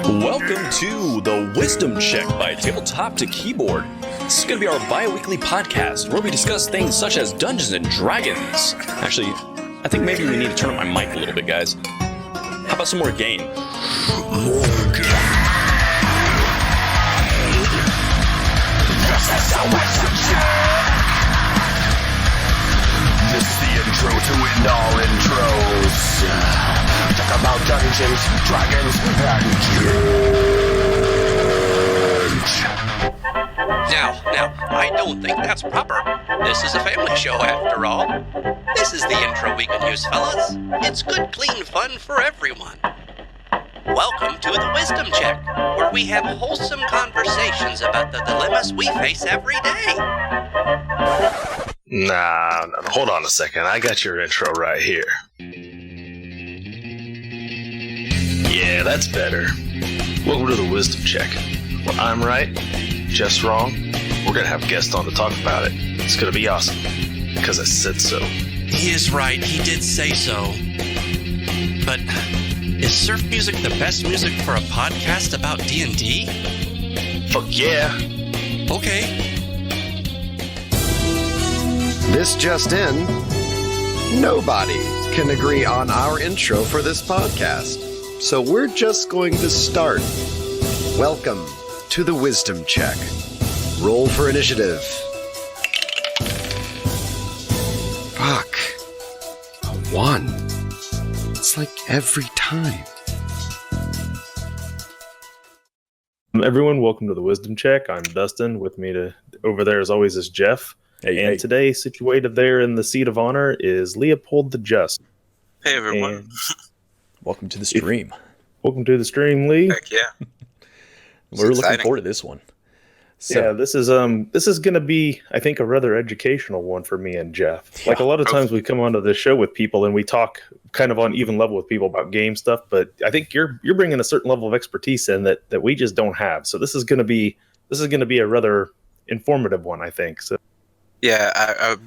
Welcome to the Wisdom Check by Tabletop to Keyboard. This is going to be our bi-weekly podcast where we discuss things such as Dungeons and Dragons. Actually, I think maybe we need to turn up my mic a little bit, guys. How about some more game? More game. This is the Wisdom Check. This is the intro to end all intros. Talk about Dungeons, Dragons, and Now, I don't think that's proper. This is a family show after all. This is the intro we can use, fellas. It's good, clean fun for everyone. Welcome to the Wisdom Check, where we have wholesome conversations about the dilemmas we face every day. Nah, hold on a second. I got your intro right here. Yeah, that's better. Welcome to the Wisdom Check. Well, I'm right, just wrong. We're gonna have guests on to talk about it. It's gonna be awesome. Because I said so. He is right, he did say so. But is surf music the best music for a podcast about D&D? Fuck yeah. Okay. This just in, nobody can agree on our intro for this podcast. So we're just going to start. Welcome to the Wisdom Check. Roll for initiative. Fuck. A 1. It's like every time. Everyone, welcome to the Wisdom Check. I'm Dustin. With me over there, as always, is Jeff. Hey. Today, situated there in the seat of honor, is Leopold the Just. Hey, everyone. And Welcome to the stream. welcome to the stream, Lee. Heck yeah. We're looking exciting. forward to this one. So, Yeah, this is going to be, I think, a rather educational one for me and Jeff. Like a lot of times we come onto this show with people and we talk kind of on even level with people about game stuff, but I think you're bringing a certain level of expertise in that we just don't have. So this is going to be a rather informative one, I think. So. Yeah, I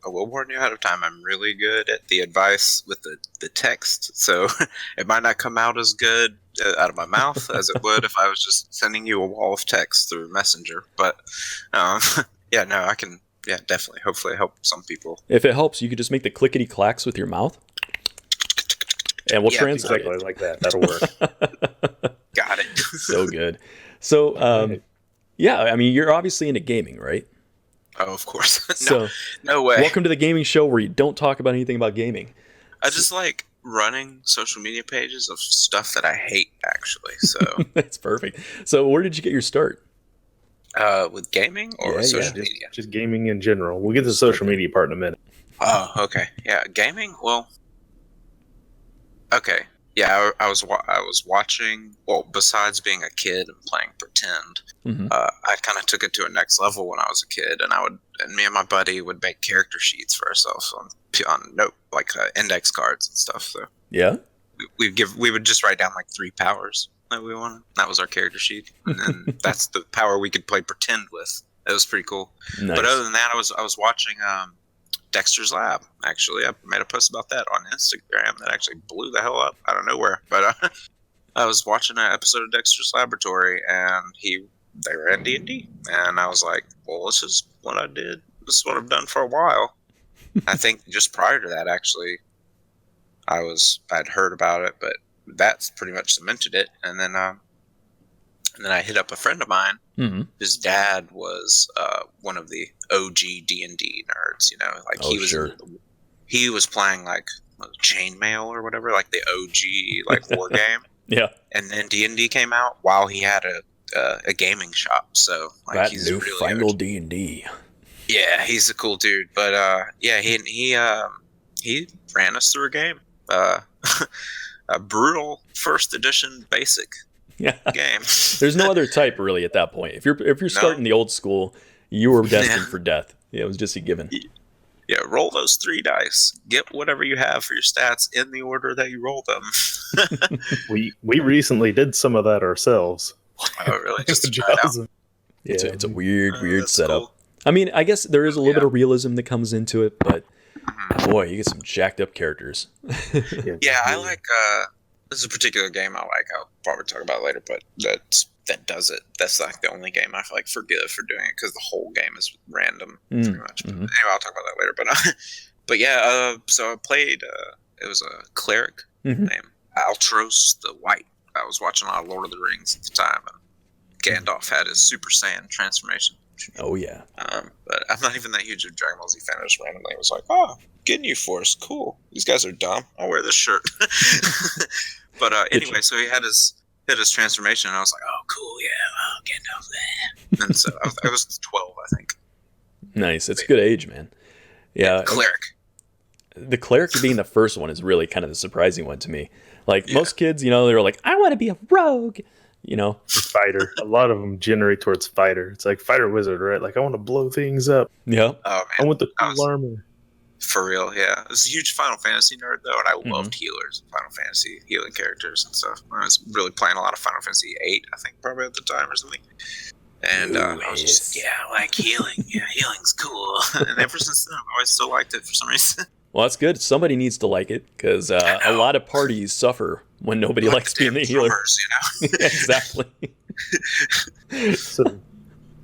will warn you ahead of time. I'm really good at the advice with the text, so it might not come out as good out of my mouth as it would if I was just sending you a wall of text through Messenger. But yeah, no, I can. Yeah, definitely. Hopefully, help some people. if it helps, you could just make the clickety clacks with your mouth, and we'll Yeah, translate Exactly it. like that. That'll work. Got it. So good. So, yeah, I mean, you're obviously into gaming, right? Oh, of course. So, no way. welcome to the gaming show where you don't talk about anything about gaming. I just like running social media pages of stuff that I hate, actually. So, That's perfect. So, where did you get your start? with gaming or Yeah, social yeah. media? Just gaming in general. We'll get to the social media part in a minute. Oh, okay. Yeah, gaming. Well, okay. Yeah, I was watching. Well, besides being a kid and playing pretend, Mhm. I kind of took it to a next level when I was a kid, and me and my buddy would make character sheets for ourselves on note index cards and stuff. So Yeah? we would just write down like 3 powers that we wanted. That was our character sheet, and then that's the power we could play pretend with. It was pretty cool. Nice. But other than that, I was watching Dexter's Lab. Actually, I made a post about that on Instagram that actually blew the hell up out of nowhere. But I was watching an episode of Dexter's Laboratory, and they ran D&D, and I was like, "Well, this is what I did. This is what I've done for a while." I think just prior to that, actually, I'd heard about it, but that's pretty much cemented it. And then I hit up a friend of mine. Mm-hmm. His dad was one of the OG D&D nerds, like Oh, sure. he was playing like Chainmail or whatever, like the OG like war game, Yeah. and then D&D came out while he had a gaming shop. So like That he's really newfangled OG. D&D. Yeah, he's a cool dude. But yeah, he ran us through a game, a brutal first edition basic Yeah. game. There's no other type really at that point. If you're starting the old school, you were destined for death. Yeah, it was just a given. Yeah, roll those 3 dice. Get whatever you have for your stats in the order that you roll them. We recently did some of that ourselves. Oh, really? Just to try it out. It's a weird That's setup. cool. I mean, I guess there is a little bit of realism that comes into it, but boy, you get some jacked up characters. Yeah, I like There's a particular game I like. I'll probably talk about it later, but that does it. That's like the only game I feel like forgive for doing it because the whole game is random, pretty much. But anyway, I'll talk about that later. But yeah, so I played. It was a cleric named Altros the White. I was watching a lot of Lord of the Rings at the time, and Gandalf had his Super Saiyan transformation. Oh yeah. But I'm not even that huge of a Dragon Ball Z fan. I just randomly was like, oh, Ginyu Force, cool. These guys are dumb. I'll wear this shirt. But anyway, so he had his transformation, and I was like, oh, cool, yeah, Gandalf there. And so I was 12, I think. Nice. It's a good age, man. Yeah. Cleric. The cleric being the first one is really kind of the surprising one to me. Like most kids, they're like, I want to be a rogue. Fighter. A lot of them generate towards fighter. It's like fighter wizard, right? Like I want to blow things up. Yeah. Oh man, I want the cool armor. For real, yeah. I was a huge Final Fantasy nerd though, and I loved healers, Final Fantasy healing characters and stuff. I was really playing a lot of Final Fantasy 8, I think, probably at the time or something. And I was just, I like healing. Yeah, healing's cool. And ever since then, I've always still liked it for some reason. Well, that's good. Somebody needs to like it because a lot of parties suffer when nobody likes being the healer. Exactly.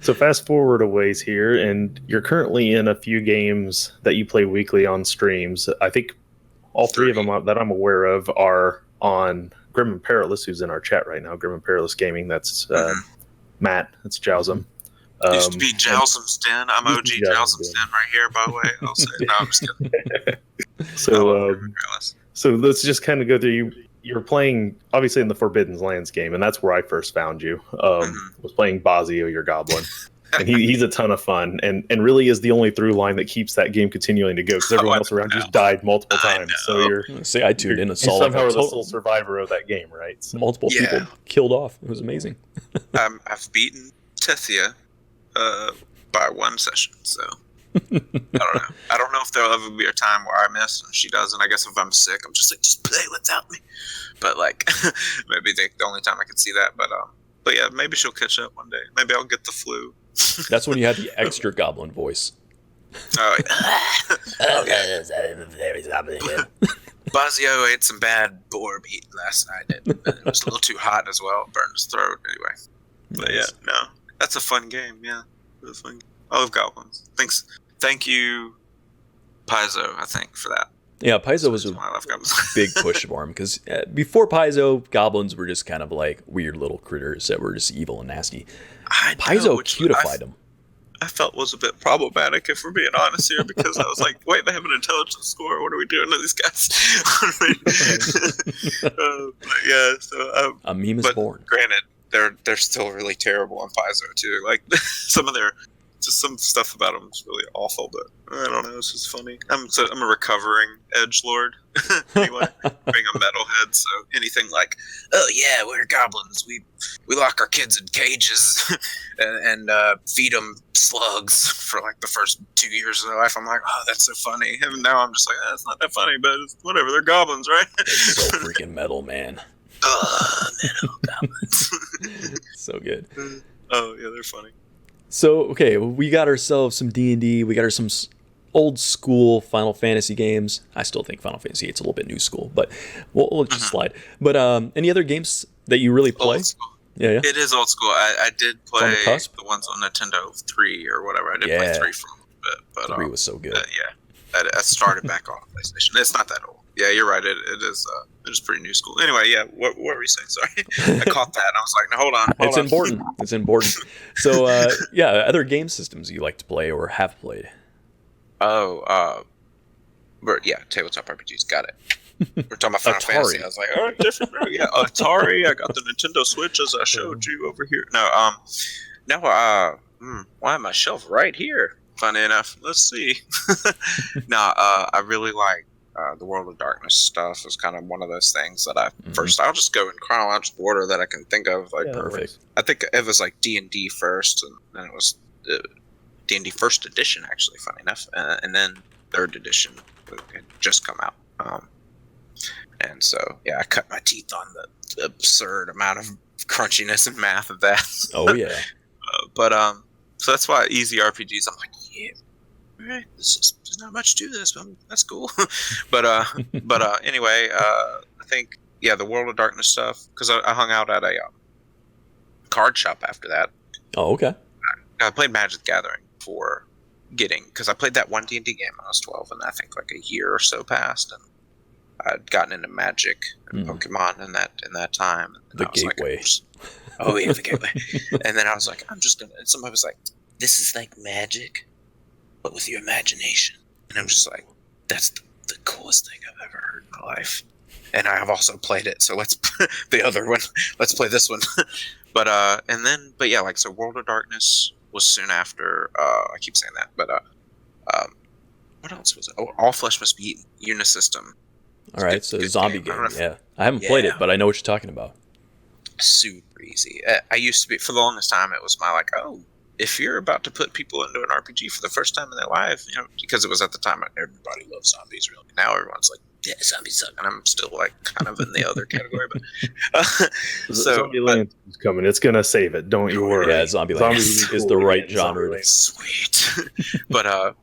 So fast forward a ways here, and you're currently in a few games that you play weekly on streams. I think all three of them that I'm aware of are on Grim and Perilous, who's in our chat right now. Grim and Perilous Gaming. That's Matt. That's Jowsum. Used to be Jowsum's Den. I'm OG Jowsum's Den right here, by the way. I'll say, no, I'm just kidding. So let's just kind of go through. You're playing, obviously, in the Forbidden Lands game, and that's where I first found you. Was playing Bazio, your goblin. And he's a ton of fun, and really is the only through line that keeps that game continuing to go, because everyone else around just died multiple times. So I tuned in and saw somehow the sole survivor of that game, right? So. Multiple people killed off. It was amazing. I've beaten Tethia by one session, so I don't know if there'll ever be a time where I miss and she doesn't. I guess if I'm sick, I'm just like, just play without me. But like, maybe the only time I could see that. But yeah, maybe she'll catch up one day. Maybe I'll get the flu. That's when you have the extra goblin voice. Oh yeah. Okay. Bazio ate some bad boar meat last night. It was a little too hot as well. It burned his throat anyway. But yeah, no, that's a fun game. Yeah, it's a fun game. I love goblins. Thank you, Paizo, I think, for that. Yeah, Paizo was a big push for him, because before Paizo, goblins were just kind of like weird little critters that were just evil and nasty. Paizo cutified them. I felt was a bit problematic, if we're being honest here, because I was like, wait, they have an intelligence score. What are we doing to these guys? A meme is born. Granted, they're still really terrible on Paizo too. Like some stuff about them is really awful, but I don't know. It's just funny. I'm a recovering edgelord. Anyway, being a metalhead, so anything like, oh yeah, we're goblins. We lock our kids in cages and feed them slugs for like the first 2 years of their life. I'm like, oh, that's so funny. And now I'm just like, it's not that funny, but it's whatever. They're goblins, right? It's so freaking metal, man. Metal goblins. So good. Oh yeah, they're funny. So, okay, we got ourselves some D&D. We got some old school Final Fantasy games. I still think Final Fantasy 8's a little bit new school, but we'll just slide. But any other games that you really play? Old school. Yeah. It is old school. I did play the ones on Nintendo 3 or whatever. I did play 3 for a little bit. But 3 was so good. I started back on PlayStation. It's not that old. Yeah, you're right. It is pretty new school. Anyway, yeah. What were we saying? Sorry, I caught that. And I was like, no, hold on. It's important. It's important. So, other game systems you like to play or have played? Oh, tabletop RPGs. Got it. We're talking about Final Fantasy. I was like, oh, different. Yeah, Atari. I got the Nintendo Switch as I showed you over here. Why am my shelf right here? Funny enough. Let's see. I really like. The World of Darkness stuff was kind of one of those things that I'll just go in chronological order that I can think of. Like, perfect. I think it was like D&D first, and then it was D&D first edition, actually, funny enough, and then third edition had just come out. And so, yeah, I cut my teeth on the absurd amount of crunchiness and math of that. Oh yeah. So that's why easy RPGs. I'm like, yeah. Right, there's not much to this, but that's cool. but anyway, I think the World of Darkness stuff, because I hung out at a card shop after that. Oh, okay. I played Magic the Gathering because I played that one D&D game when I was 12, and I think like a year or so passed, and I'd gotten into Magic and Pokemon in that time. And The I was gateway. The gateway. And then I was like, I'm just gonna. And somebody was like, "This is like Magic, but with your imagination." And I'm just like, "That's the coolest thing I've ever heard in my life." And I have also played it, so let's the other one. Let's play this one. But yeah, like so, World of Darkness was soon after. I keep saying that, but what else was it? Oh, All Flesh Must Be Eaten. Unisystem. All right, so good zombie game. game. Yeah, I haven't played it, but I know what you're talking about. Super easy. I used to be, for the longest time, it was my like, oh, if you're about to put people into an RPG for the first time in their life, because it was at the time everybody loved zombies. Really, now everyone's like, yeah, zombies suck, and I'm still like kind of in the other category. But Zombieland is coming. It's gonna save it. Don't you worry. Yeah, Zombieland is the right genre. Sweet. But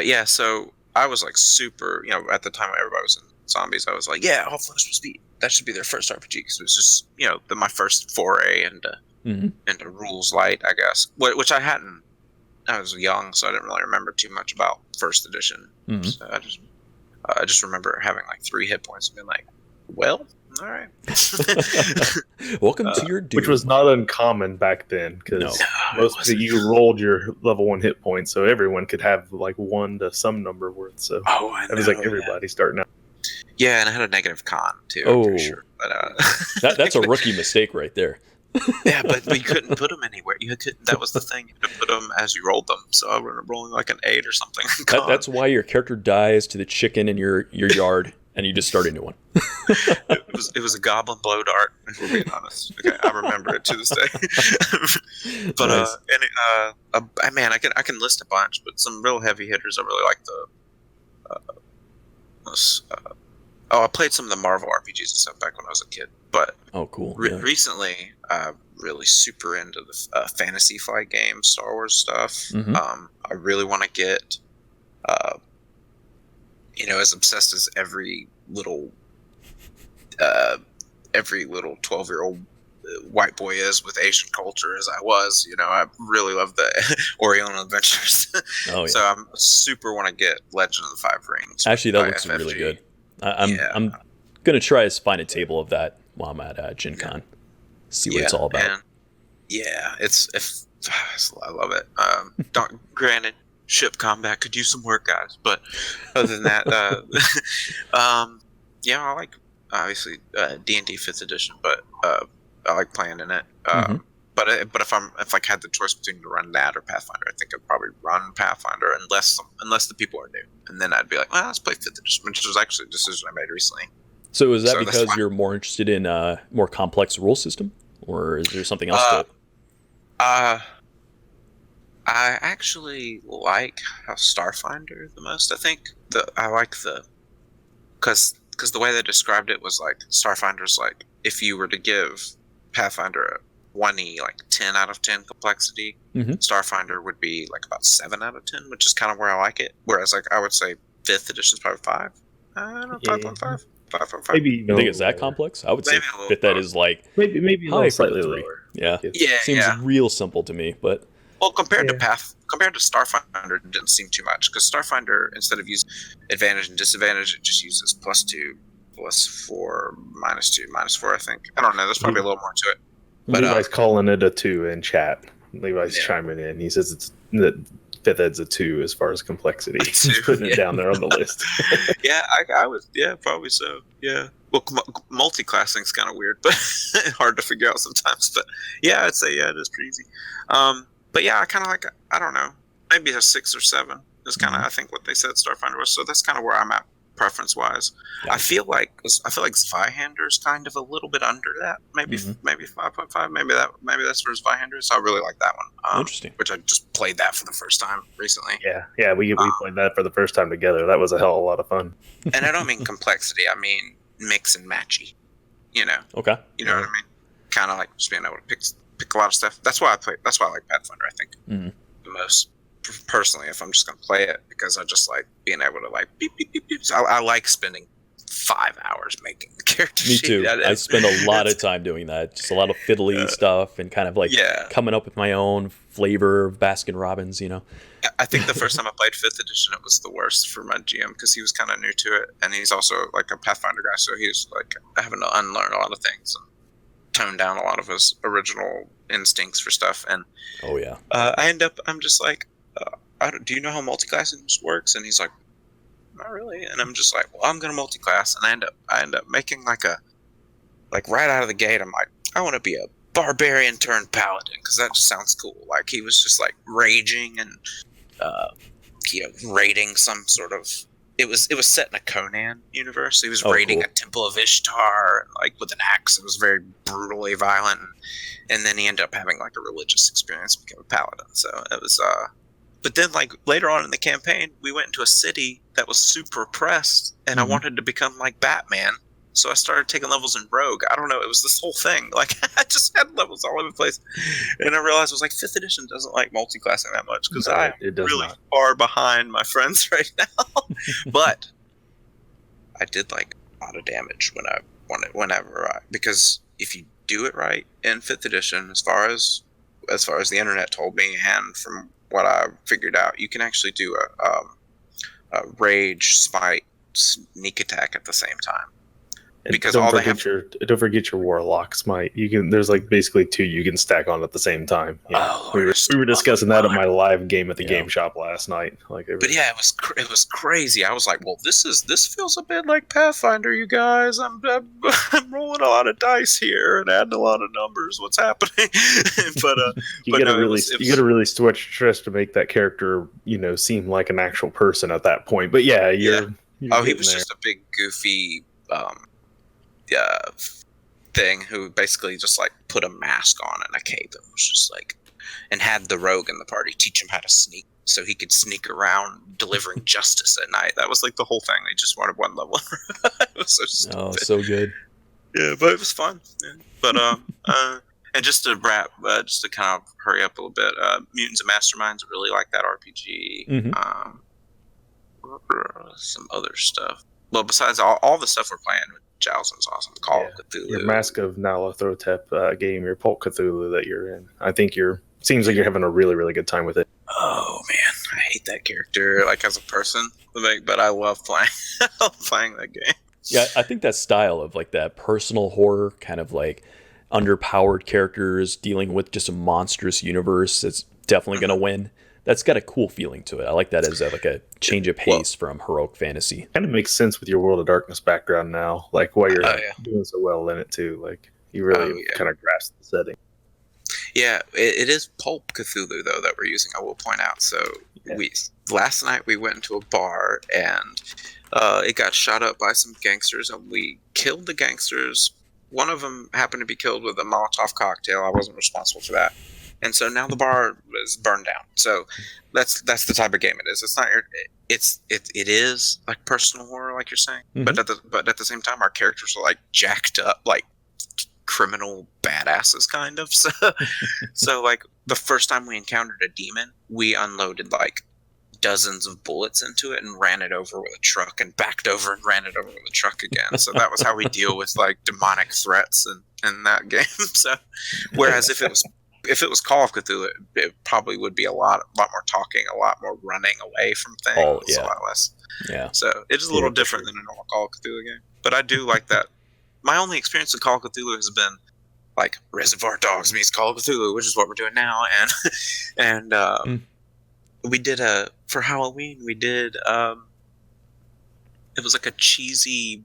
yeah, so I was like super. At the time everybody was in zombies, I was like, yeah, All Flesh Must Be. That should be their first RPG, because it was just my first foray into rules light, I guess. Which I hadn't. I was young, so I didn't really remember too much about first edition. So I just remember having like 3 hit points and being like, well, all right. Welcome to your doom. Which was not uncommon back then, because most of you rolled your level 1 hit points, so everyone could have like 1 to some number worth. So it was like everybody starting out. Yeah, and I had a negative con too. Oh, I'm pretty sure. But that's a rookie mistake right there. Yeah, but you couldn't put them anywhere. That was the thing. You had to put them as you rolled them. So I was rolling like an 8 or something. That's why your character dies to the chicken in your yard, and you just start a new one. It was a goblin blow dart. If we're being honest, okay, I remember it to this day. But nice. man, I can list a bunch, but some real heavy hitters. I really like I played some of the Marvel RPGs and stuff back when I was a kid. But cool. Recently, really super into the Fantasy Flight games, Star Wars stuff. I really want to get, as obsessed as every little 12-year-old white boy is with Asian culture as I was. I really love the Oriental Adventures. Oh, yeah. So I'm super want to get Legend of the Five Rings. Actually, that looks really good. I'm gonna try to find a table of that while I'm at Gen Con. See what it's all about. Man. Yeah, I love it. Granted, ship combat could use some work, guys. But other than that, I like obviously D&D 5th edition, but I like playing in it. But if I had the choice between to run that or Pathfinder, I think I'd probably run Pathfinder unless the people are new, and then I'd be like, well, let's play 5th edition, which was actually a decision I made recently. So is that because you're more interested in a more complex rule system, or is there something else to it? I actually like Starfinder the most. I think because the way they described it was like Starfinder's like if you were to give Pathfinder a 1E like 10 out of 10 complexity, Starfinder would be like about 7 out of 10, which is kind of where I like it. Whereas like I would say 5th edition is probably 5. I don't know, 5.5. 5.5. Maybe you think it's that complex? I would say that is like maybe high slightly for 3. lower. Yeah. Seems real simple to me, but compared to Starfinder, it didn't seem too much, because Starfinder, instead of using advantage and disadvantage, it just uses +2, +4, -2, -4. I think. I don't know. There's probably a little more to it. But Levi's calling it a 2 in chat. Levi's chiming in. He says it's that 5th ed's a 2 as far as complexity. He's putting it down there on the list. Yeah, I was. Yeah, probably so. Yeah. Well, multi-classing's kind of weird, but hard to figure out sometimes. But yeah, I'd say it is pretty easy. But yeah, I kind of like. I don't know. Maybe a 6 or 7 is kind of I think what they said Starfinder was. So that's kind of where I'm at preference wise. Yeah. I feel like Zweihander's kind of a little bit under that. Maybe 5.5. Maybe that's where Zweihander is. So I really like that one. Interesting. Which I just played that for the first time recently. Yeah. We played that for the first time together. That was a hell of a lot of fun. And I don't mean complexity. I mean mix and matchy. Okay. You know what I mean? Kind of like just being able to pick a lot of stuff. That's why I like Pathfinder. I think the most. Personally, if I'm just gonna play it, because I just like being able to like beep beep beep beep. I like spending 5 hours making the character Me sheet. too. I spend a lot of time doing that. Just a lot of fiddly stuff and kind of like coming up with my own flavor of Baskin Robbins, you know. I think the first time I played 5th edition, it was the worst for my GM because he was kind of new to it, and he's also like a Pathfinder guy, so he's like having to unlearn a lot of things and tone down a lot of his original instincts for stuff. And I'm just like, do you know how multi-classing works? And he's like, not really. And I'm just like, well, I'm gonna multi-class, and I end up making like right out of the gate, I'm like, I want to be a barbarian turned paladin because that just sounds cool. Like he was just like raging and raiding some sort of. It was set in a Conan universe. He was raiding a temple of Ishtar, like with an axe. It was very brutally violent, and then he ended up having like a religious experience, became a paladin. So it was. But then, like later on in the campaign, we went into a city that was super oppressed, and I wanted to become like Batman. So I started taking levels in Rogue. I don't know. It was this whole thing. Like I just had levels all over the place, and I realized I was like, 5th edition doesn't like multi-classing that much because I'm really far behind my friends right now. But I did like a lot of damage because if you do it right in 5th edition, as far as the internet told me, and from what I figured out, you can actually do a rage, smite, sneak attack at the same time. And because don't forget your warlock smite. You can. There's like basically 2 you can stack on at the same time. Yeah. We were discussing that at my live game at the game shop last night. It was crazy. I was like, well, this feels a bit like Pathfinder, you guys. I'm rolling a lot of dice here and adding a lot of numbers. What's happening? But you gotta really stress to make that character, seem like an actual person at that point. But yeah, he was just a big goofy thing who basically just like put a mask on and a cape and was just like, and had the rogue in the party teach him how to sneak so he could sneak around delivering justice at night. That was like the whole thing. They just wanted one level. It was so stupid. Oh, so good. Yeah, but it was fun. Yeah. But and just to kind of hurry up a little bit, Mutants and Masterminds, really like that RPG. Some other stuff. Well, besides all the stuff we're playing, Jowson's awesome. Call of Cthulhu. Your Mask of Nyarlathotep game, your Pulp Cthulhu that you're in. I think seems like you're having a really, really good time with it. Oh man, I hate that character, like as a person, but I love playing that game. Yeah, I think that style of like that personal horror, kind of like underpowered characters dealing with just a monstrous universe, it's definitely going to win. That's got a cool feeling to it. I like that as a change of pace from heroic fantasy. Kind of makes sense with your World of Darkness background now, like why you're doing so well in it too. Like you really kind of grasp the setting. Yeah, it is Pulp Cthulhu though that we're using. I will point out. So last night we went into a bar and it got shot up by some gangsters, and we killed the gangsters. One of them happened to be killed with a Molotov cocktail. I wasn't responsible for that. And so now the bar is burned down. So that's the type of game it is. It's not it is like personal horror, like you're saying. Mm-hmm. But at the same time, our characters are like jacked up, like criminal badasses, kind of. So like the first time we encountered a demon, we unloaded like dozens of bullets into it and ran it over with a truck and backed over and ran it over with a truck again. So that was how we deal with like demonic threats in that game. So whereas if it was Call of Cthulhu, it probably would be a lot more talking, a lot more running away from things, a lot less. Yeah. So it is a little different than a normal Call of Cthulhu game. But I do like that. My only experience with Call of Cthulhu has been like Reservoir Dogs meets Call of Cthulhu, which is what we're doing now. And we did for Halloween, we did it was like a cheesy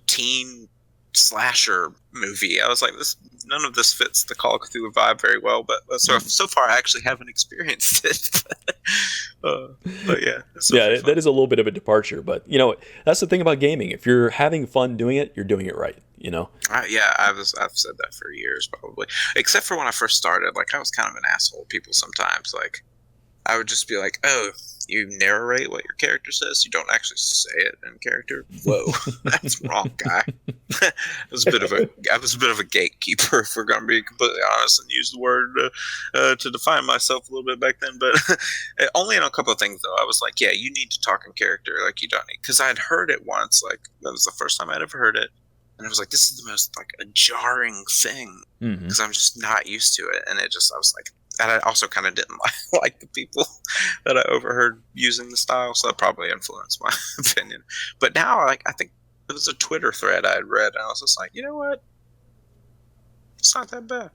teen slasher movie. I was like, none of this fits the Call of Cthulhu vibe very well, but so far I actually haven't experienced it. But yeah. That is a little bit of a departure, but that's the thing about gaming. If you're having fun doing it, you're doing it right. I've said that for years probably, except for when I first started. Like I was kind of an asshole to people sometimes. Like I would just be like, oh, you narrate what your character says. You don't actually say it in character. Whoa, that's wrong, guy. I was a bit of a gatekeeper, if we're gonna be completely honest, and use the word to define myself a little bit back then. But only in a couple of things, though. I was like, yeah, you need to talk in character. Like, you don't need, because I'd heard it once. Like, that was the first time I'd ever heard it, and I was like, this is the most like a jarring thing because I'm just not used to it, and I was like. And I also kind of didn't like the people that I overheard using the style, so that probably influenced my opinion. But now, like, I think it was a Twitter thread I had read, and I was just like, you know what? It's not that bad.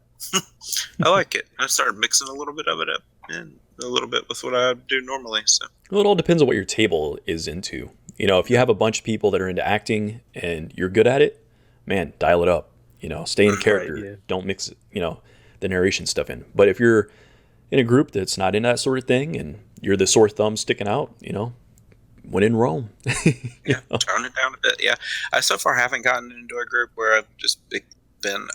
I like it. I started mixing a little bit of it up and a little bit with what I do normally. So Well, it all depends on what your table is into. You know, if you have a bunch of people that are into acting and you're good at it, man, dial it up. You know, stay in character. Right, yeah. Don't mix, the narration stuff in. But if you're in a group that's not in that sort of thing and you're the sore thumb sticking out, when in Rome. yeah, tone it down a bit. Yeah, I so far haven't gotten into a group where I've just been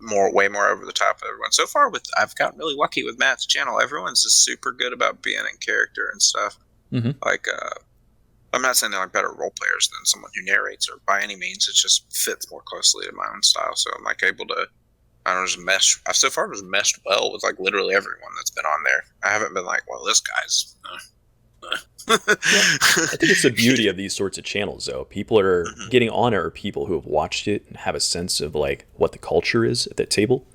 way more over the top of everyone. So far, I've gotten really lucky with Matt's channel. Everyone's just super good about being in character and stuff. Mm-hmm. Like, I'm not saying they're like better role players than someone who narrates, or by any means. It just fits more closely to my own style. So I'm like able to. I don't know, just mesh. I've so far just meshed well with like literally everyone that's been on there. I haven't been like, well, this guy's. I think it's the beauty of these sorts of channels, though. People are getting on it are people who have watched it and have a sense of like what the culture is at that table.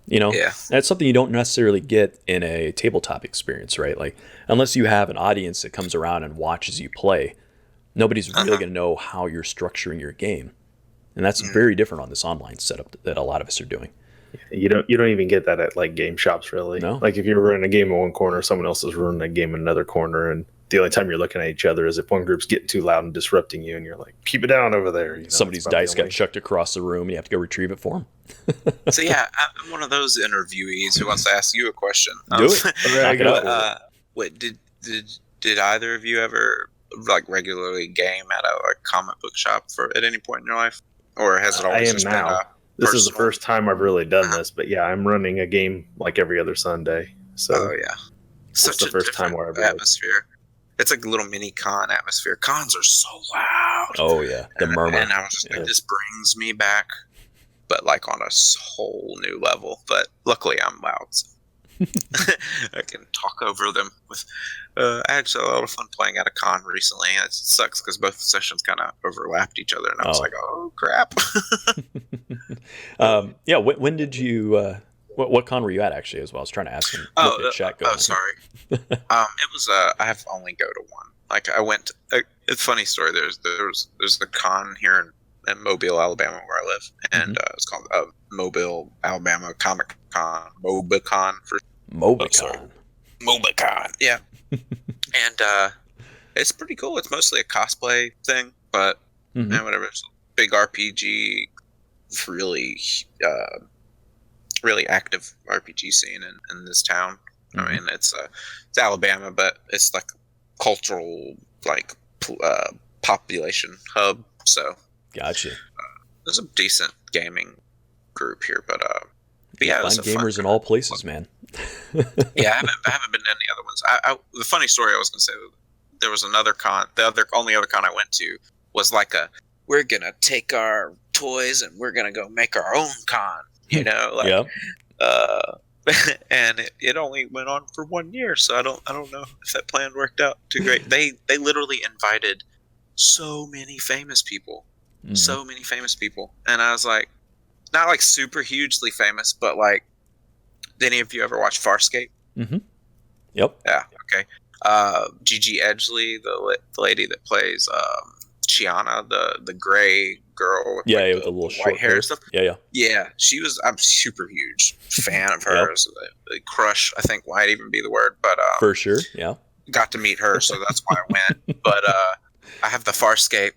Yeah. That's something you don't necessarily get in a tabletop experience, right? Like, unless you have an audience that comes around and watches you play, nobody's really going to know how you're structuring your game. And that's very different on this online setup that a lot of us are doing. You don't even get that at like game shops, really. No. Like if you're running a game in one corner, someone else is running a game in another corner, and the only time you're looking at each other is if one group's getting too loud and disrupting you, and you're like, "Keep it down over there." Somebody's dice got chucked across the room, and you have to go retrieve it for them. So yeah, I'm one of those interviewees who wants to ask you a question. Do it. Knock it out. Wait, did either of you ever like regularly game at a like comic book shop at any point in your life, or has it always just been? This is the first time I've really done this, but yeah, I'm running a game like every other Sunday. So oh yeah, such the a first time different where I've atmosphere. It's like a little mini con atmosphere. Cons are so loud. Oh yeah, the murmur. And I was just like, this brings me back, but like on a whole new level. But luckily, I'm loud. So I can talk over them. I actually had a lot of fun playing at a con recently. It sucks because both sessions kind of overlapped each other, and I was like, "Oh crap!" Yeah. When did you? What con were you at actually? As well, I was trying to ask him. Chat going. Oh, sorry. It was. I have only go to one. Like I went. It's a funny story. There's the con here in Mobile, Alabama, where I live, and it's called Mobile, Alabama Comic Con, Mobicon for Mobicon. Mobicon, yeah. And it's pretty cool. It's mostly a cosplay thing, but whatever. It's a big RPG, really, really active RPG scene in this town. I mean, it's Alabama, but it's like cultural, like population hub. So gotcha. There's a decent gaming group here, but yeah, it was find gamers in all places, man. Yeah, I haven't been to any other ones. The funny story I was going to say, there was another con. The only other con I went to was like we're gonna take our toys and we're gonna go make our own con. Like, and it only went on for 1 year, so I don't know if that plan worked out too great. They literally invited so many famous people, and I was like, not like super hugely famous, but like. Did any of you ever watch Farscape? Mm-hmm. Yep. Yeah. Okay. Gigi Edgley, the lady that plays Chiana, the gray girl with, with the little white short hair and stuff. Yeah. Yeah. I'm super huge fan of hers. Crush, I think, might even be the word, but for sure. Yeah. Got to meet her, so that's why I went. But I have the Farscape.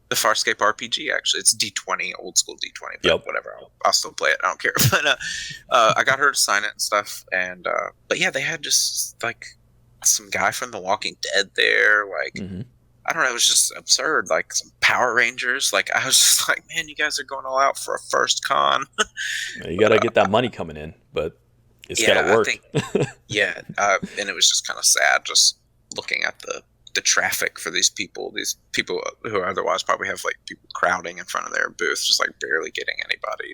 The Farscape RPG, actually. It's D20, old school D20, but whatever. I'll still play it. I don't care. But I got her to sign it and stuff. And but yeah, they had just like some guy from The Walking Dead there. Like, I don't know. It was just absurd. Like some Power Rangers. Like, I was just like, man, you guys are going all out for a first con. You got to get that money coming in. But It's gotta work. And it was just kind of sad just looking at the traffic for these people who otherwise probably have like people crowding in front of their booth, just like barely getting anybody.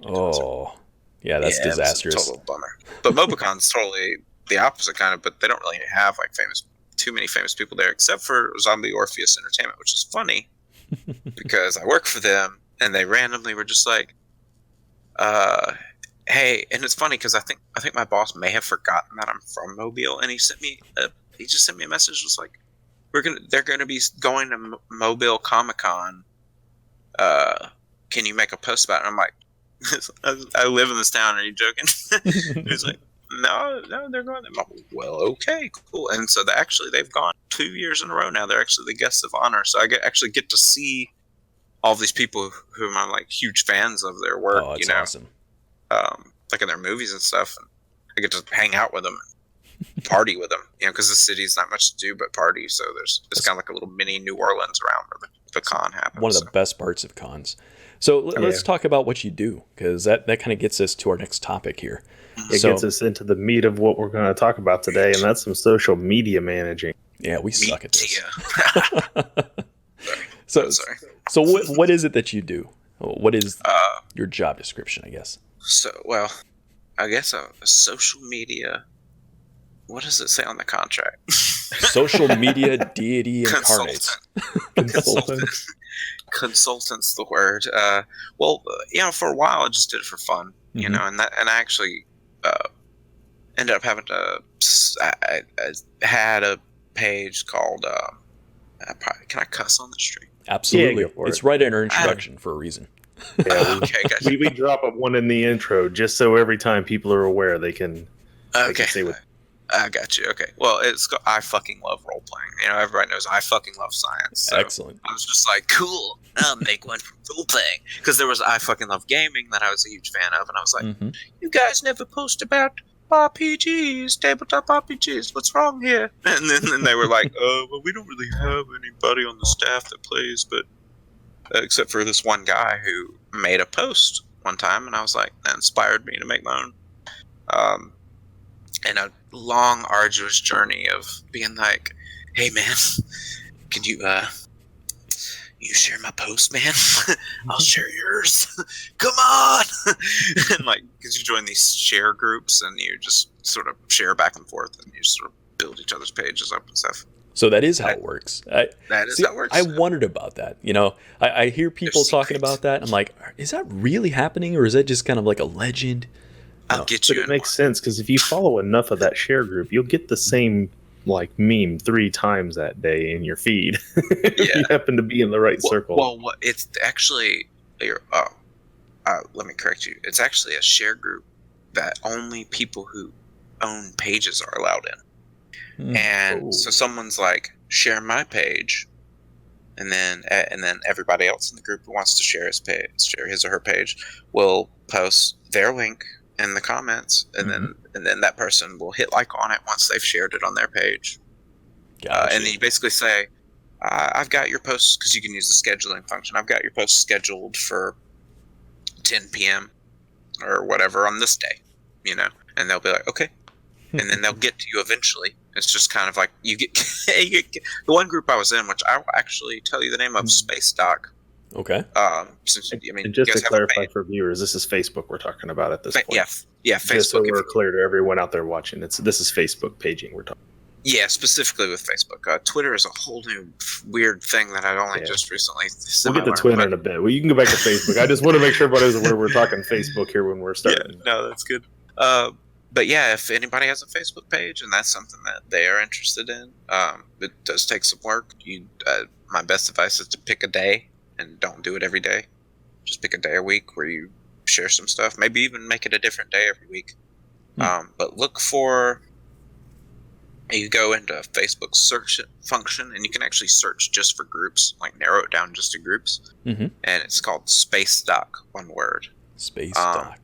Yeah, that's disastrous. It was a total bummer. But MobaCon's totally the opposite kind of, but they don't really have like too many famous people there, except for Zombie Orpheus Entertainment, which is funny because I work for them and they randomly were just like, hey, and it's funny because I think my boss may have forgotten that I'm from Mobile, and he just sent me a message, was like, they're gonna be going to Mobile Comic-Con. Can you make a post about it? And I'm like, I live in this town. Are you joking? He's like, no, they're going there. I'm like, well, okay, cool. And so they've gone 2 years in a row now. They're actually the guests of honor. So I actually get to see all these people whom I'm like huge fans of their work. Oh, that's awesome. Like in their movies and stuff. And I get to hang out with them. Party with them, because the city's not much to do but party, so it's kind of like a little mini New Orleans around where the con happens. One of the best parts of cons. So let's talk about what you do, because that kind of gets us to our next topic here. It gets us into the meat of what we're going to talk about today, and that's some social media managing. Yeah, we suck at this. Sorry. So what is it that you do? What is your job description, I guess? So, well, I guess a social media... What does it say on the contract? Social media deity incarnate. Consultant's the word. For a while I just did it for fun, and I actually ended up having to. I had a page called. Can I cuss on the stream? Absolutely, yeah, it's right in our introduction for a reason. Yeah, okay, gotcha. we drop one in the intro just so every time people are aware they can. Okay. They can say what. I got you. Okay. Well, I fucking love role playing. Everybody knows I fucking love science. So Excellent. I was just like, cool. I'll make one from role playing, because there was I fucking love gaming that I was a huge fan of, and I was like, you guys never post about RPGs, tabletop RPGs. What's wrong here? And then they were like, well, we don't really have anybody on the staff that plays, but except for this one guy who made a post one time, and I was like, that inspired me to make my own. And a long, arduous journey of being like, hey, man, can you share my post, man? I'll share yours. Come on. And because you join these share groups and you just sort of share back and forth and you sort of build each other's pages up and stuff. So that is how it works. That is how it works. I wondered about that. I hear people talking about that. I'm like, is that really happening, or is that just kind of like a legend? I'll get you. But it makes sense, because if you follow enough of that share group, you'll get the same meme 3 times that day in your feed. If you happen to be in the right circle. Well, it's actually let me correct you. It's actually a share group that only people who own pages are allowed in. And so someone's like, share my page, and then everybody else in the group who wants to share his or her page will post their link in the comments, and then that person will hit like on it once they've shared it on their page. And then you basically say, I've got your post, because you can use the scheduling function. I've got your post scheduled for 10 p.m. or whatever on this day, and they'll be like, okay. And then they'll get to you eventually. It's just kind of like you get the one group I was in, which I will actually tell you the name of, Space Doc. Okay. Just to clarify for viewers, this is Facebook we're talking about at this point. Yeah, Facebook. Just so we're clear to everyone out there watching, this is Facebook paging we're talking. Yeah, specifically with Facebook. Twitter is a whole new weird thing that I only just recently. We'll get to Twitter in a bit. Well, you can go back to Facebook. I just want to make sure everybody's aware we're talking Facebook here when we're starting. Yeah, no, that's good. But yeah, if anybody has a Facebook page and that's something that they are interested in, it does take some work. My best advice is to pick a day. And don't do it every day. Just pick a day a week where you share some stuff. Maybe even make it a different day every week. But look for... You go into Facebook search function, and you can actually search just for groups, narrow it down just to groups. And it's called Space Doc, one word. Space Doc.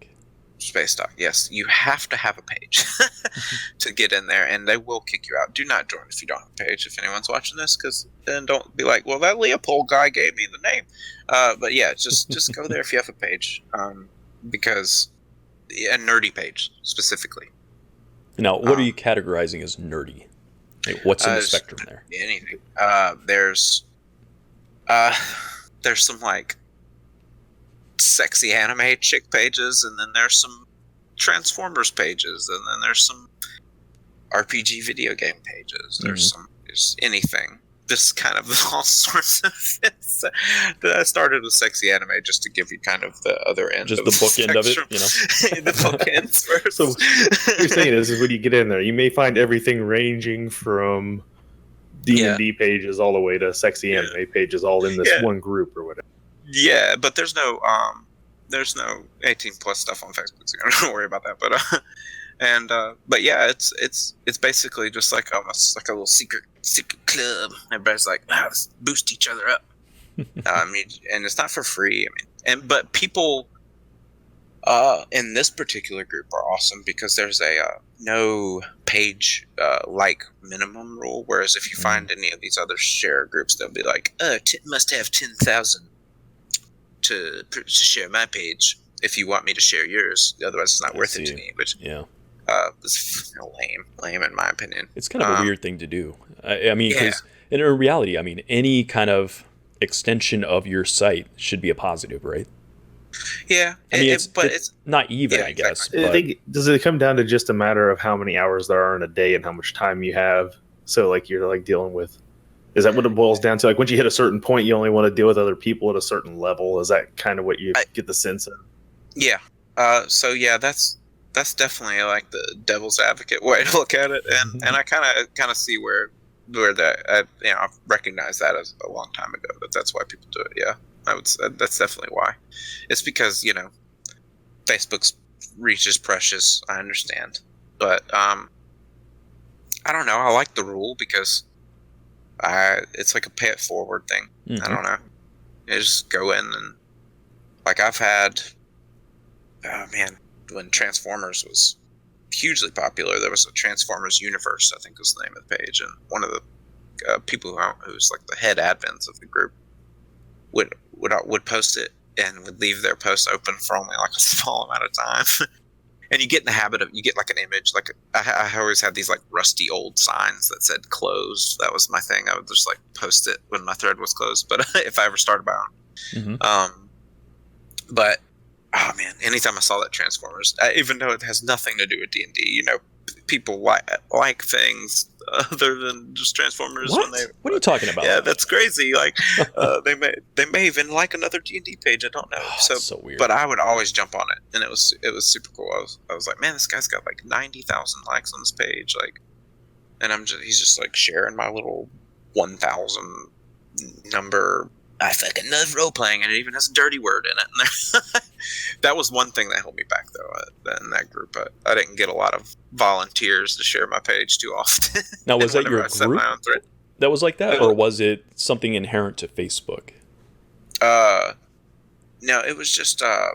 Space Doc, yes. You have to have a page to get in there, and they will kick you out. Do not join if you don't have a page, if anyone's watching this, because then don't be like, well, that Leopold guy gave me the name. But yeah, just go there if you have a page, because a nerdy page, specifically. Now, what are you categorizing as nerdy? Like, what's in the spectrum there? Anything. There's some like sexy anime chick pages, and then there's some Transformers pages, and then there's some RPG video game pages. There's anything. Just kind of all sorts of things. I started with sexy anime just to give you kind of the other end, just of the book end of it, the book ends first. So what you're saying is when you get in there, you may find everything ranging from D&D pages all the way to sexy anime pages, all in this one group or whatever. Yeah, but there's no 18 plus stuff on Facebook, so don't worry about that. But yeah, it's basically just like almost like a little secret club. Everybody's like, let's boost each other up. And it's not for free. But people in this particular group are awesome because there's a no page like minimum rule. Whereas if you find any of these other share groups, they'll be like, must have 10,000 to share my page if you want me to share yours. Otherwise, it's not worth it to me. Which is lame in my opinion. It's kind of a weird thing to do. I mean, because in reality, I mean, any kind of extension of your site should be a positive, right? Yeah, I mean, it's not even, I guess. Exactly. I think, does it come down to just a matter of how many hours there are in a day and how much time you have? So, like, you're like dealing with. Is that what it boils down to? Like, once you hit a certain point, you only want to deal with other people at a certain level. Is that kind of what you get the sense of? Yeah. So yeah, that's definitely like the devil's advocate way to look at it, and I kind of see where that I recognize that as a long time ago that's why people do it. Yeah, I would say that's definitely why. It's because Facebook's reach is precious. I understand, but I don't know. I like the rule because it's like a pay it forward thing. I don't know. You just go in and like I've had. Oh man, when Transformers was hugely popular, there was a Transformers universe, I think was the name of the page, and one of the people who's like the head admins of the group would post it and would leave their post open for only like a small amount of time. And you get in the habit of you get like an image, like I always had these like rusty old signs that said closed. That was my thing. I would just like post it when my thread was closed. But if I ever started my own, but oh man, anytime I saw that Transformers, even though it has nothing to do with D&D, people like things other than just Transformers. What? What are you talking about? Yeah, that's crazy. Like they may even like another D&D page. I don't know. So weird. But I would always jump on it, and it was super cool. I was like, man, this guy's got like 90,000 likes on this page, like, and he's just like sharing my little 1,000 number. I fucking love role playing, and it even has a dirty word in it. That was one thing that held me back, though, in that group. I didn't get a lot of volunteers to share my page too often. Now, was that your group that was like that, or was it something inherent to Facebook? No, it was just I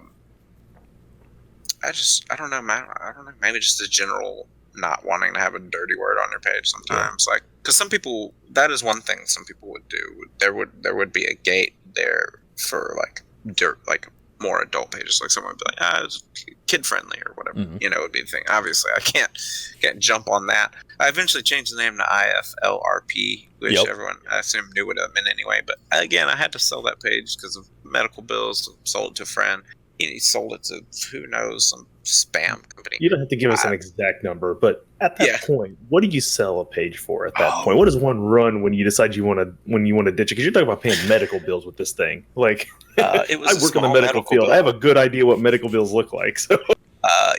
don't know, man. I don't know. Maybe just a general not wanting to have a dirty word on your page sometimes, like because some people, that is one thing some people would do. There would be a gate there for like more adult pages, like someone would be like, it's kid friendly or whatever, it would be the thing. Obviously I can't jump on that. I eventually changed the name to IFLRP, which everyone I assume knew what it meant anyway, but again I had to sell that page because of medical bills. Sold it to a friend. He sold it to who knows, some spam company. You don't have to give us an exact number, but at that point, what do you sell a page for? At that point, what does one run when you decide you want to ditch it? Because you're talking about paying medical bills with this thing. Like, it was I work in the medical field. Bill. I have a good idea what medical bills look like. So,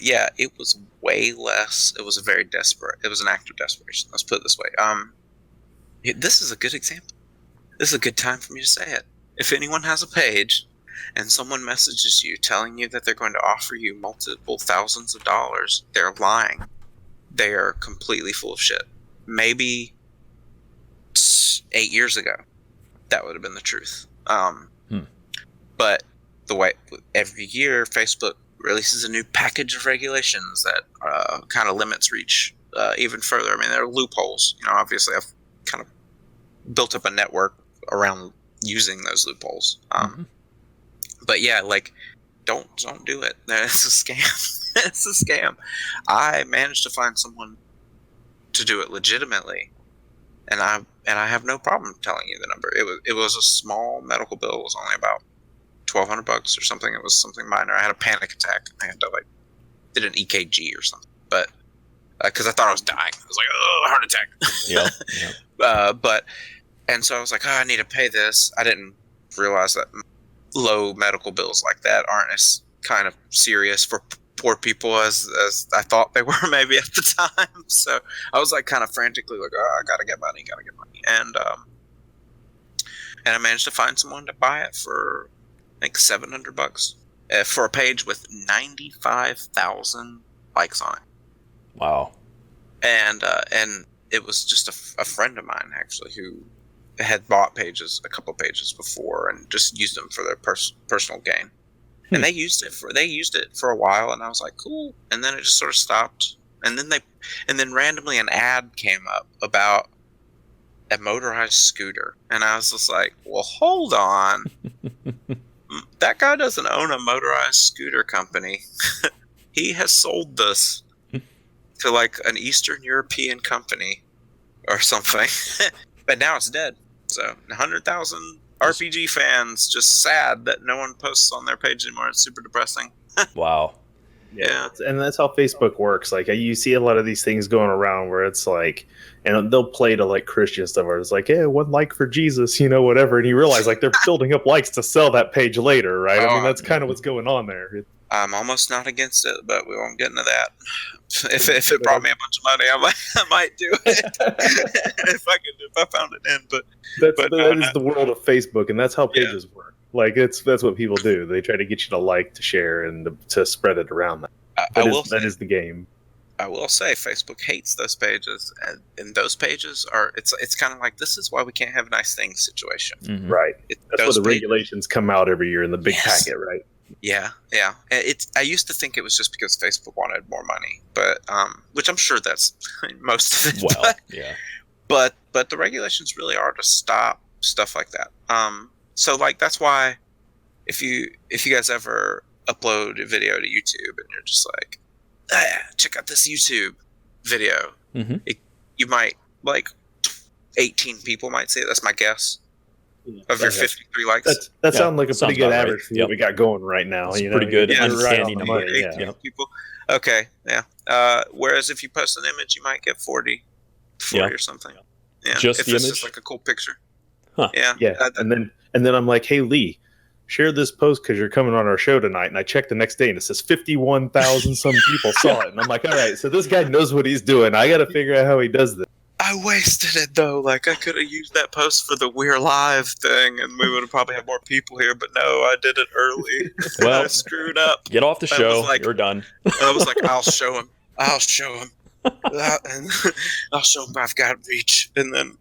it was way less. It was it was an act of desperation. Let's put it this way. This is a good example. This is a good time for me to say it. If anyone has a page and someone messages you telling you that they're going to offer you multiple thousands of dollars, they're lying. They are completely full of shit. Maybe 8 years ago, that would have been the truth. But the way every year Facebook releases a new package of regulations that kind of limits reach even further. I mean, there are loopholes. Obviously, I've kind of built up a network around using those loopholes. But yeah, like, don't do it. It's a scam. It's a scam. I managed to find someone to do it legitimately, and I have no problem telling you the number. It was a small medical bill. It was only about $1,200 or something. It was something minor. I had a panic attack. I had to did an EKG or something, but because I thought I was dying. I was like, oh, heart attack. Yep. And so I was like, oh, I need to pay this. I didn't realize that low medical bills like that aren't as kind of serious for poor people as I thought they were maybe at the time. So I was like kind of frantically like, oh, I gotta get money. And I managed to find someone to buy it for I think $700 for a page with 95,000 likes on it. Wow. And it was just a friend of mine actually who had bought a couple pages before and just used them for their personal gain. And they used it for a while, and I was like, cool. And then it just sort of stopped. And then randomly an ad came up about a motorized scooter, and I was just like, well, hold on. That guy doesn't own a motorized scooter company. He has sold this to like an Eastern European company or something. But now it's dead. So 100,000 RPG fans just sad that no one posts on their page anymore. It's super depressing. Wow. Yeah. And that's how Facebook works. Like you see a lot of these things going around where it's like, and they'll play to like Christian stuff where it's like, hey, 1 like for Jesus, whatever. And you realize like they're building up likes to sell that page later, right? I mean, that's kind of what's going on there. I'm almost not against it, but we won't get into that. If it brought me a bunch of money, I might do it if I found it in. But that is the world of Facebook, and that's how pages work. Like that's what people do. They try to get you to like, to share, and to spread it around. That is the game. I will say Facebook hates those pages, and those pages are it's kind of like, this is why we can't have nice things situation. Mm-hmm. Right. That's why the regulations come out every year in the big packet, right? Yeah. I used to think it was just because Facebook wanted more money, but which I'm sure that's most of it. Well, yeah. But the regulations really are to stop stuff like that. So like that's why if you guys ever upload a video to YouTube and you're just like, check out this YouTube video, you might like 18 people might see it. That's my guess. Of your 53 likes. That sounds like a pretty good average for what we got going right now. It's pretty good. Yeah, Uncanny right number. 18 people. Okay, yeah. Whereas if you post an image, you might get 40 or something. Yeah, just if the it's image? just like a cool picture. Huh. Yeah. And then I'm like, hey Lee, share this post because you're coming on our show tonight. And I checked the next day and it says 51,000 some people saw it. And I'm like, all right, so this guy knows what he's doing. I got to figure out how he does this. I wasted it though. Like I could have used that post for the We're Live thing, and we would have probably had more people here. But no, I did it early. Well, I screwed up. Get off the show. Like, you're done. I was like, I'll show him. And I'll show him I've got reach. And then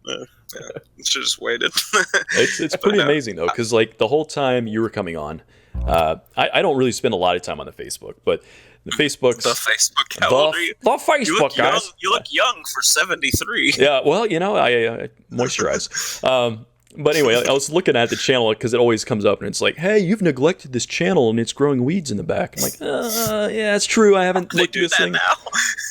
should just waited. It's pretty amazing though, because like the whole time you were coming on, I don't really spend a lot of time on the Facebook, but the Facebook. How old are you? The Facebook, guys. You look young for 73. Yeah, well, I moisturize. But anyway, I was looking at the channel because it always comes up and it's like, hey, you've neglected this channel and it's growing weeds in the back. I'm like, yeah, it's true. I haven't looked at this thing.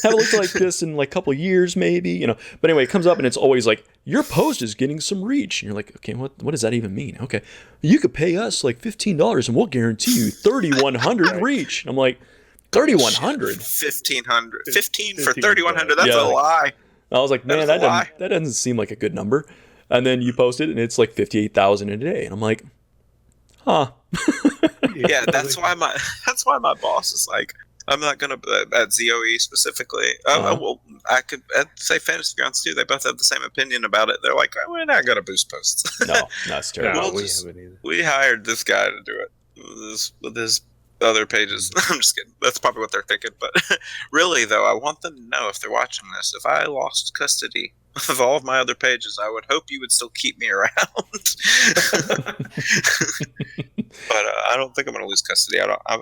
Haven't looked like this in like a couple of years, maybe, But anyway, it comes up and it's always like, your post is getting some reach. And you're like, okay, what does that even mean? Okay, you could pay us like $15 and we'll guarantee you 3,100 reach. And I'm like, 3,100? 1,500. 15 for 3,100. That's a lie. I was like, man, that doesn't seem like a good number. And then you post it, and it's like 58,000 a day, and I'm like, huh? Yeah, that's why my boss is like, I'm not gonna at ZOE specifically. Well, I could say Fantasy Grounds too. They both have the same opinion about it. They're like, we're not gonna boost posts. No, it's terrible. We hired this guy to do it with his other pages. I'm just kidding. That's probably what they're thinking. But really, though, I want them to know if they're watching this. If I lost custody of all of my other pages, I would hope you would still keep me around. But I don't think I'm going to lose custody.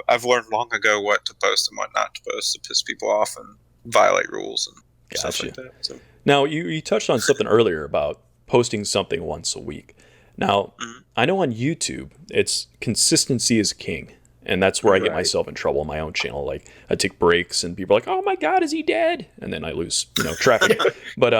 I've learned long ago what to post and what not to post to piss people off and violate rules and stuff like that. So. Now, you touched on something earlier about posting something once a week. Now, I know on YouTube, it's consistency is king. And that's where I get Right. myself in trouble on my own channel. Like I take breaks and people are like, "Oh my God, is he dead?" And then I lose, traffic. But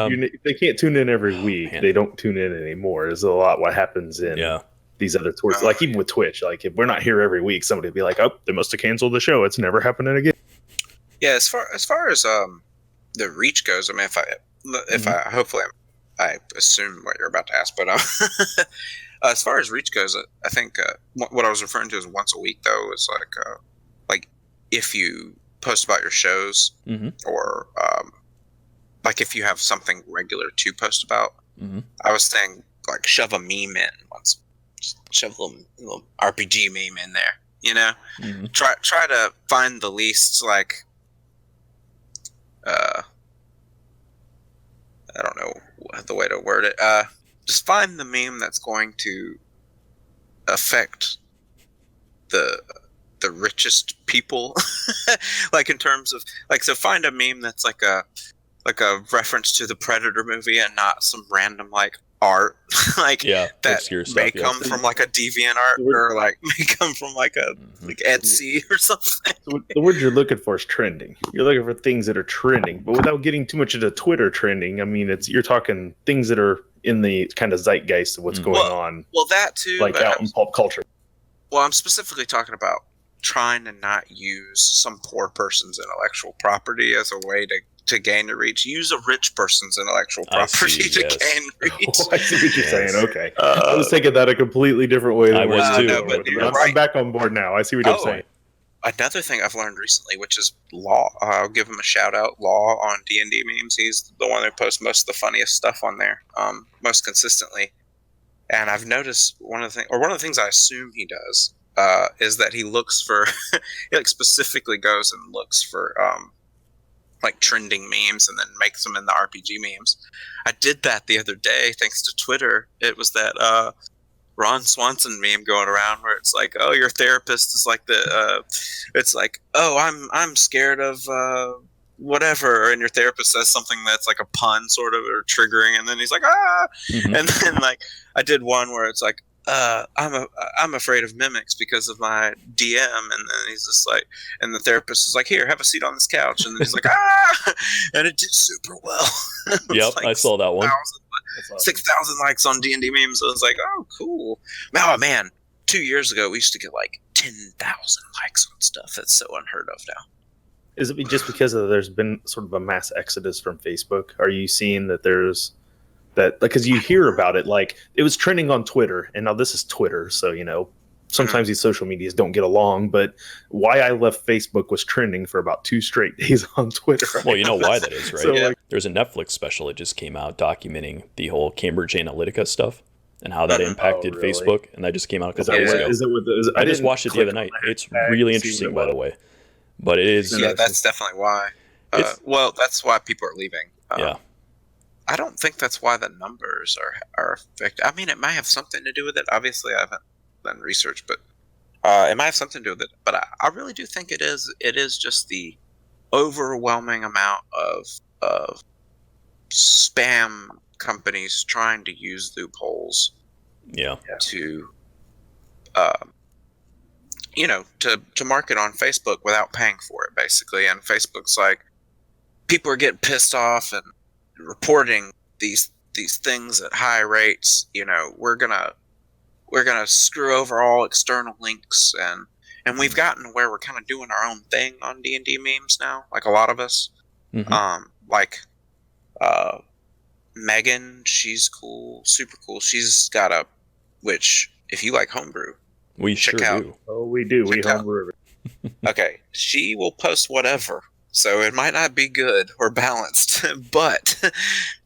They can't tune in every week. man. They don't tune in anymore. There's a lot what happens in yeah, these other tours. Like even with Twitch, like if we're not here every week, somebody will be like, "Oh, they must have canceled the show. It's never happening again." Yeah, as far as the reach goes, I mean, I assume what you're about to ask, but as far as reach goes, I think what I was referring to as once a week though is like if you post about your shows or like if you have something regular to post about. I was saying like shove a meme in once, just shove a little RPG meme in there. Try to find the least like. I don't know the way to word it. Just find the meme that's going to affect the richest people, like in terms of like. So find a meme that's like a reference to the Predator movie and not some random like art like yeah, that obscure stuff, may yeah. come from like a DeviantArt or like may come from like a like Etsy or something. So the word you're looking for is trending. You're looking for things that are trending, but without getting too much into Twitter trending. I mean, you're talking things that are in the kind of zeitgeist of what's going on, Well, that too. like but out in pulp culture. Well, I'm specifically talking about trying to not use some poor person's intellectual property as a way to gain the reach. Use a rich person's intellectual I see, property to yes. gain reach. Oh, I see what you're saying. Yes. Okay, I was taking that a completely different way. Than I where was you too. were No, going but with it. you're I'm right. back on board now. I see what you're Oh, saying. Another thing I've learned recently, which is Law. I'll give him a shout out. Law on D&D memes. He's the one who posts most of the funniest stuff on there, most consistently. And I've noticed one of the things I assume he does is that he looks for, he like specifically goes and looks for like trending memes and then makes them in the RPG memes. I did that the other day thanks to Twitter. It was that Ron Swanson meme going around where it's like, oh, your therapist is like it's like, oh, I'm scared of whatever, and your therapist says something that's like a pun sort of or triggering, and then he's like, and then like I did one where it's like, I'm afraid of mimics because of my DM, and then he's just like, and the therapist is like, here, have a seat on this couch, and then he's like, and it did super well. Yep, like I saw that one. 6,000 likes on D&D memes. I was like, oh, cool. Oh, man. 2 years ago, we used to get like 10,000 likes on stuff. That's so unheard of now. Is it just because there's been sort of a mass exodus from Facebook? Are you seeing that there's that, because you hear about it, like it was trending on Twitter, and now this is Twitter, so sometimes these social medias don't get along, but why I left Facebook was trending for about 2 straight days on Twitter. Well, you know why that is, right? So, like, there's a Netflix special that just came out documenting the whole Cambridge Analytica stuff and how that impacted really? Facebook, and that just came out a is couple that days what, ago. is it with I just watched it the other night. It's really interesting, by the way. But it is... Yeah, that's definitely why. Well, that's why people are leaving. Yeah. I don't think that's why the numbers are affected. I mean, it might have something to do with it. Obviously, I haven't done research, but it might have something to do with it. But I really do think it is just the overwhelming amount of spam companies trying to use loopholes to to market on Facebook without paying for it, basically. And Facebook's like, people are getting pissed off and reporting these things at high rates. We're gonna screw over all external links, and we've gotten where we're kind of doing our own thing on D&D memes now, like a lot of us. Megan, she's cool, super cool. She's got which if you like homebrew, we check sure out. do. Oh, we do. We Check out. homebrew. Okay, she will post whatever, so it might not be good or balanced, but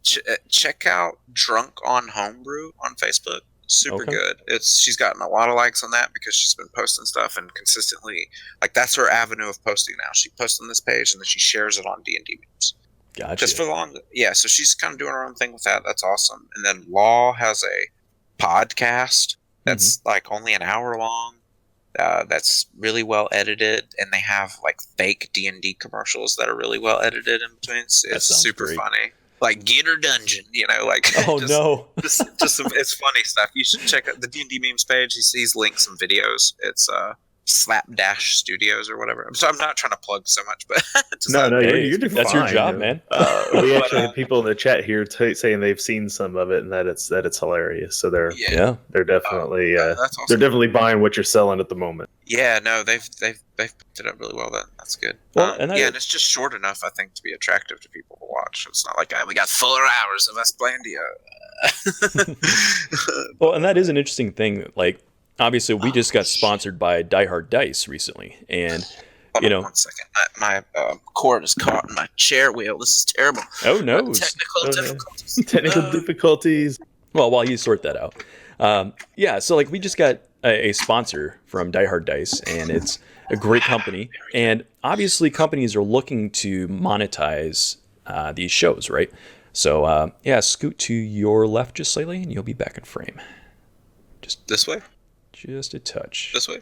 check out Drunk on Homebrew on Facebook. Super good. She's gotten a lot of likes on that because she's been posting stuff and consistently, like, that's her avenue of posting now. She posts on this page and then she shares it on D&D memes. Gotcha. Just for long, yeah. So she's kind of doing her own thing with that. That's awesome. And then Law has a podcast that's like only an hour long. That's really well edited, and they have like fake D&D commercials that are really well edited in between. It's super great. funny. Like Gator Dungeon, like Oh no! just some, it's funny stuff. You should check out the D&D memes page. He's linked some videos. It's Slapdash Studios or whatever. So I'm not trying to plug so much, but No, Hey, you're doing that's your fine, job, though. man. We actually had people in the chat here saying they've seen some of it and that it's hilarious. So they're Yeah. definitely that's awesome. they're definitely buying what you're selling at the moment. Yeah, no, they've picked it up really well. That's good. Well, and and it's just short enough, I think, to be attractive to people to watch. It's not like we got 4 hours of Esplandia. Well, and that is an interesting thing. Like, obviously, we just got sponsored by Die Hard Dice recently, and Hold on 1 second. My cord is caught in my chair wheel. This is terrible. oh no, Technical difficulties. Technical difficulties. well, while you sort that out, yeah. So, like, we just got a sponsor from Die Hard Dice, and it's a great company. And obviously, companies are looking to monetize these shows, right? So, yeah, scoot to your left just slightly, and you'll be back in frame. Just This way? just a touch. This way?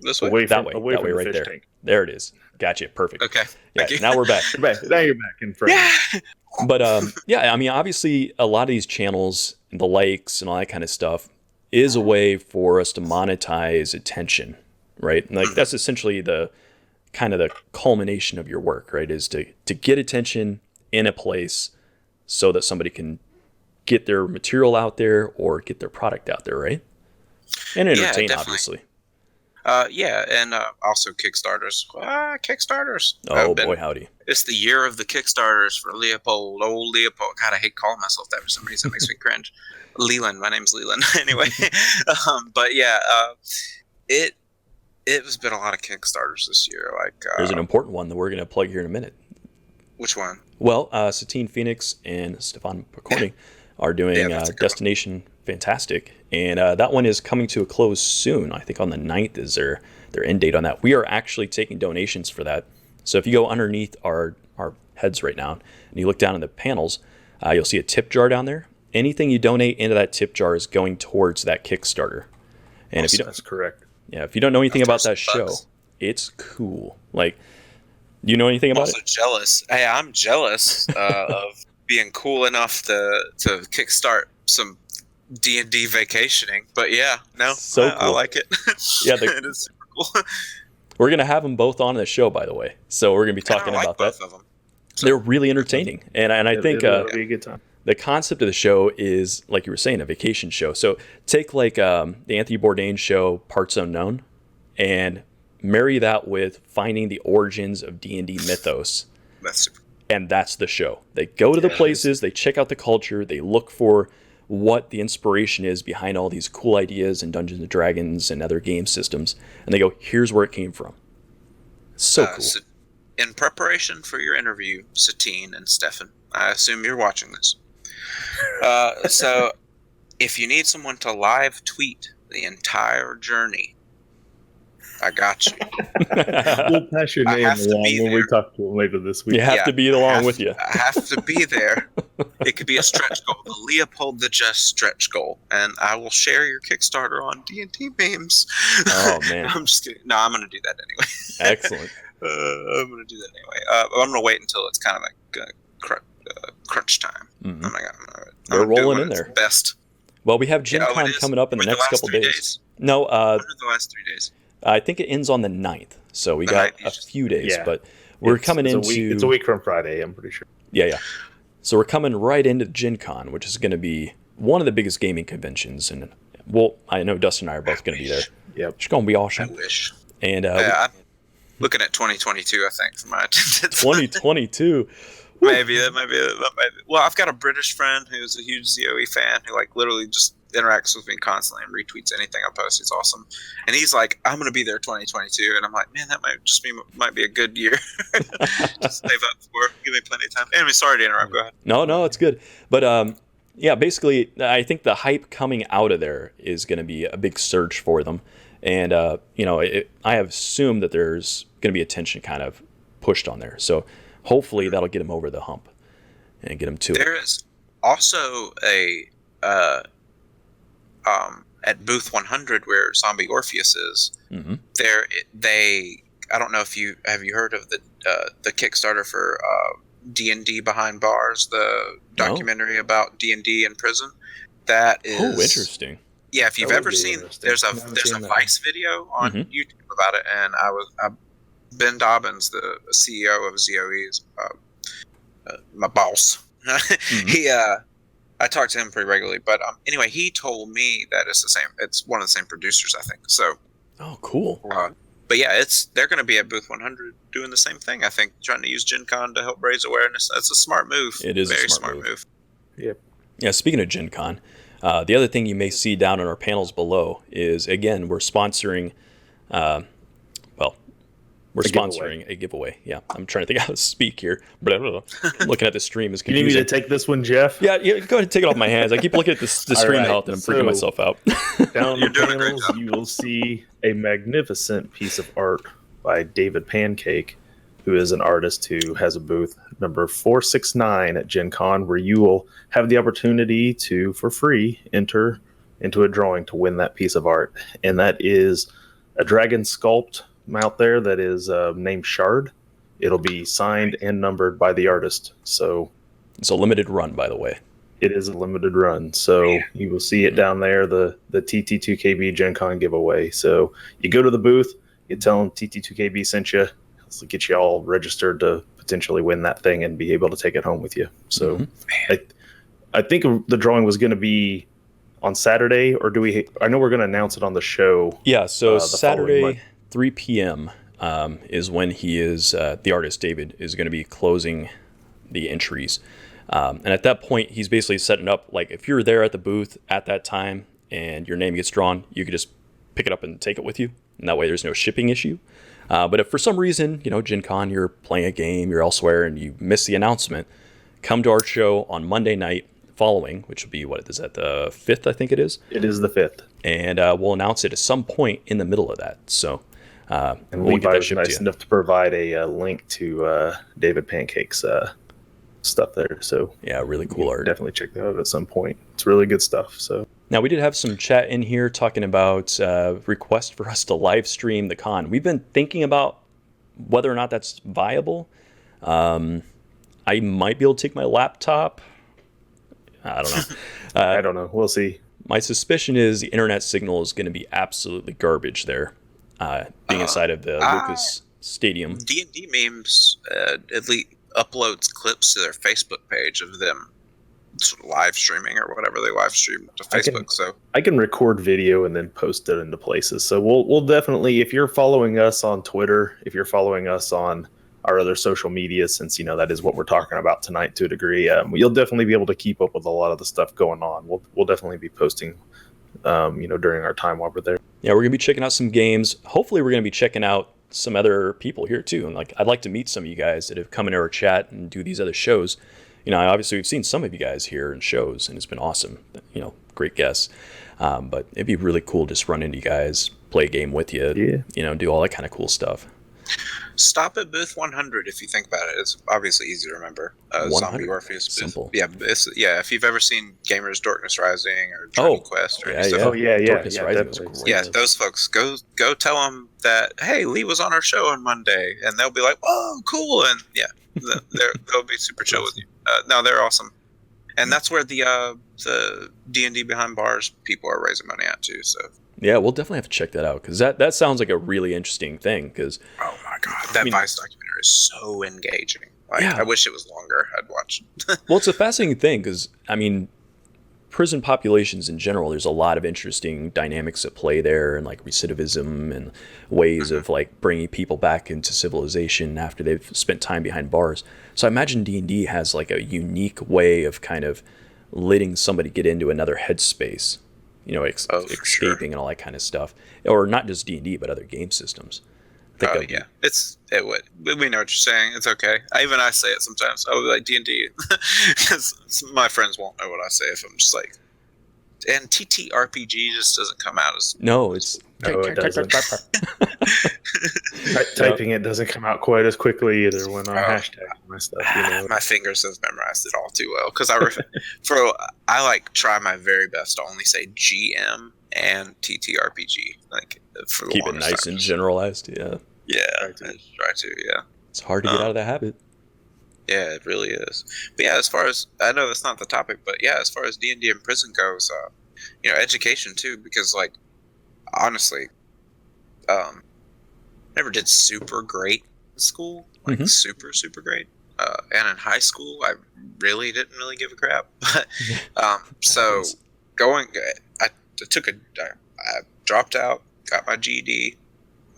This way? Away That from, way, away that from way, the right fish there. tank. There it is. Gotcha. Perfect. Okay. Yeah. Thank you. Now we're back. Now you're back in frame. Yeah. But yeah, I mean, obviously, a lot of these channels, the likes and all that kind of stuff, is a way for us to monetize attention, right? Like that's essentially the kind of the culmination of your work, right? Is to get attention in a place so that somebody can get their material out there or get their product out there, right? And entertain, definitely. obviously. Yeah, and also Kickstarters. Kickstarters. Oh boy, howdy! It's the year of the Kickstarters for Leopold. Old Leopold. God, I hate calling myself that for some reason. It makes me cringe. Leland. My name's Leland. Anyway, but yeah, it has been a lot of Kickstarters this year. Like, There's an important one that we're going to plug here in a minute. which one? Well, Satine Phoenix and Stefan Picorni are doing Yeah, that's a good Destination Fantastic, and that one is coming to a close soon. I think on the 9th is their end date on that. We are actually taking donations for that. So if you go underneath our heads right now and you look down in the panels, you'll see a tip jar down there. Anything you donate into that tip jar is going towards that Kickstarter. And if you don't, That's correct. yeah, if you don't know anything about that $1,000 show, it's cool. Like, do you know anything I'm about also it? jealous. Hey, I'm jealous of being cool enough to kickstart some D&D vacationing. But yeah, no, So I cool. like it. Yeah, it is super cool. We're going to have them both on the show, by the way. So we're going to be talking I like about that. both of them. They're really entertaining. And I think It'll be a good time. the concept of the show is, like you were saying, a vacation show. So take like the Anthony Bourdain show, Parts Unknown, and marry that with finding the origins of D&D mythos. That's super. And that's the show. They go to the places, they check out the culture, they look for what the inspiration is behind all these cool ideas in Dungeons and Dragons and other game systems, and they go, here's where it came from. So cool. So in preparation for your interview, Satine and Stefan, I assume you're watching this. So if you need someone to live tweet the entire journey, I got you. We'll pass your I name have to along be when we there. talk to him later this week. You have Yeah, to be I along have with to- you. I have to be there. It could be a stretch goal, the Leopold the Just stretch goal, and I will share your Kickstarter on D&D memes. Oh, man. I'm just kidding. No, I'm going to do that anyway. Excellent. I'm going to do that anyway. I'm going to wait until it's kind of like crunch time. Mhm. I'm gonna They're do it rolling when in it's there. Best. Well, we have Gen Yeah, oh, Con it is. coming up in the When the next last couple 3 days. days? No, What are the last 3 days? I think it ends on the 9th. So we The got 9th, you a just- few days, Yeah. but we're It's- coming it's into... a week. It's a week from Friday, I'm pretty sure. Yeah. So we're coming right into Gen Con, which is going to be one of the biggest gaming conventions. And, well, I know Dustin and I are both going to be there. Yep. It's going to be I awesome. wish. And Yeah, I'm looking at 2022, I think, for my attendance. 2022. Maybe that might be. Well, I've got a British friend who's a huge ZOE fan who like literally just interacts with me constantly and retweets anything I post. It's awesome, and he's like, "I'm going to be there 2022," and I'm like, "Man, that might be a good year." Just save up for. Give me plenty of time. Anyway, sorry to interrupt. Go ahead. No, it's good. But yeah, basically, I think the hype coming out of there is going to be a big surge for them. And, I have assumed that there's going to be attention kind of pushed on there. So hopefully that'll get them over the hump and get them to it. There is also a at booth 100 where Zombie Orpheus is. Mm-hmm. I don't know if you heard of the Kickstarter for D&D Behind Bars, the documentary about D&D in prison. That is Oh, interesting. Yeah, if you've That would ever be seen, interesting. there's a I haven't seen that Vice video on Mhm. YouTube about it, and Ben Dobbins, the CEO of ZOE, is my boss. He I talk to him pretty regularly, but anyway, he told me that it's the same. It's one of the same producers, I think. So, Oh, cool. but yeah, they're going to be at Booth 100 doing the same thing. I think trying to use Gen Con to help raise awareness. That's a smart move. It is a very smart move. Yep. Yeah, speaking of Gen Con, the other thing you may see down in our panels below is, again, we're sponsoring, we're sponsoring a giveaway. Yeah, I'm trying to think how to speak here. Blah, blah, blah. Looking at the stream is You need me confusing. to take this one, Jeff? Yeah, go ahead and take it off my hands. I keep looking at the stream right, health and I'm freaking so- myself out. Down You're the doing a great panels, job. you will see a magnificent piece of art by David Pancake, who is an artist who has a booth number 469 at Gen Con, where you will have the opportunity to, for free, enter into a drawing to win that piece of art. And that is a dragon sculpt out there that is named Shard. It'll be signed and numbered by the artist. So It's a limited run, by the way. it is a limited run, so you will see it down there, the TT2KB Gen Con giveaway. So you go to the booth, you tell them TT2KB sent you, it'll get you all registered to potentially win that thing and be able to take it home with you. So I think the drawing was going to be on Saturday, or do we? I know we're going to announce it on the show. Yeah, so the following Saturday, month. 3 p.m. Is when the artist, David, is going to be closing the entries. And at that point, he's basically setting up, like, if you're there at the booth at that time and your name gets drawn, you could just pick it up and take it with you. And that way there's no shipping issue. But if for some reason, Gen Con, you're playing a game, you're elsewhere, and you miss the announcement, come to our show on Monday night following, which will be, what is that, the 5th, I think it is? It is the 5th. And we'll announce it at some point in the middle of that. So And we'll get Levi that was shipped to nice you. enough to provide a link to David Pancake's stuff there. So Yeah, really cool art. definitely check that out at some point. It's really good stuff. So Now, we did have some chat in here talking about requests for us to live stream the con. We've been thinking about whether or not that's viable. I might be able to take my laptop. I don't know. I don't know. We'll see. My suspicion is the internet signal is going to be absolutely garbage there, being inside of the Lucas Stadium. D&D memes at least uploads clips to their Facebook page of them sort of live streaming or whatever they live stream to Facebook. I can record video and then post it into places. So we'll definitely, if you're following us on Twitter, if you're following us on our other social media, since that is what we're talking about tonight to a degree, you'll definitely be able to keep up with a lot of the stuff going on. We'll definitely be posting, during our time while we're there. Yeah, we're going to be checking out some games. Hopefully, we're going to be checking out some other people here too. And I'd like to meet some of you guys that have come into our chat and do these other shows. Obviously we've seen some of you guys here in shows, and it's been awesome. Great guests. But it'd be really cool just run into you guys, play a game with you. Yeah. Do all that kind of cool stuff. Stop at booth 100 if you think about it. It's obviously easy to remember. 100. Zombie Orpheus booth. Simple. Yeah, if you've ever seen Gamers Darkness Rising or Journey Quest or any stuff. Oh yeah, Darkness Rising was definitely. great. Yeah, those folks, go tell them that, hey, Lee was on our show on Monday, and they'll be like, oh, cool, and yeah, they'll be super chill with you. No, they're awesome, and that's where the D&D Behind Bars people are raising money at too. So Yeah, we'll definitely have to check that out, because that sounds like a really interesting thing. Because oh my god, that Vice documentary is so engaging. Yeah. I wish it was longer. I'd watch. well, it's a fascinating thing because prison populations in general, there's a lot of interesting dynamics at play there, and recidivism and ways of bringing people back into civilization after they've spent time behind bars. So I imagine D&D has a unique way of kind of letting somebody get into another headspace, escaping sure. and all that kind of stuff, or not just D&D but other game systems. Yeah, it would. We know what you're saying. It's okay. I say it sometimes. I would be like D&D, because my friends won't know what I say if I'm just like. And TTRPG just doesn't come out as. No, it's. No, it doesn't. Typing it doesn't come out quite as quickly either when I'm hashtagging my stuff. My fingers have memorized it all too well because I try my very best to only say GM and TTRPG for the Keep it longest nice time. and generalized. Yeah. Yeah, I try to. Yeah. It's hard to get out of that habit. Yeah, it really is. But yeah, as far as I know, that's not the topic. But yeah, as far as D&D in prison goes, education too, because like honestly, never did super great in school, like super great. And in high school, I really didn't really give a crap. So going, I dropped out, got my GED,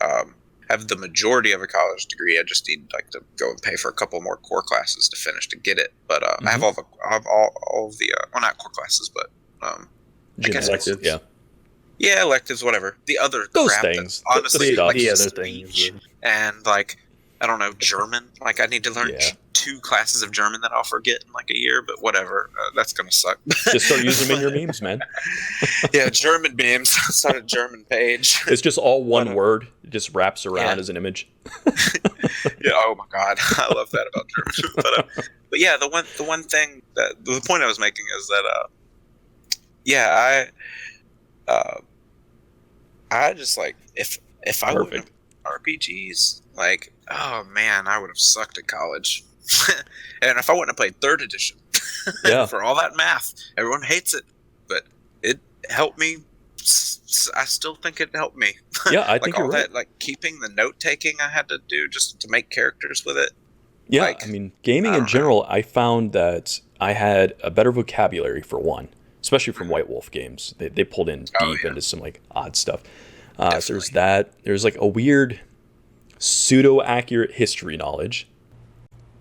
have the majority of a college degree. I just need like to go and pay for a couple more core classes to finish to get it. But I have all the well, not core classes, but I guess electives. Yeah, electives, whatever. The other Those crap things. That, honestly, the like other speech things. and like I don't know, German. Like I need to learn 2 classes of German that I'll forget in like a year, but whatever. That's gonna suck. Just start using them in your memes, man. Yeah, German memes. Start a German page. It's just all one word. It just wraps around as an image. Yeah. Oh my god, I love that about German. But yeah, the one thing that the point I was making is that I just like if I wouldn't have RPGs, like, oh man, I would have sucked at college. And if I wouldn't have played 3rd edition, for all that math, everyone hates it, but it helped me. I still think it helped me. Yeah, I like think all you're right. that, like keeping the note taking I had to do just to make characters with it. Yeah, like, I mean, gaming in general, I found that I had a better vocabulary for one, especially from White Wolf games. They pulled in deep into some like odd stuff. So there's that. There's like a weird pseudo-accurate history knowledge.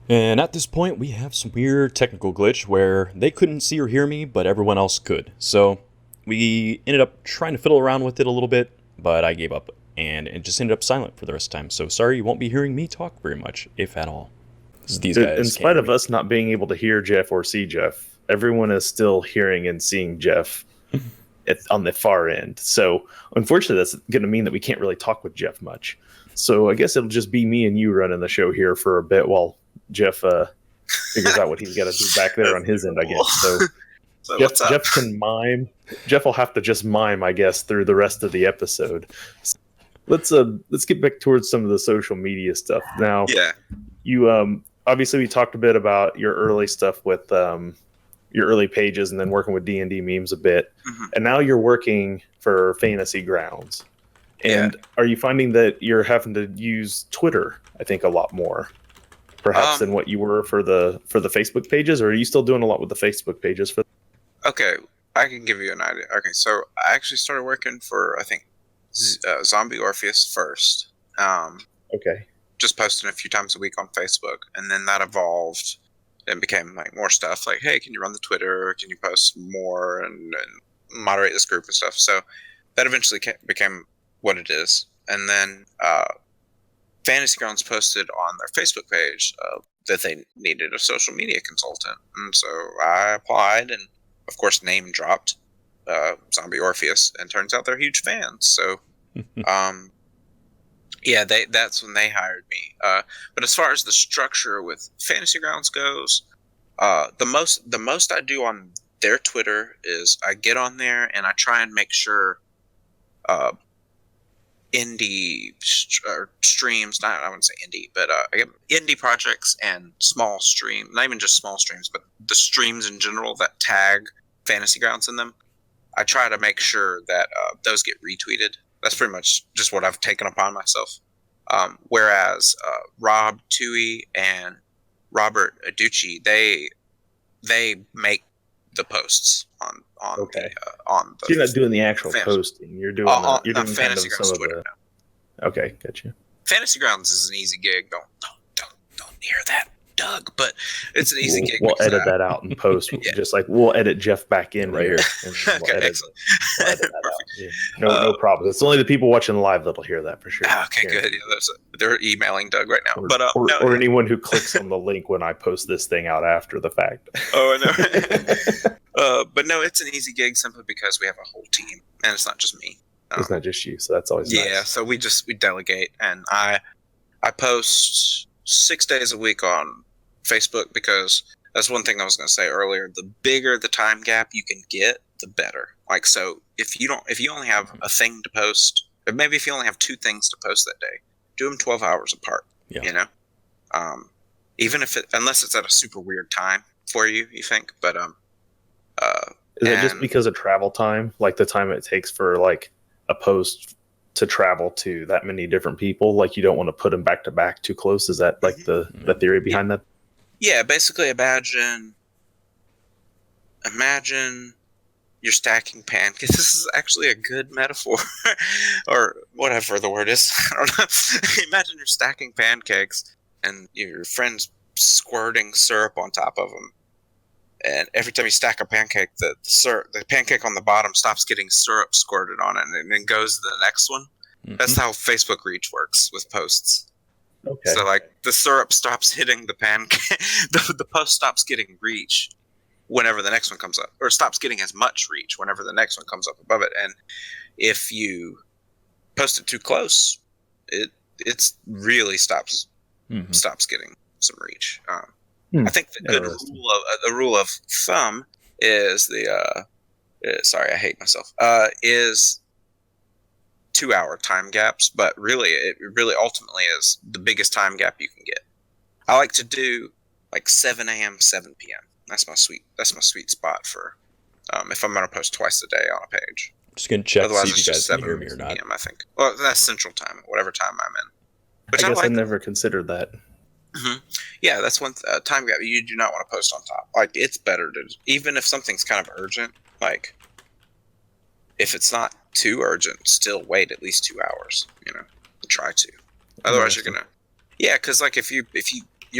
And at this point, we have some weird technical glitch where they couldn't see or hear me, but everyone else could. So we ended up trying to fiddle around with it a little bit, but I gave up, and it just ended up silent for the rest of the time. So sorry, you won't be hearing me talk very much, if at all. These guys in spite of us not being able to hear Jeff or see Jeff, everyone is still hearing and seeing Jeff on the far end. So unfortunately, that's going to mean that we can't really talk with Jeff much. So I guess it'll just be me and you running the show here for a bit while Jeff figures out what he's got to do back there on his end, I guess. So Jeff can mime. Jeff will have to just mime, I guess, through the rest of the episode. Let's get back towards some of the social media stuff now. Yeah. You obviously we talked a bit about your early stuff with your early pages and then working with D&D memes a bit. And now you're working for Fantasy Grounds. And are you finding that you're having to use Twitter, I think, a lot more, perhaps than what you were for the Facebook pages? Or are you still doing a lot with the Facebook pages? Okay, I can give you an idea. Okay, so I actually started working for, I think, Zombie Orpheus first. Okay. Just posting a few times a week on Facebook. And then that evolved and became like more stuff. Like, hey, can you run the Twitter? Can you post more and moderate this group and stuff? So that eventually became what it is. And then Fantasy Grounds posted on their Facebook page that they needed a social media consultant. And so I applied and, of course, name dropped Zombie Orpheus. And turns out they're huge fans. So, yeah, that's when they hired me. But as far as the structure with Fantasy Grounds goes, the most I do on their Twitter is I get on there and I try and make sure indie streams, I wouldn't say indie, but indie projects and small stream, not even just small streams, but the streams in general that tag Fantasy Grounds in them, I try to make sure that those get retweeted. That's pretty much just what I've taken upon myself. Whereas Rob Toohey and Robert Aducci, they make the posts on the so you're not doing the actual posting. You're doing you're doing Fantasy kind of Grounds some of Twitter. the... Okay, gotcha. Fantasy Grounds is an easy gig. Don't hear that, Doug. But it's an easy gig. We'll edit that out and post. Just like we'll edit Jeff back in right here. And Okay, excellent. We'll edit that out. Yeah. No problem. It's only the people watching live that'll hear that for sure. Okay, good. Yeah, they're emailing Doug right now. Or anyone who clicks on the link when I post this thing out after the fact. Oh, I know. But no, it's an easy gig simply because we have a whole team, and it's not just me. It's not just you, so that's always nice. Yeah, so we delegate, and I post 6 days a week on Facebook because that's one thing I was going to say earlier. The bigger the time gap you can get, the better. Like, so if you only have a thing to post, or maybe if you only have 2 things to post that day, do them 12 hours apart. Yeah. You know, even if unless it's at a super weird time for you, you think, but Is it just because of travel time? Like the time it takes for like a post to travel to that many different people? Like you don't want to put them back to back too close? Is that like the theory behind that? Yeah, basically imagine you're stacking pancakes. This is actually a good metaphor, or whatever the word is. I don't know. Imagine you're stacking pancakes and your friend's squirting syrup on top of them. And every time you stack a pancake, the pancake on the bottom stops getting syrup squirted on it and then goes to the next one. That's how Facebook reach works with posts. Okay. So like the syrup stops hitting the pancake, the post stops getting reach whenever the next one comes up, or stops getting as much reach whenever the next one comes up above it. And if you post it too close, it's really stops getting some reach. I think the good rule of thumb is sorry, I hate myself. Is 2 hour time gaps, but really it really ultimately is the biggest time gap you can get. I like to do like 7 a.m., 7 p.m. That's my sweet spot for if I'm gonna post twice a day on a page. Just gonna check Otherwise, see if it's you just guys can 7 hear me or not. p.m. I think. Well, that's Central Time, whatever time I'm in. Which I guess I like. never considered that. Mm-hmm. Yeah, that's one time gap. You do not want to post on top. Like it's better to, even if something's kind of urgent. Like if it's not too urgent, still wait at least 2 hours. Try to. Otherwise, you're gonna. Yeah, because like if your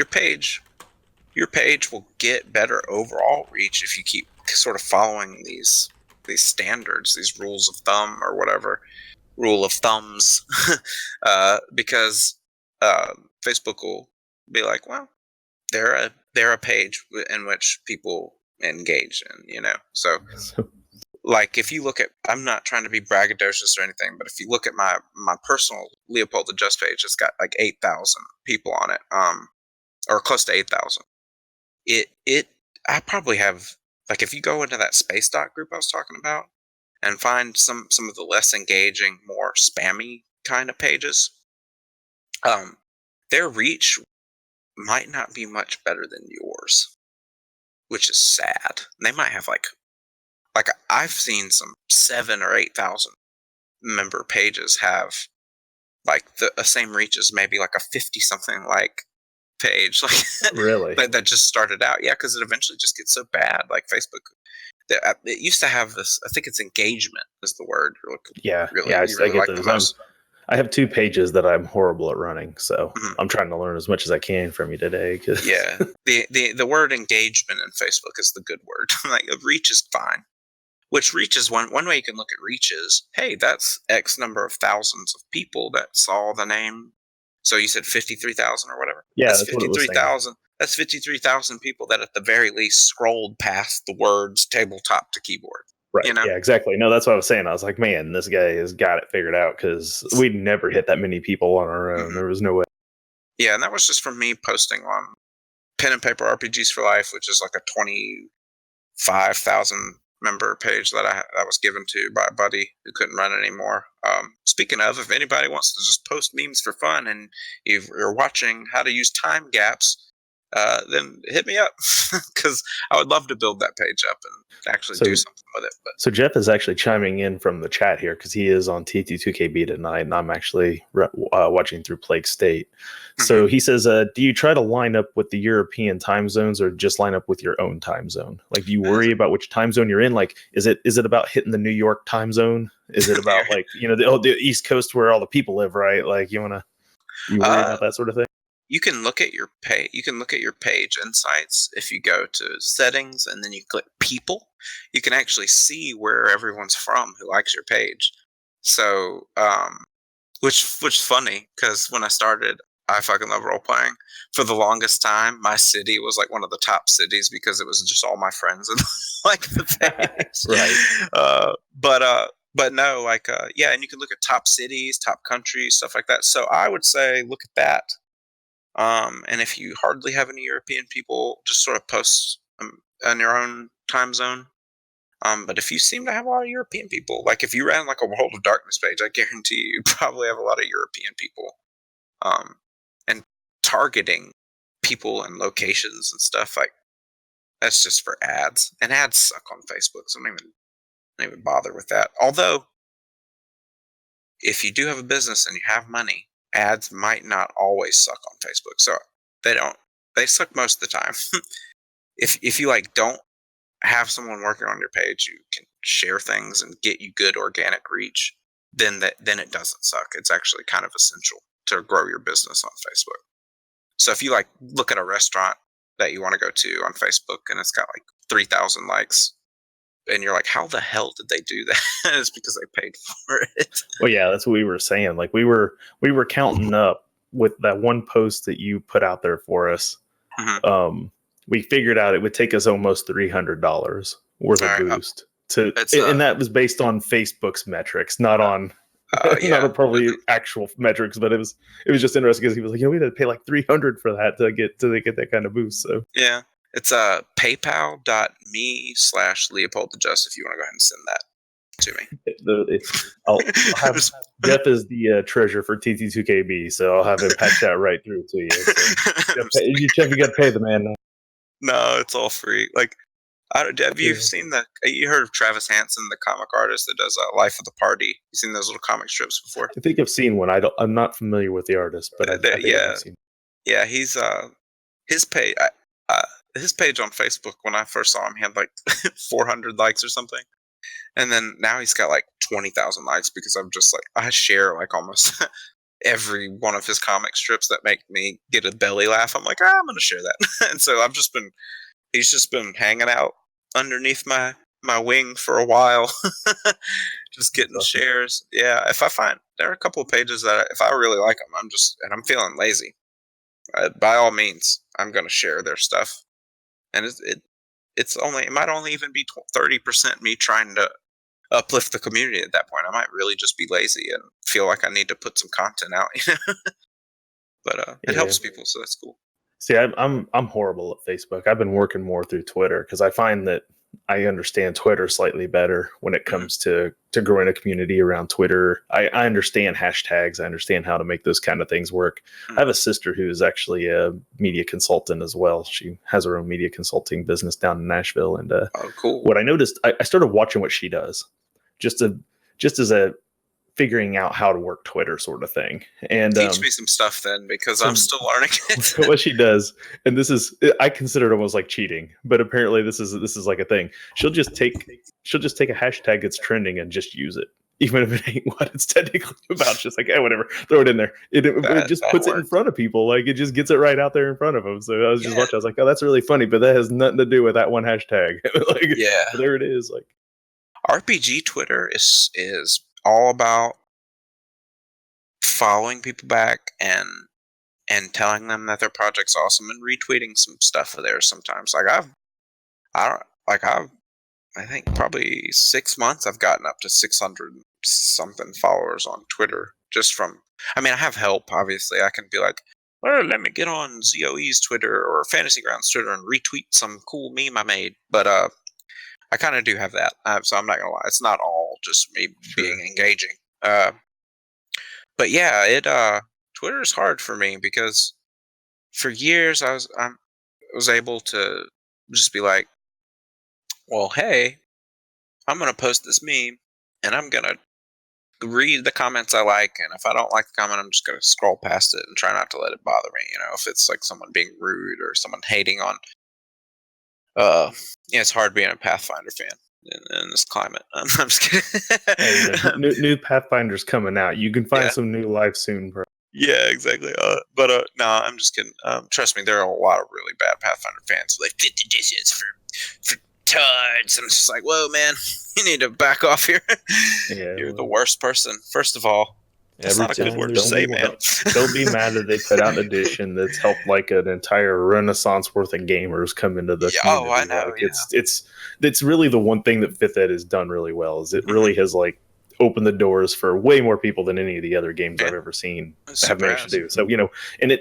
page will get better overall reach if you keep sort of following these standards, these rules of thumb or whatever rule of thumbs, because Facebook will be like, well, they're a page in which people engage in, So like if you look at, I'm not trying to be braggadocious or anything, but if you look at my personal Leopold the Just page, it's got like 8,000 people on it, or close to 8,000. I probably have, like, if you go into that space doc group I was talking about and find some of the less engaging, more spammy kind of pages, their reach might not be much better than yours, which is sad. They might have like I've seen some 7 or 8,000 member pages have like the same reach as maybe like a 50 something like page, like Really? that just started out. Yeah, because it eventually just gets so bad. Like Facebook, it used to have this. I think it's engagement is the word. Yeah, really, yeah, you really I get like the those. most. I have 2 pages that I'm horrible at running, so Mhm. I'm trying to learn as much as I can from you today. Yeah, the word engagement in Facebook is the good word. Like reach is fine. Which reach is one way you can look at reach is, hey, that's X number of thousands of people that saw the name. So you said 53,000 or whatever. Yeah, That's that's what it was saying. 53,000. That's 53,000 people that at the very least scrolled past the words tabletop to keyboard. Right. Yeah, exactly. No, that's what I was saying. I was like, man, this guy has got it figured out because we'd never hit that many people on our own. Mhm. There was no way. Yeah, and that was just from me posting on Pen and Paper RPGs for Life, which is like a 25,000 member page that I was given to by a buddy who couldn't run it anymore. Speaking of, if anybody wants to just post memes for fun and you're watching how to use time gaps, then hit me up because I would love to build that page up and actually do something with it. But So Jeff is actually chiming in from the chat here because he is on TT2KB tonight, and I'm actually watching through Plague State. So he says, do you try to line up with the European time zones or just line up with your own time zone? Like, do you worry about which time zone you're in? Like, is it about hitting the New York time zone? Is it about like, the East Coast where all the people live, right? Like, you worry about that sort of thing? You can look at your page. You can look at your page insights if you go to settings and then you click people. You can actually see where everyone's from who likes your page. So, which is funny because when I started, I fucking love role playing. For the longest time, my city was like one of the top cities because it was just all my friends and like the page. Right. But no, like yeah, and you can look at top cities, top countries, stuff like that. So I would say look at that. And if you hardly have any European people, just sort of post on your own time zone. But if you seem to have a lot of European people, like if you ran like a World of Darkness page, I guarantee you probably have a lot of European people. And targeting people and locations and stuff, like That's just for ads, and ads suck on Facebook, so don't even bother with that. Although, if you do have a business and you have money, ads might not always suck on Facebook. So they suck most of the time. if you like don't have someone working on your page who can share things and get you good organic reach, then it doesn't suck. It's actually kind of essential to grow your business on Facebook. So if you like look at a restaurant that you want to go to on Facebook and it's got like 3,000 likes, and you're like, how the hell did they do that? It's because they paid for it. Well, yeah, that's what we were saying. Like we were counting up with that one post that you put out there for us. Mm-hmm. We figured out it would take us almost $300 worth of boost and that was based on Facebook's metrics, not on not on probably actual metrics, but it was just interesting because he was like, we had to pay like $300 for that to get that kind of boost. So yeah, it's paypal.me/Leopold the Just if you want to go ahead and send that to me. I'll have Jeff is the treasurer for TT2KB, so I'll have him patch that right through to you. So, Jeff, you got to pay the man now. No, it's all free. Like, have you seen you heard of Travis Hansen, the comic artist that does Life of the Party? You seen those little comic strips before? I think I've seen one. I'm not familiar with the artist, but I think I've seen. Yeah, he's his page. His page on Facebook, when I first saw him, he had like 400 likes or something, and then now he's got like 20,000 likes because I'm just like, I share like almost every one of his comic strips that make me get a belly laugh. I'm like, I'm gonna share that. And so he's just been hanging out underneath my wing for a while, just getting shares. Yeah, if I find there are a couple of pages that if I really like them, I'm feeling lazy, by all means, I'm gonna share their stuff. And it might only even be 30% me trying to uplift the community at that point. I might really just be lazy and feel like I need to put some content out, But it helps people, so that's cool. See, I'm horrible at Facebook. I've been working more through Twitter because I find that I understand Twitter slightly better when it comes to growing a community around Twitter. I understand hashtags. I understand how to make those kind of things work. I have a sister who is actually a media consultant as well. She has her own media consulting business down in Nashville. And cool. What I noticed, I started watching what she does, just as a figuring out how to work Twitter sort of thing. And teach me some stuff then, because I'm still learning it. What she does, and I consider it almost like cheating, but apparently this is like a thing. She'll just take a hashtag that's trending and just use it, even if it ain't what it's technically about. It's just like, whatever, throw it in there. It just puts it in front of people. Like, it just gets it right out there in front of them. So I was just watching. I was like, oh, that's really funny, but that has nothing to do with that one hashtag. There it is. Like, RPG Twitter is all about following people back and telling them that their project's awesome and retweeting some stuff there sometimes. I think probably 6 months I've gotten up to 600 something followers on Twitter just from, I have help, obviously. I can be like, well, let me get on ZOE's Twitter or Fantasy Grounds Twitter and retweet some cool meme I made. But I kind of do have that, so I'm not gonna lie. It's not all just me being engaging. But yeah, Twitter is hard for me because for years I was able to just be like, well, hey, I'm gonna post this meme and I'm gonna read the comments I like, and if I don't like the comment, I'm just gonna scroll past it and try not to let it bother me. If it's like someone being rude or someone hating on. It's hard being a Pathfinder fan in this climate. I'm just kidding. Hey, new Pathfinder's coming out. You can find some new life soon, bro. Yeah, exactly. But no, I'm just kidding. Trust me, there are a lot of really bad Pathfinder fans who like 50 dishes for turds. I'm just like, whoa, man, you need to back off here. You're the worst person. First of all, that's not a good word to say, man. Don't be mad that they put out an edition that's helped like an entire renaissance worth of gamers come into the community. Oh, I know. Like, it's really the one thing that Fifth Ed has done really well is it really has like opened the doors for way more people than any of the other games I've ever seen have managed to do. So and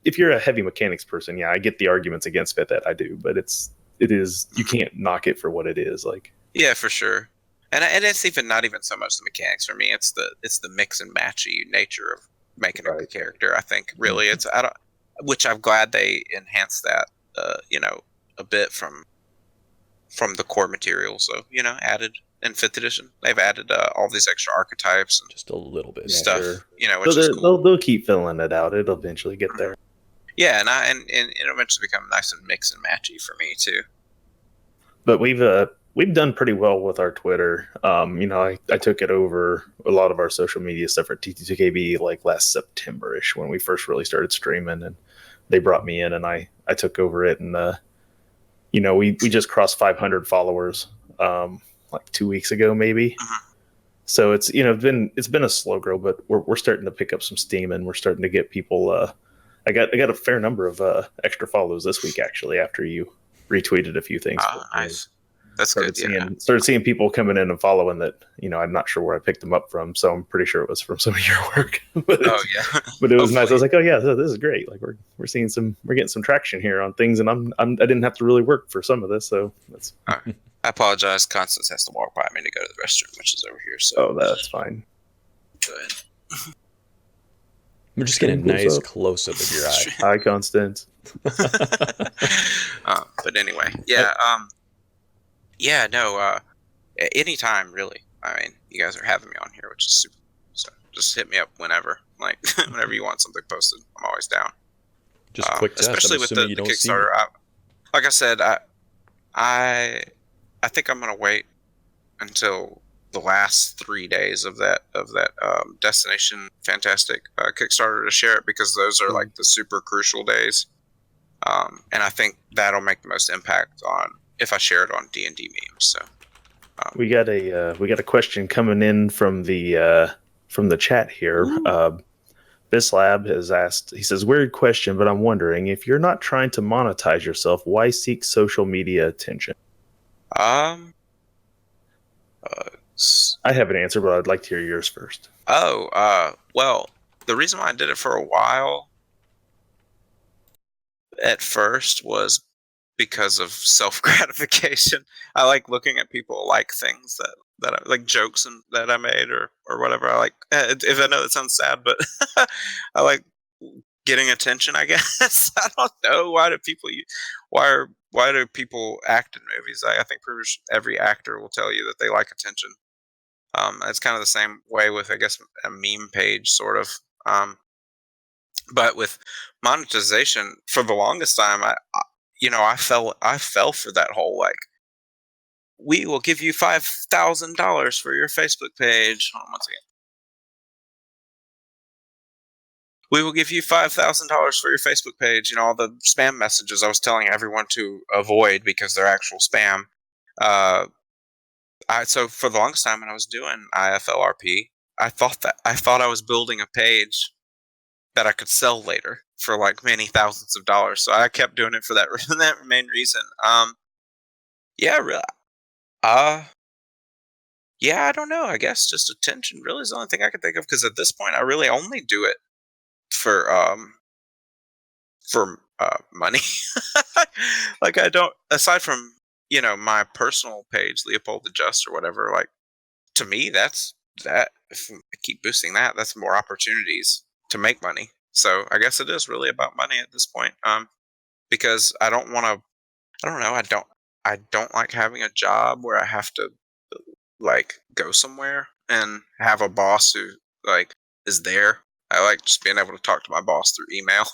if you're a heavy mechanics person, I get the arguments against Fifth Ed. I do, but it is you can't knock it for what it is. Like, yeah, for sure. And it's even not even so much the mechanics for me. It's the mix and matchy nature of making a good character. I think really which I'm glad they enhanced that a bit from from the core material. So added in 5th edition, they've added all these extra archetypes and Just a little bit. stuff. Sure. Which is cool. They'll keep filling it out. It'll eventually get there. Yeah, and it'll eventually become nice and mix and matchy for me too. But we've done pretty well with our Twitter. I took it over a lot of our social media stuff for TT2KB like last September-ish when we first really started streaming, and they brought me in and I took over it, and we just crossed 500 followers like 2 weeks ago maybe. So it's it's been a slow grow, but we're starting to pick up some steam, and we're starting to get people. I got a fair number of extra follows this week actually after you retweeted a few things. Nice. That's good. Started seeing people coming in and following that. I'm not sure where I picked them up from, so I'm pretty sure it was from some of your work. But oh yeah, but it was nice. I was like, oh yeah, this is great. Like we're seeing we're getting some traction here on things, and I didn't have to really work for some of this, so that's. I apologize. Constance has to walk by me to go to the restroom, which is over here. So oh, that's fine. Go ahead. We're just getting a nice close up of your eye. Hi, Constance. But anyway, yeah. Anytime really. I mean, you guys are having me on here, which is super. So just hit me up whenever. Like whenever you want something posted, I'm always down. Just quick test. Especially with the Kickstarter. Like I said, I think I'm gonna wait until the last 3 days of that Destination Fantastic Kickstarter to share it, because those are like the super crucial days, and I think that'll make the most impact on if I share it on D&D memes. So we got a question coming in from the chat here. Bislab has asked. He says, "Weird question, but I'm wondering if you're not trying to monetize yourself, why seek social media attention?" I have an answer, but I'd like to hear yours first. Well, the reason why I did it for a while at first was because of self-gratification. I like looking at people like things that I, like jokes that I made or whatever. I like, if I know that sounds sad, but I like getting attention, I guess. I don't know. Why do people act in movies? I think pretty much every actor will tell you that they like attention. It's kind of the same way with, I guess, a meme page, sort of. But with monetization, for the longest time, I fell for that whole like, we will give you $5,000 for your Facebook page. Hold on one second. We will give you $5,000 for your Facebook page. All the spam messages I was telling everyone to avoid because they're actual spam. So for the longest time when I was doing IFLRP, I thought I was building a page that I could sell later for like many thousands of dollars. So I kept doing it for that main reason. Really. I don't know. I guess just attention really is the only thing I can think of, because at this point I really only do it for money. Like I don't, aside from my personal page, Leopold the Just or whatever. Like to me, that's that. If I keep boosting that, that's more opportunities to make money. So I guess it is really about money at this point. Because I don't want to. I don't know. I don't like having a job where I have to like go somewhere and have a boss who like is there. I like just being able to talk to my boss through email.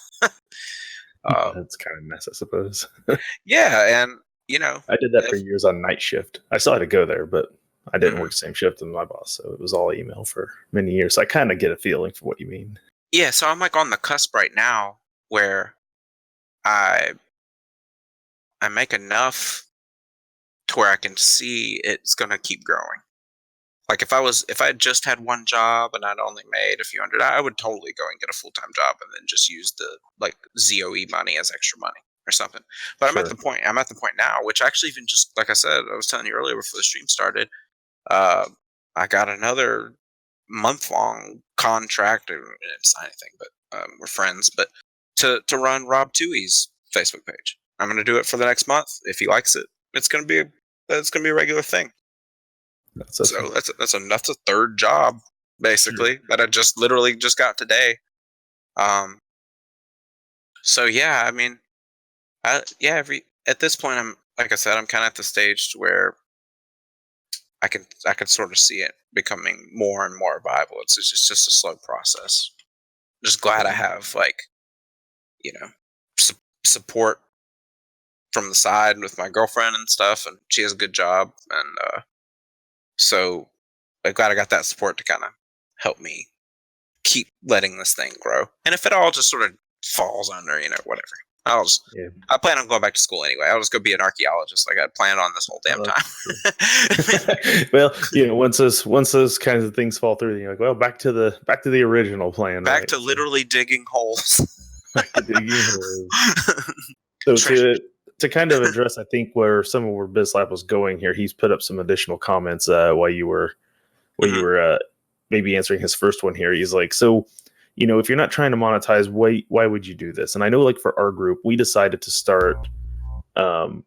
That's kind of mess, I suppose. Yeah, and I did that for years on night shift. I still had to go there, but I didn't work the same shift as my boss, so it was all email for many years. So I kind of get a feeling for what you mean. Yeah, so I'm like on the cusp right now where I make enough to where I can see it's gonna keep growing. Like if I had just had one job and I'd only made a few hundred, I would totally go and get a full-time job and then just use the like ZOE money as extra money or something. But sure. I'm at the point now, which actually even just like I said, I was telling you earlier before the stream started, I got another month-long contract. I didn't sign anything, but we're friends. But to run Rob Toohey's Facebook page, I'm going to do it for the next month. If he likes it, it's going to be a regular thing. That's a third job basically that I just literally just got today. So yeah, I mean, at this point like I said, I'm kind of at the stage to where I can sort of see it becoming more and more viable. It's just a slow process. Just glad I have you know support from the side with my girlfriend and stuff, and she has a good job, and so I'm glad I got that support to kind of help me keep letting this thing grow. And if it all just sort of falls under, whatever, Yeah. I plan on going back to school anyway. I'll just go be an archaeologist like I planned on this whole damn time. Well, once those kinds of things fall through, you're like, well, back to the original plan, Back right? to literally digging holes. Back to digging holes. So to kind of address, I think where Bislap was going here, he's put up some additional comments while you were maybe answering his first one here. He's like, so if you're not trying to monetize, why would you do this? And I know, like, for our group, we decided to start trying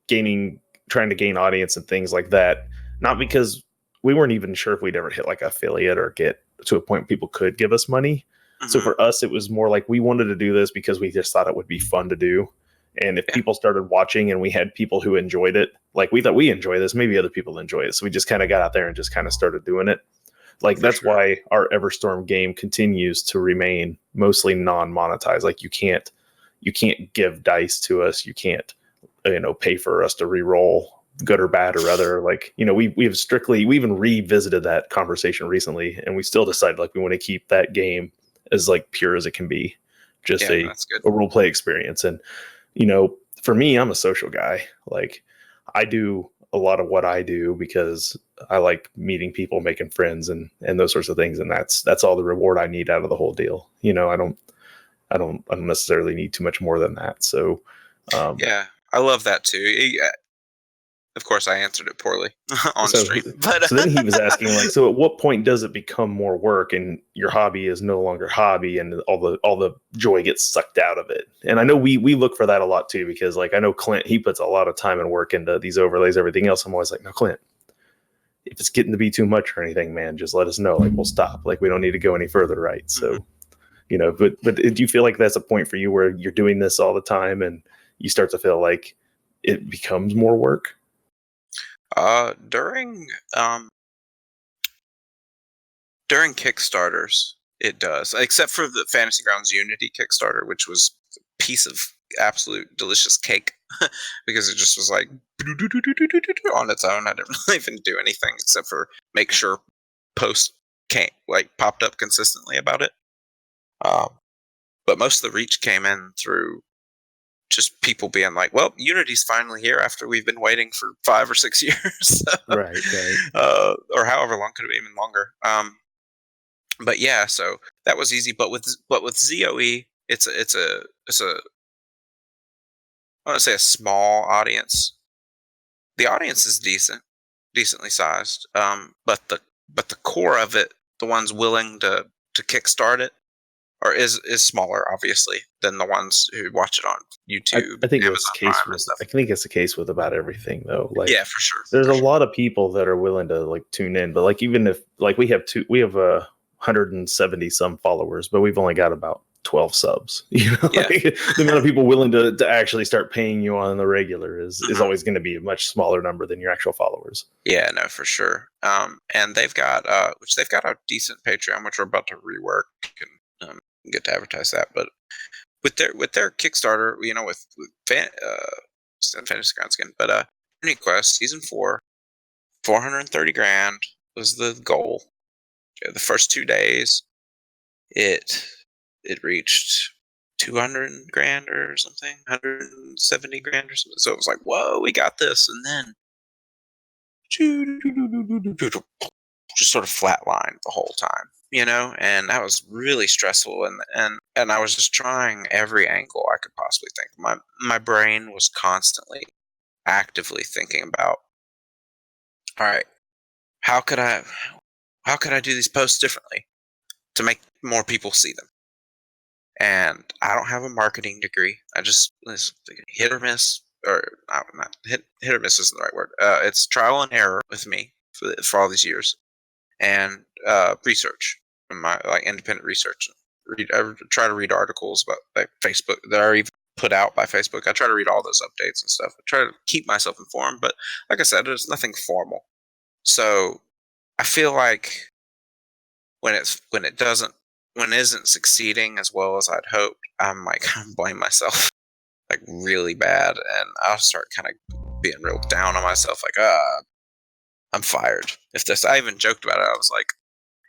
to gain audience and things like that, not because we weren't even sure if we'd ever hit like affiliate or get to a point people could give us money. So for us, it was more like we wanted to do this because we just thought it would be fun to do. And if people started watching and we had people who enjoyed it, like we thought we enjoy this, maybe other people enjoy it. So we just kind of got out there and just kind of started doing it. Like, that's why our Everstorm game continues to remain mostly non-monetized. Like, you can't give dice to us. You can't, pay for us to re-roll, good or bad or other. Like, we even revisited that conversation recently, and we still decided, like, we want to keep that game as, like, pure as it can be. Just a role play experience. And, for me, I'm a social guy. Like, I do a lot of what I do because I like meeting people, making friends, and those sorts of things. And that's all the reward I need out of the whole deal. I don't necessarily need too much more than that. So, yeah, I love that too. Of course, I answered it poorly on stream. But so then he was asking, like, so at what point does it become more work and your hobby is no longer hobby and all the joy gets sucked out of it? And I know we look for that a lot too, because, like, I know Clint, he puts a lot of time and work into these overlays, everything else. I'm always like, no, Clint, if it's getting to be too much or anything, man, just let us know. Like, we'll stop. Like, we don't need to go any further, right? So, but do you feel like that's a point for you where you're doing this all the time and you start to feel like it becomes more work? During Kickstarters, it does, except for the Fantasy Grounds Unity Kickstarter, which was a piece of absolute delicious cake because it just was like on its own. I didn't really even do anything except for make sure posts popped up consistently about it. But most of the reach came in through just people being like, well, Unity's finally here after we've been waiting for 5 or 6 years. So, right. Or however long, could have been even longer. But yeah, so that was easy. But with ZOE, it's a I want to say a small audience. The audience is decently sized. But the core of it, the ones willing to kickstart it, or is smaller, obviously, than the ones who watch it on YouTube. I think it's the case with about everything, though. Like, yeah, for sure. There's a lot of people that are willing to, like, tune in, but, like, even if, like, we have 170 some followers, but we've only got about 12 subs. Yeah. Like, the amount of people willing to actually start paying you on the regular is always going to be a much smaller number than your actual followers. Yeah, no, for sure. And they've got a decent Patreon, which we're about to rework and get to advertise that. But with their Kickstarter, with Fantasy Grounds again, but Journey Quest Season 4, $430,000 was the goal. The first 2 days, it reached $200,000 or something, $170,000 or something. So it was like, whoa, we got this, and then just sort of flatlined the whole time, and that was really stressful, and I was just trying every angle I could possibly think. My brain was constantly actively thinking about, all right, how could I do these posts differently to make more people see them? And I don't have a marketing degree. I just hit or miss, or not hit or miss isn't the right word. It's trial and error with me for all these years, and research, my independent research. I try to read articles about Facebook that are even put out by Facebook. I try to read all those updates and stuff. I try to keep myself informed, but like I said, there's nothing formal. So I feel like when it isn't succeeding as well as I'd hoped, I'm like, I blame myself like really bad, and I'll start kind of being real down on myself, like, I'm fired. If this, I even joked about it. I was like,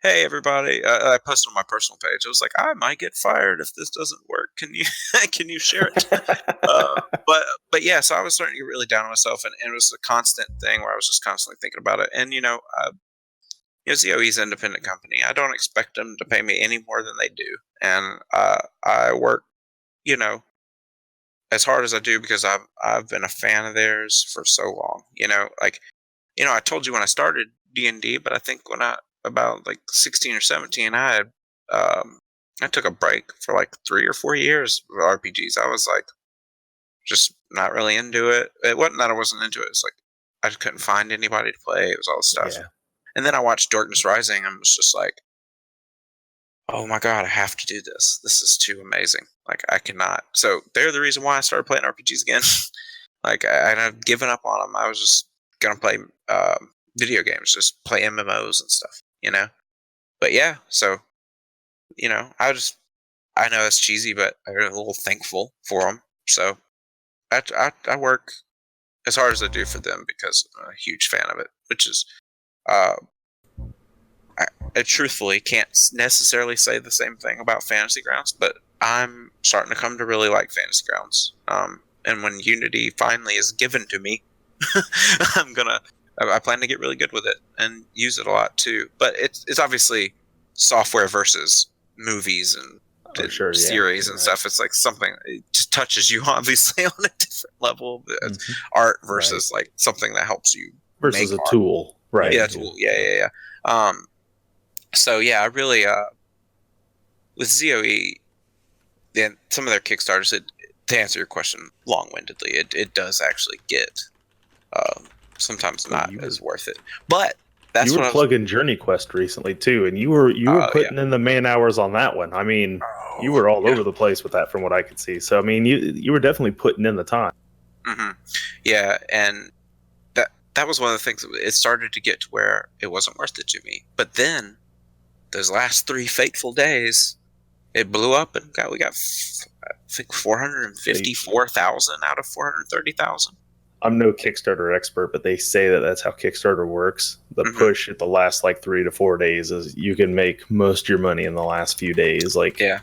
hey everybody, I posted on my personal page. I was like, I might get fired if this doesn't work. Can you share it? But yeah, so I was starting to get really down on myself, and it was a constant thing where I was just constantly thinking about it. And ZOE is an independent company. I don't expect them to pay me any more than they do, and I work, as hard as I do because I've been a fan of theirs for so long. I told you when I started D&D, but I think when I about like 16 or 17, I took a break for like 3 or 4 years with RPGs. I was like, just not really into it. It wasn't that I wasn't into it. It's like I just couldn't find anybody to play. It was all this stuff. Yeah. And then I watched Darkness Rising and was just like, oh my God, I have to do this. This is too amazing. Like, I cannot. So they're the reason why I started playing RPGs again. Like, I've given up on them. I was just going to play video games, just play MMOs and stuff, But yeah, so, I know it's cheesy, but I'm a little thankful for them. So I work as hard as I do for them because I'm a huge fan of it, which is, I truthfully can't necessarily say the same thing about Fantasy Grounds, but I'm starting to come to really like Fantasy Grounds. And when Unity finally is given to me, I plan to get really good with it and use it a lot too. But it's obviously software versus movies and series and stuff. It's like something, it just touches you obviously on a different level. Art versus like something that helps you versus make a tool, right? Yeah, tool. Yeah. So yeah, I really with ZOE, then some of their Kickstarters, to answer your question long-windedly, it does actually get sometimes not as worth it. But that's you were what plugging Journey Quest recently too, and you were putting in the man hours on that one. I mean, you were all over the place with that, from what I could see. So I mean, you were definitely putting in the time. Mm-hmm. Yeah, and that was one of the things. It started to get to where it wasn't worth it to me. But then those last 3 fateful days, it blew up, and we got I think 454,000 out of 430,000. I'm no Kickstarter expert, but they say that that's how Kickstarter works. The push at the last like 3 to 4 days is you can make most of your money in the last few days. Like, a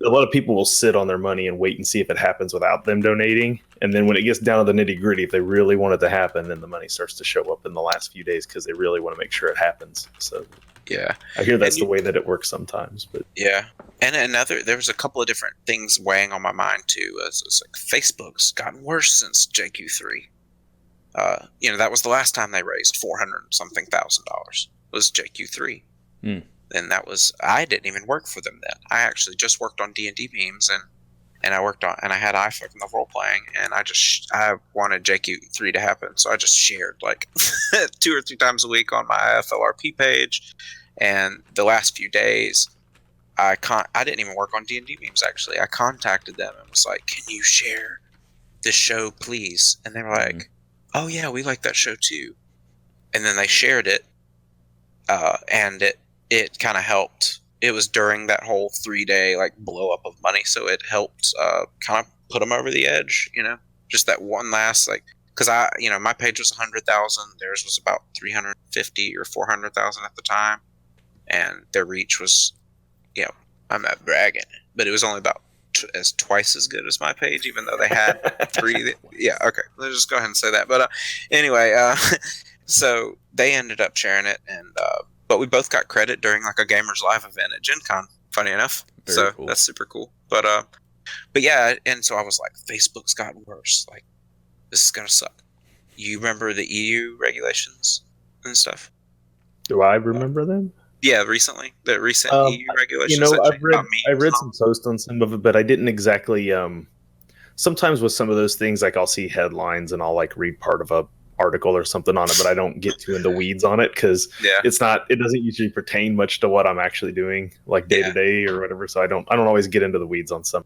lot of people will sit on their money and wait and see if it happens without them donating. And then when it gets down to the nitty gritty, if they really want it to happen, then the money starts to show up in the last few days because they really want to make sure it happens. So yeah, I hear that's the way that it works sometimes. But yeah, and there was a couple of different things weighing on my mind too. It's like Facebook's gotten worse since JQ3. That was the last time they raised $400-something thousand was JQ3. And I didn't even work for them then. I actually just worked on D&D memes, and I had iFuck in the role playing, and I wanted JQ3 to happen, so I just shared like 2 or 3 times a week on my IFLRP page. And the last few days, I didn't even work on D&D memes actually. I contacted them and was like, "Can you share this show, please?" And they were like, "Oh yeah, we like that show too." And then they shared it, and it kind of helped. It was during that whole 3-day like blow up of money, so it helped kind of put them over the edge. Just that one last because my page was 100,000, theirs was about 350 or 400,000 at the time, and their reach was, I'm not bragging, but it was only about twice as good as my page, even though they had 3. Yeah, okay, let's just go ahead and say that. But anyway, so they ended up sharing it, and but we both got credit during like a Gamers Live event at Gen Con, funny enough. Very cool. That's super cool. But yeah, and so I was like, Facebook's gotten worse. Like, this is gonna suck. You remember the EU regulations and stuff? Do I remember them? Yeah, recently. The recent EU regulations. I read some posts on some of it, but I didn't exactly. Sometimes with some of those things, like I'll see headlines and I'll like read part of a article or something on it, but I don't get too in the weeds on it because it doesn't usually pertain much to what I'm actually doing, like day to day or whatever. So I don't always get into the weeds on some.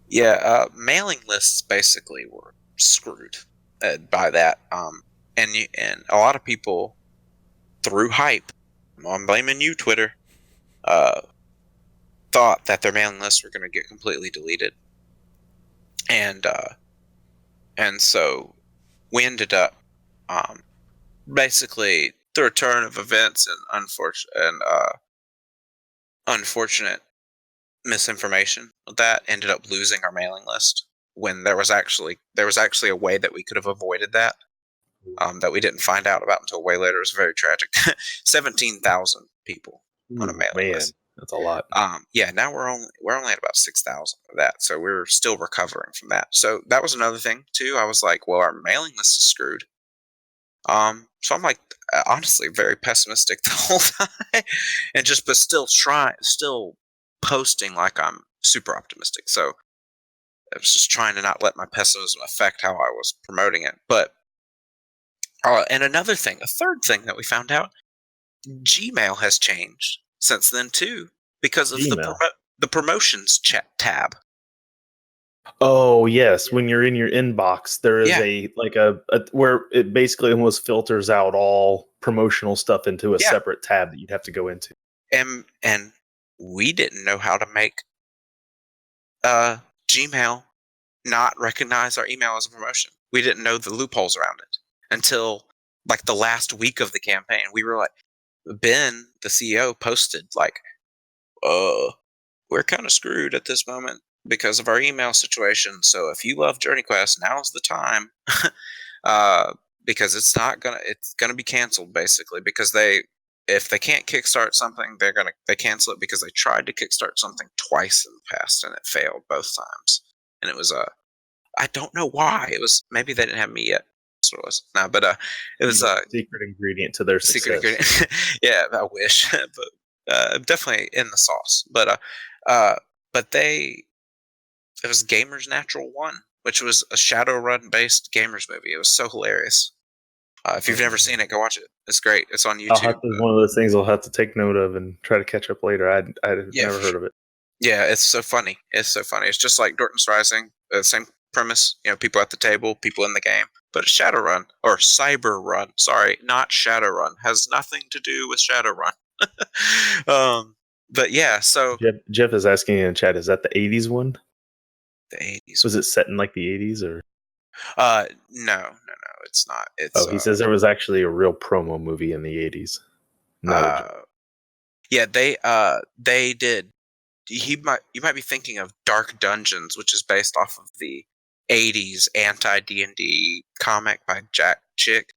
Yeah, mailing lists basically were screwed by that. And a lot of people, through hype, I'm blaming you, Twitter, uh, thought that their mailing lists were going to get completely deleted, and so we ended up basically through a turn of events and unfortunate misinformation that ended up losing our mailing list when there was actually a way that we could have avoided that. That we didn't find out about until way later. It was very tragic. 17,000 people on a Ooh, mailing man, list. that's a lot. Yeah, now we're only at about 6,000 of that, so we're still recovering from that. So that was another thing too. I was like, well, our mailing list is screwed. So I'm like, honestly, very pessimistic the whole time, and but still posting like I'm super optimistic. So I was just trying to not let my pessimism affect how I was promoting it. But and another thing, a third thing that we found out, Gmail has changed since then too, because of Gmail. the promotions chat tab. Oh yes, when you're in your inbox, there is Yeah. a where it basically almost filters out all promotional stuff into a Yeah. separate tab that you'd have to go into. And we didn't know how to make Gmail not recognize our email as a promotion. We didn't know the loopholes around it until like the last week of the campaign. We were like, Ben, the CEO, posted like, we're kind of screwed at this moment because of our email situation. So if you love Journey Quest, now's the time. Because it's gonna be canceled basically, because if they can't kickstart something, they cancel it because they tried to kickstart something twice in the past and it failed both times. And it was I don't know why. It was maybe they didn't have me yet. That's what it was. No, but it was a Secret ingredient to their secret success. ingredient. Yeah, I wish, but definitely in the sauce. But it was Gamers Natural One, which was a Shadowrun based gamers movie. It was so hilarious. If you've never seen it, go watch it. It's great. It's on I'll YouTube. have to, one of those things I'll have to take note of and try to catch up later. I'd Yeah, never heard of it. Yeah, it's so funny. It's so funny. It's just like Dorton's Rising, same premise. People at the table, people in the game, but it's Shadowrun or Cyberrun. Sorry, not Shadowrun. Has nothing to do with Shadowrun. But yeah, so Jeff is asking in chat, is that the 80s one? the 80s. Was it set in like the 80s or? No, it's not. It's He says there was actually a real promo movie in the 80s. yeah, they did. You might be thinking of Dark Dungeons, which is based off of the 80s anti D&D comic by Jack Chick.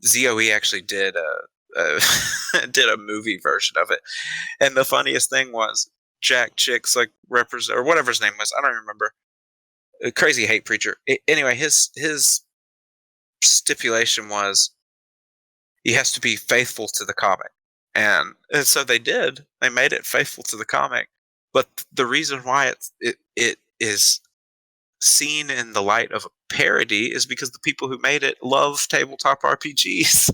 ZOE actually did did a movie version of it, and the funniest thing was Jack Chick's like represent or whatever his name was. I don't remember. A crazy hate preacher. Anyway, his stipulation was he has to be faithful to the comic, and so they did. They made it faithful to the comic, but the reason why it is seen in the light of a parody is because the people who made it love tabletop RPGs.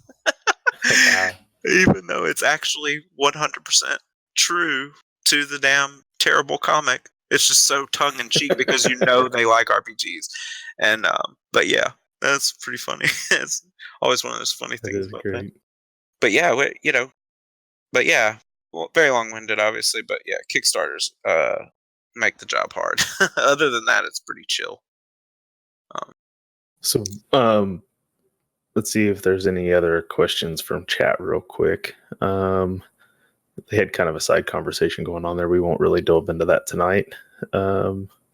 Even though it's actually 100% true to the damn terrible comic. It's just so tongue-in-cheek because they like RPGs. And but yeah, that's pretty funny. It's always one of those funny things about that. But yeah, but yeah, well, very long-winded obviously, but yeah, Kickstarters make the job hard. Other than that, it's pretty chill. So let's see if there's any other questions from chat real quick. They had kind of a side conversation going on there. We won't really delve into that tonight.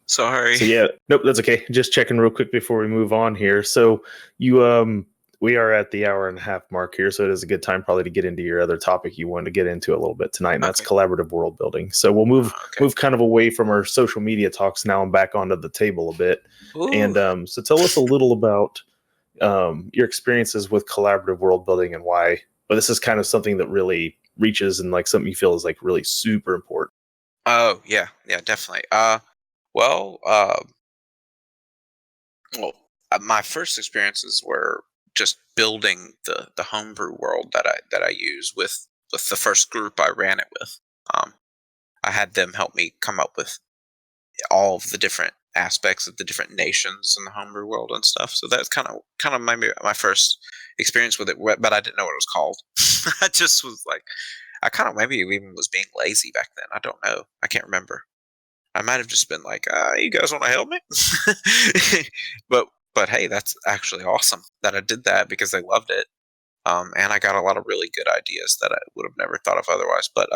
Sorry. So yeah, nope, that's okay. Just checking real quick before we move on here. So we are at the hour and a half mark here, so it is a good time probably to get into your other topic you wanted to get into a little bit tonight, and that's collaborative world building. So we'll move kind of away from our social media talks now and back onto the table a bit. Ooh. And so tell us a little about your experiences with collaborative world building and why. But this is kind of something that really reaches and like something you feel is like really super important. Oh yeah, definitely. My first experiences were just building the homebrew world that I use with the first group I ran it with. I had them help me come up with all of the different aspects of the different nations in the homebrew world and stuff. So that's kind of maybe my first experience with it, but I didn't know what it was called. I just was like, I kind of maybe even was being lazy back then. I don't know. I can't remember. I might have just been like, you guys want to help me? But hey, that's actually awesome that I did that because they loved it. And I got a lot of really good ideas that I would have never thought of otherwise. But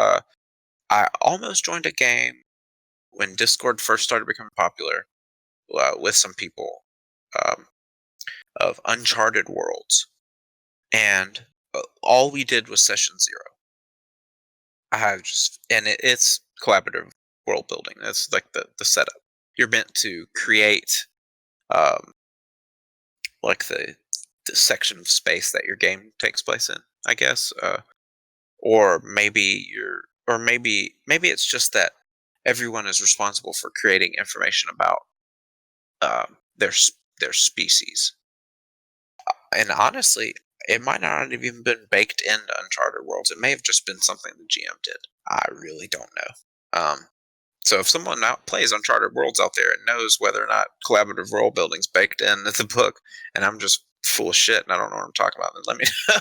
I almost joined a game when Discord first started becoming popular with some people um, of Uncharted Worlds. And all we did was session 0. It's collaborative world building. That's like the setup. You're meant to create like the section of space that your game takes place in, I guess. Or maybe maybe it's just that everyone is responsible for creating information about their species. And honestly, it might not have even been baked into Uncharted Worlds. It may have just been something the GM did. I really don't know. So if someone out plays Uncharted Worlds out there and knows whether or not collaborative world building's baked into the book, and I'm just full of shit and I don't know what I'm talking about, then let me know.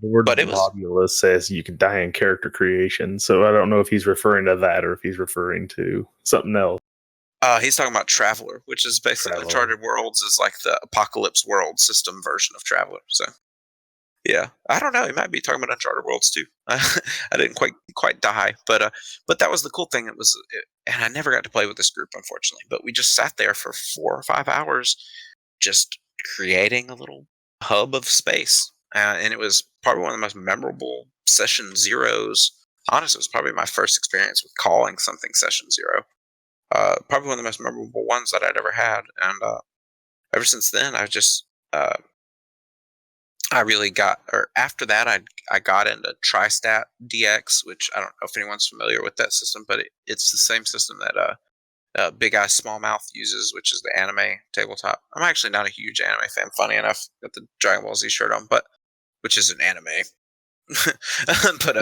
The word but it was globulus says you can die in character creation, so I don't know if he's referring to that or if he's referring to something else. He's talking about Traveler, which is basically Uncharted Worlds is like the Apocalypse World system version of Traveler. So, yeah, I don't know. He might be talking about Uncharted Worlds too. I didn't quite die, but that was the cool thing. And I never got to play with this group, unfortunately. But we just sat there for 4 or 5 hours, just creating a little hub of space, and it was probably one of the most memorable session zeros. Honestly, it was probably my first experience with calling something session 0. Probably one of the most memorable ones that I'd ever had, and ever since then, I really got, or after that, I got into Tristat DX, which I don't know if anyone's familiar with that system, but it's the same system that Big Eye Small Mouth uses, which is the anime tabletop. I'm actually not a huge anime fan, funny enough. Got the Dragon Ball Z shirt on, which is an anime. But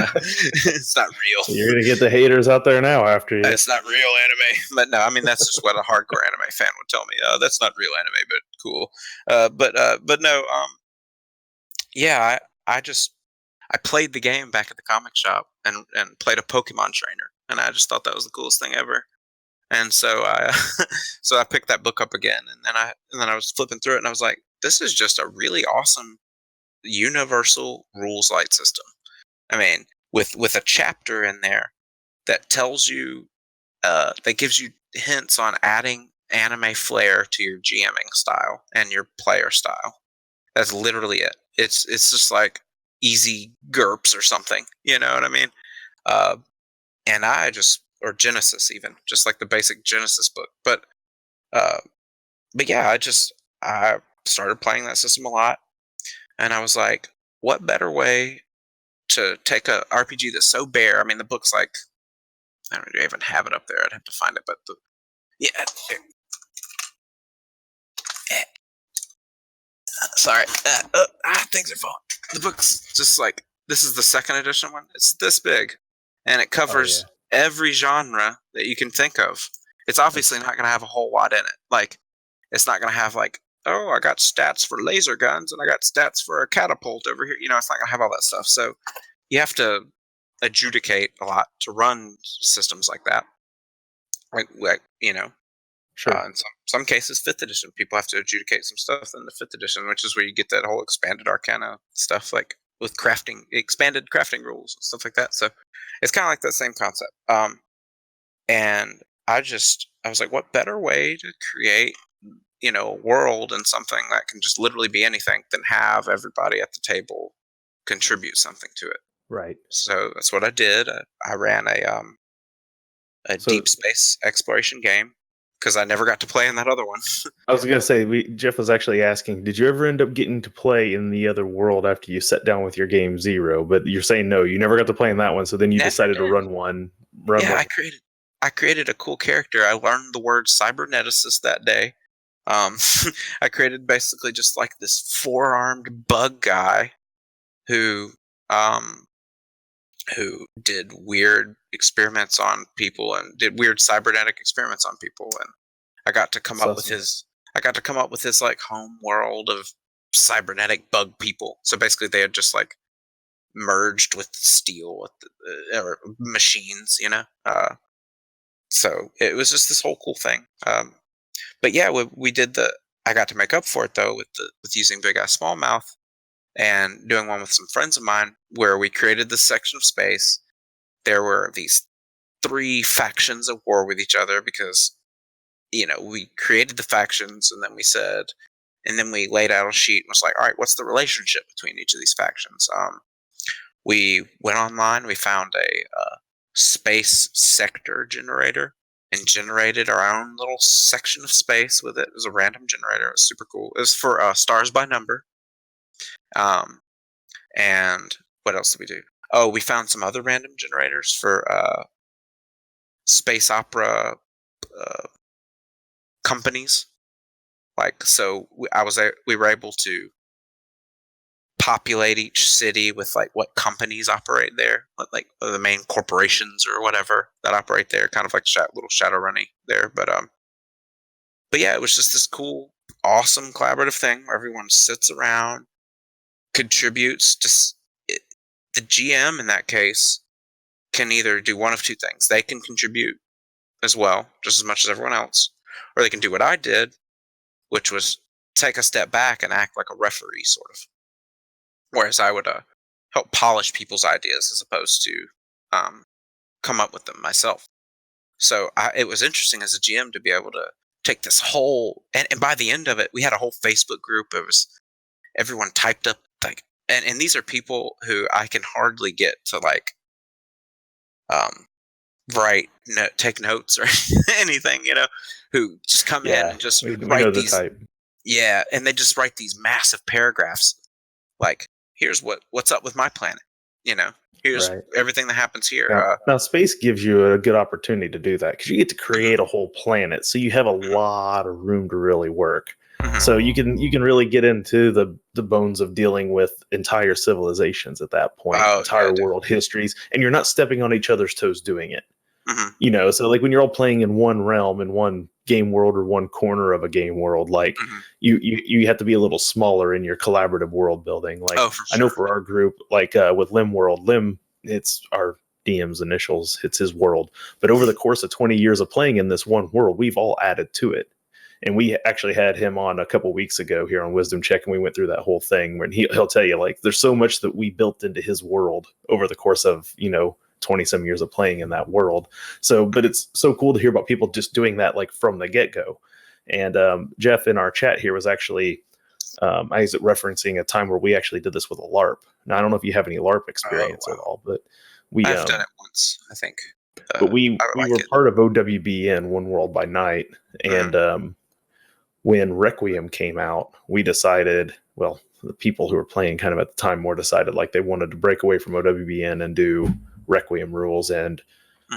it's not real. You're gonna get the haters out there now after you. It's not real anime, but no, I mean that's just what a hardcore anime fan would tell me. That's not real anime, but cool. But no, yeah, I played the game back at the comic shop and played a Pokemon trainer, and I just thought that was the coolest thing ever. And so I picked that book up again, and then I was flipping through it, and I was like, this is just a really awesome universal rules light system. I mean, with a chapter in there that tells you, that gives you hints on adding anime flair to your GMing style and your player style. That's literally it. It's just like easy GURPS or something. You know what I mean? And or Genesis even, just like the basic Genesis book. But yeah, I started playing that system a lot. And I was like, what better way to take a RPG that's so bare? I mean, the book's like, I don't know, I even have it up there. I'd have to find it, but sorry, things are falling. The book's just like, this is the second edition one. It's this big, and it covers every genre that you can think of. It's obviously not going to have a whole lot in it. Like, it's not going to have like, oh, I got stats for laser guns and I got stats for a catapult over here. You know, it's not going to have all that stuff. So you have to adjudicate a lot to run systems like that. Like you know, Sure. In some cases, 5th edition, people have to adjudicate some stuff in the 5th edition, which is where you get that whole expanded Arcana stuff, like with expanded crafting rules and stuff like that. So it's kind of like that same concept. And I was like, what better way to create, you know, a world and something that can just literally be anything than have everybody at the table contribute something to it. Right. So that's what I did. I ran a deep space exploration game because I never got to play in that other one. I was gonna say, Jeff was actually asking, did you ever end up getting to play in the other world after you sat down with your game 0? But you're saying no, you never got to play in that one. So then you decided to run one. I created a cool character. I learned the word cyberneticist that day. I created basically just like this 4-armed bug guy who did weird experiments on people and did weird cybernetic experiments on people, and I got to come up with his like home world of cybernetic bug people. So basically, they had just like merged with steel with or machines, you know. So it was just this whole cool thing. But yeah, we did the. I got to make up for it though with using Big Eye Smallmouth and doing one with some friends of mine where we created this section of space. There were these 3 factions at war with each other because, you know, we created the factions and then we laid out a sheet and was like, all right, what's the relationship between each of these factions? We went online, we found a space sector generator and generated our own little section of space with it. It was a random generator. It was super cool. It was for stars by number. And what else did we do? Oh, we found some other random generators for space opera companies. Like, so we were able to populate each city with like what companies operate there, like the main corporations or whatever that operate there, kind of like little shadow running there. But yeah, it was just this cool, awesome collaborative thing where everyone sits around, contributes. The GM in that case can either do one of 2 things. They can contribute as well, just as much as everyone else, or they can do what I did, which was take a step back and act like a referee, sort of. Whereas I would help polish people's ideas as opposed to come up with them myself. So it was interesting as a GM to be able to take this whole and by the end of it, we had a whole Facebook group. It was everyone typed up like, and these are people who I can hardly get to like take notes or anything, you know, who just come in and just we write know the these. type. Yeah, and they just write these massive paragraphs like, here's what's up with my planet, you know, here's everything that happens here. Now, space gives you a good opportunity to do that because you get to create a whole planet, so you have a lot of room to really work. So you can really get into the bones of dealing with entire civilizations at that point, entire world histories, and you're not stepping on each other's toes doing it. You know, so like when you're all playing in one realm, in one game world or one corner of a game world, like you have to be a little smaller in your collaborative world building. Like I know for our group, like with Lim World, Lim, it's our DM's initials, it's his world. But over the course of 20 years of playing in this one world, we've all added to it. And we actually had him on a couple weeks ago here on Wisdom Check, and we went through that whole thing when he'll tell you, like, there's so much that we built into his world over the course of, 20 some years of playing in that world. So, but it's so cool to hear about people just doing that, like from the get go. And Jeff in our chat here was actually, I was referencing a time where we actually did this with a LARP. Now, I don't know if you have any LARP experience at all, but I've done it once, I think. But we were part of OWBN, One World by Night. And when Requiem came out, we decided, well, the people who were playing kind of at the time more decided like they wanted to break away from OWBN and do Requiem rules and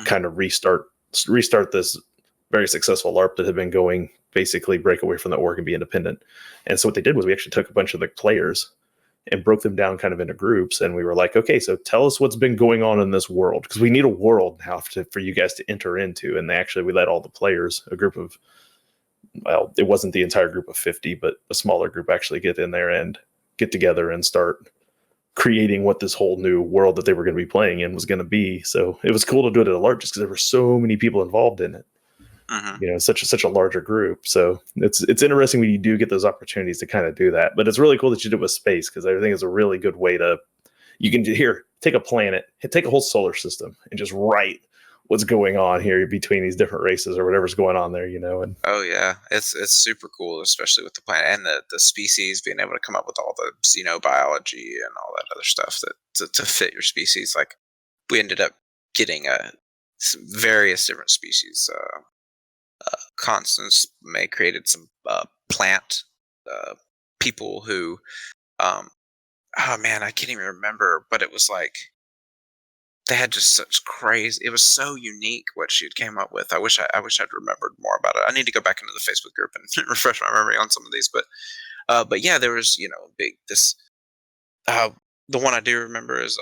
kind of restart this very successful LARP that had been going, basically break away from the org and be independent. And so what they did was we actually took a bunch of the players and broke them down kind of into groups. And we were like, okay, so tell us what's been going on in this world, because we need a world now for you guys to enter into. And we let all the players, a group of, well, it wasn't the entire group of 50, but a smaller group actually get in there and get together and start creating what this whole new world that they were going to be playing in was going to be. So it was cool to do it at a large, just because there were so many people involved in it. Such a larger group. So it's interesting when you do get those opportunities to kind of do that. But it's really cool that you do it with space, because I think it's a really good way to, you can take a planet, take a whole solar system and just write what's going on here between these different races or whatever's going on there, and it's super cool, especially with the planet and the species, being able to come up with all the xenobiology and all that other stuff that to fit your species. Like, we ended up getting some various different species. Constance May created some plant people who oh man, I can't even remember, but it was like they had just such crazy. It was so unique what she came up with. I wish I'd remembered more about it. I need to go back into the Facebook group and refresh my memory on some of these. But yeah, there was the one I do remember is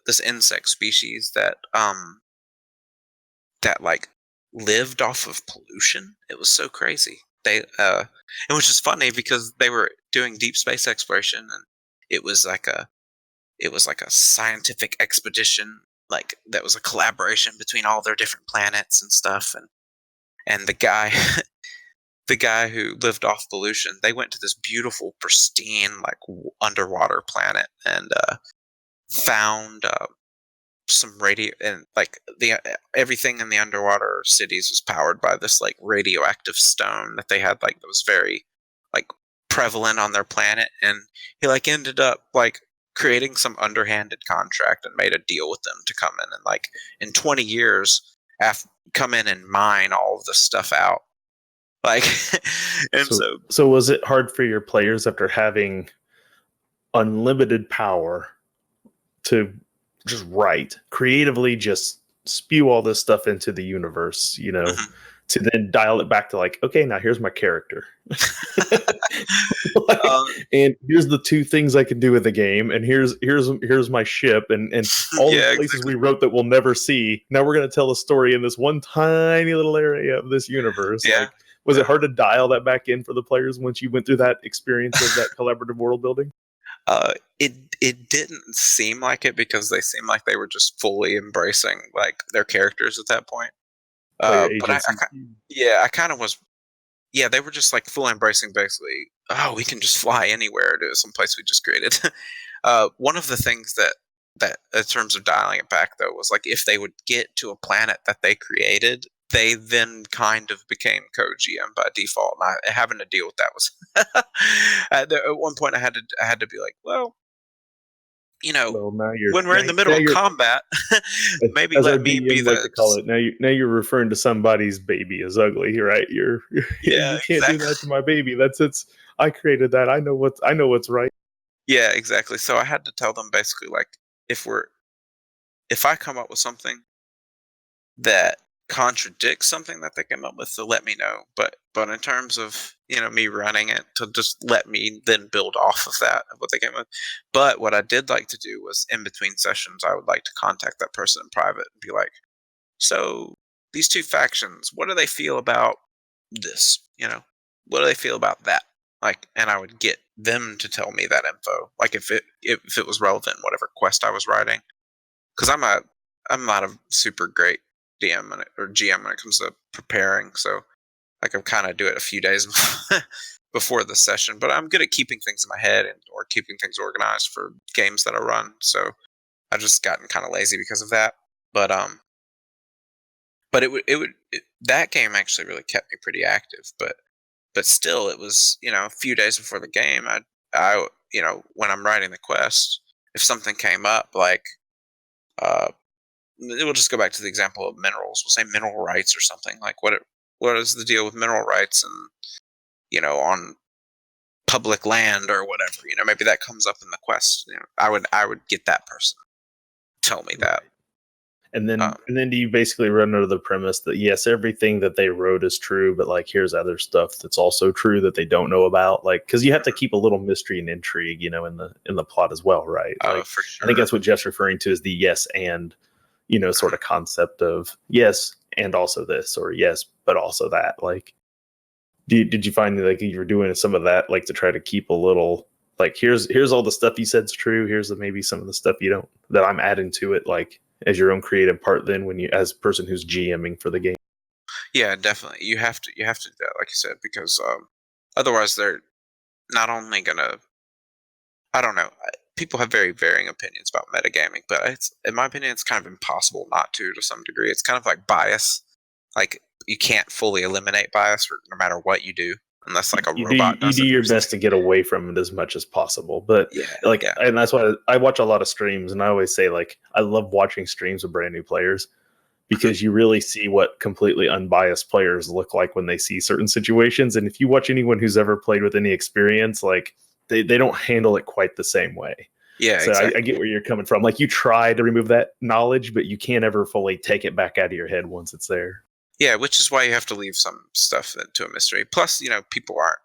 this insect species that that like lived off of pollution. It was so crazy. It was just funny because they were doing deep space exploration, and it was like a scientific expedition, like that was a collaboration between all their different planets and stuff. And the guy the guy who lived off pollution, they went to this beautiful, pristine, like underwater planet and found some radio, and like the everything in the underwater cities was powered by this like radioactive stone that they had, like that was very like prevalent on their planet. And he like ended up like creating some underhanded contract and made a deal with them to come in and like in 20 years come in and mine all of this stuff out, like. And so was it hard for your players after having unlimited power to just write creatively, just spew all this stuff into the universe, you know, to then dial it back to like, okay, now here's my character. Like, and here's the two things I can do with the game, and here's my ship, and all the places we wrote that we'll never see. Now we're going to tell a story in this one tiny little area of this universe. Yeah. Like, was it hard to dial that back in for the players once you went through that experience of that collaborative world building? It didn't seem like it, because they seemed like they were just fully embracing like their characters at that point. But I kind of was. Yeah, they were just like fully embracing basically. Oh, we can just fly anywhere to some place we just created. One of the things that in terms of dialing it back though was like if they would get to a planet that they created, they then kind of became co-GM by default. And having to deal with that was at one point I had to be like, well, you know, when we're in the middle of combat, maybe let me be the. Like to call it. Now you're referring to somebody's baby as ugly, right? You can't do that to my baby. I created that. I know what's right. Yeah, exactly. So I had to tell them basically like if I come up with something that contradicts something that they came up with, so let me know. But in terms of, you know, me running it, to just let me then build off of that, of what they came with. But what I did like to do was in between sessions, I would like to contact that person in private and be like, so these two factions, what do they feel about this? You know, what do they feel about that? Like, and I would get them to tell me that info, like if it was relevant, whatever quest I was writing. Because I'm not a super great DM or GM when it comes to preparing, so like I kind of do it a few days before the session. But I'm good at keeping things in my head or keeping things organized for games that I run. So I've just gotten kind of lazy because of that. But that game actually really kept me pretty active. But still, it was, you know, a few days before the game. I you know, when I'm writing the quest, if something came up like we'll just go back to the example of minerals. We'll say mineral rights or something. Like what is the deal with mineral rights and, you know, on public land or whatever, you know, maybe that comes up in the quest. You know, I would get that person tell me that. And then do you basically run under the premise that yes, everything that they wrote is true, but like here's other stuff that's also true that they don't know about, like because you have to keep a little mystery and intrigue, you know, in the plot as well, right? Like, for sure. I think that's what Jeff's referring to is the yes and, you know, sort of concept of yes and also this, or yes but also that. Like, did you find like you were doing some of that, like to try to keep a little like here's all the stuff you said's true, here's maybe some of the stuff you don't, that I'm adding to it, like as your own creative part then when you as a person who's GMing for the game? Yeah, definitely. You have to do that, like you said, because otherwise they're not only gonna, I don't know, people have very varying opinions about metagaming, but it's, in my opinion, it's kind of impossible not to some degree. It's kind of like bias. Like you can't fully eliminate bias no matter what you do, unless like a robot does it. You do your best to get away from it as much as possible. But and that's why I watch a lot of streams, and I always say like I love watching streams with brand new players because you really see what completely unbiased players look like when they see certain situations. And if you watch anyone who's ever played with any experience, like they don't handle it quite the same way. Yeah, so exactly. I get where you're coming from. Like you try to remove that knowledge, but you can't ever fully take it back out of your head once it's there. Yeah, which is why you have to leave some stuff to a mystery. Plus, you know, people aren't,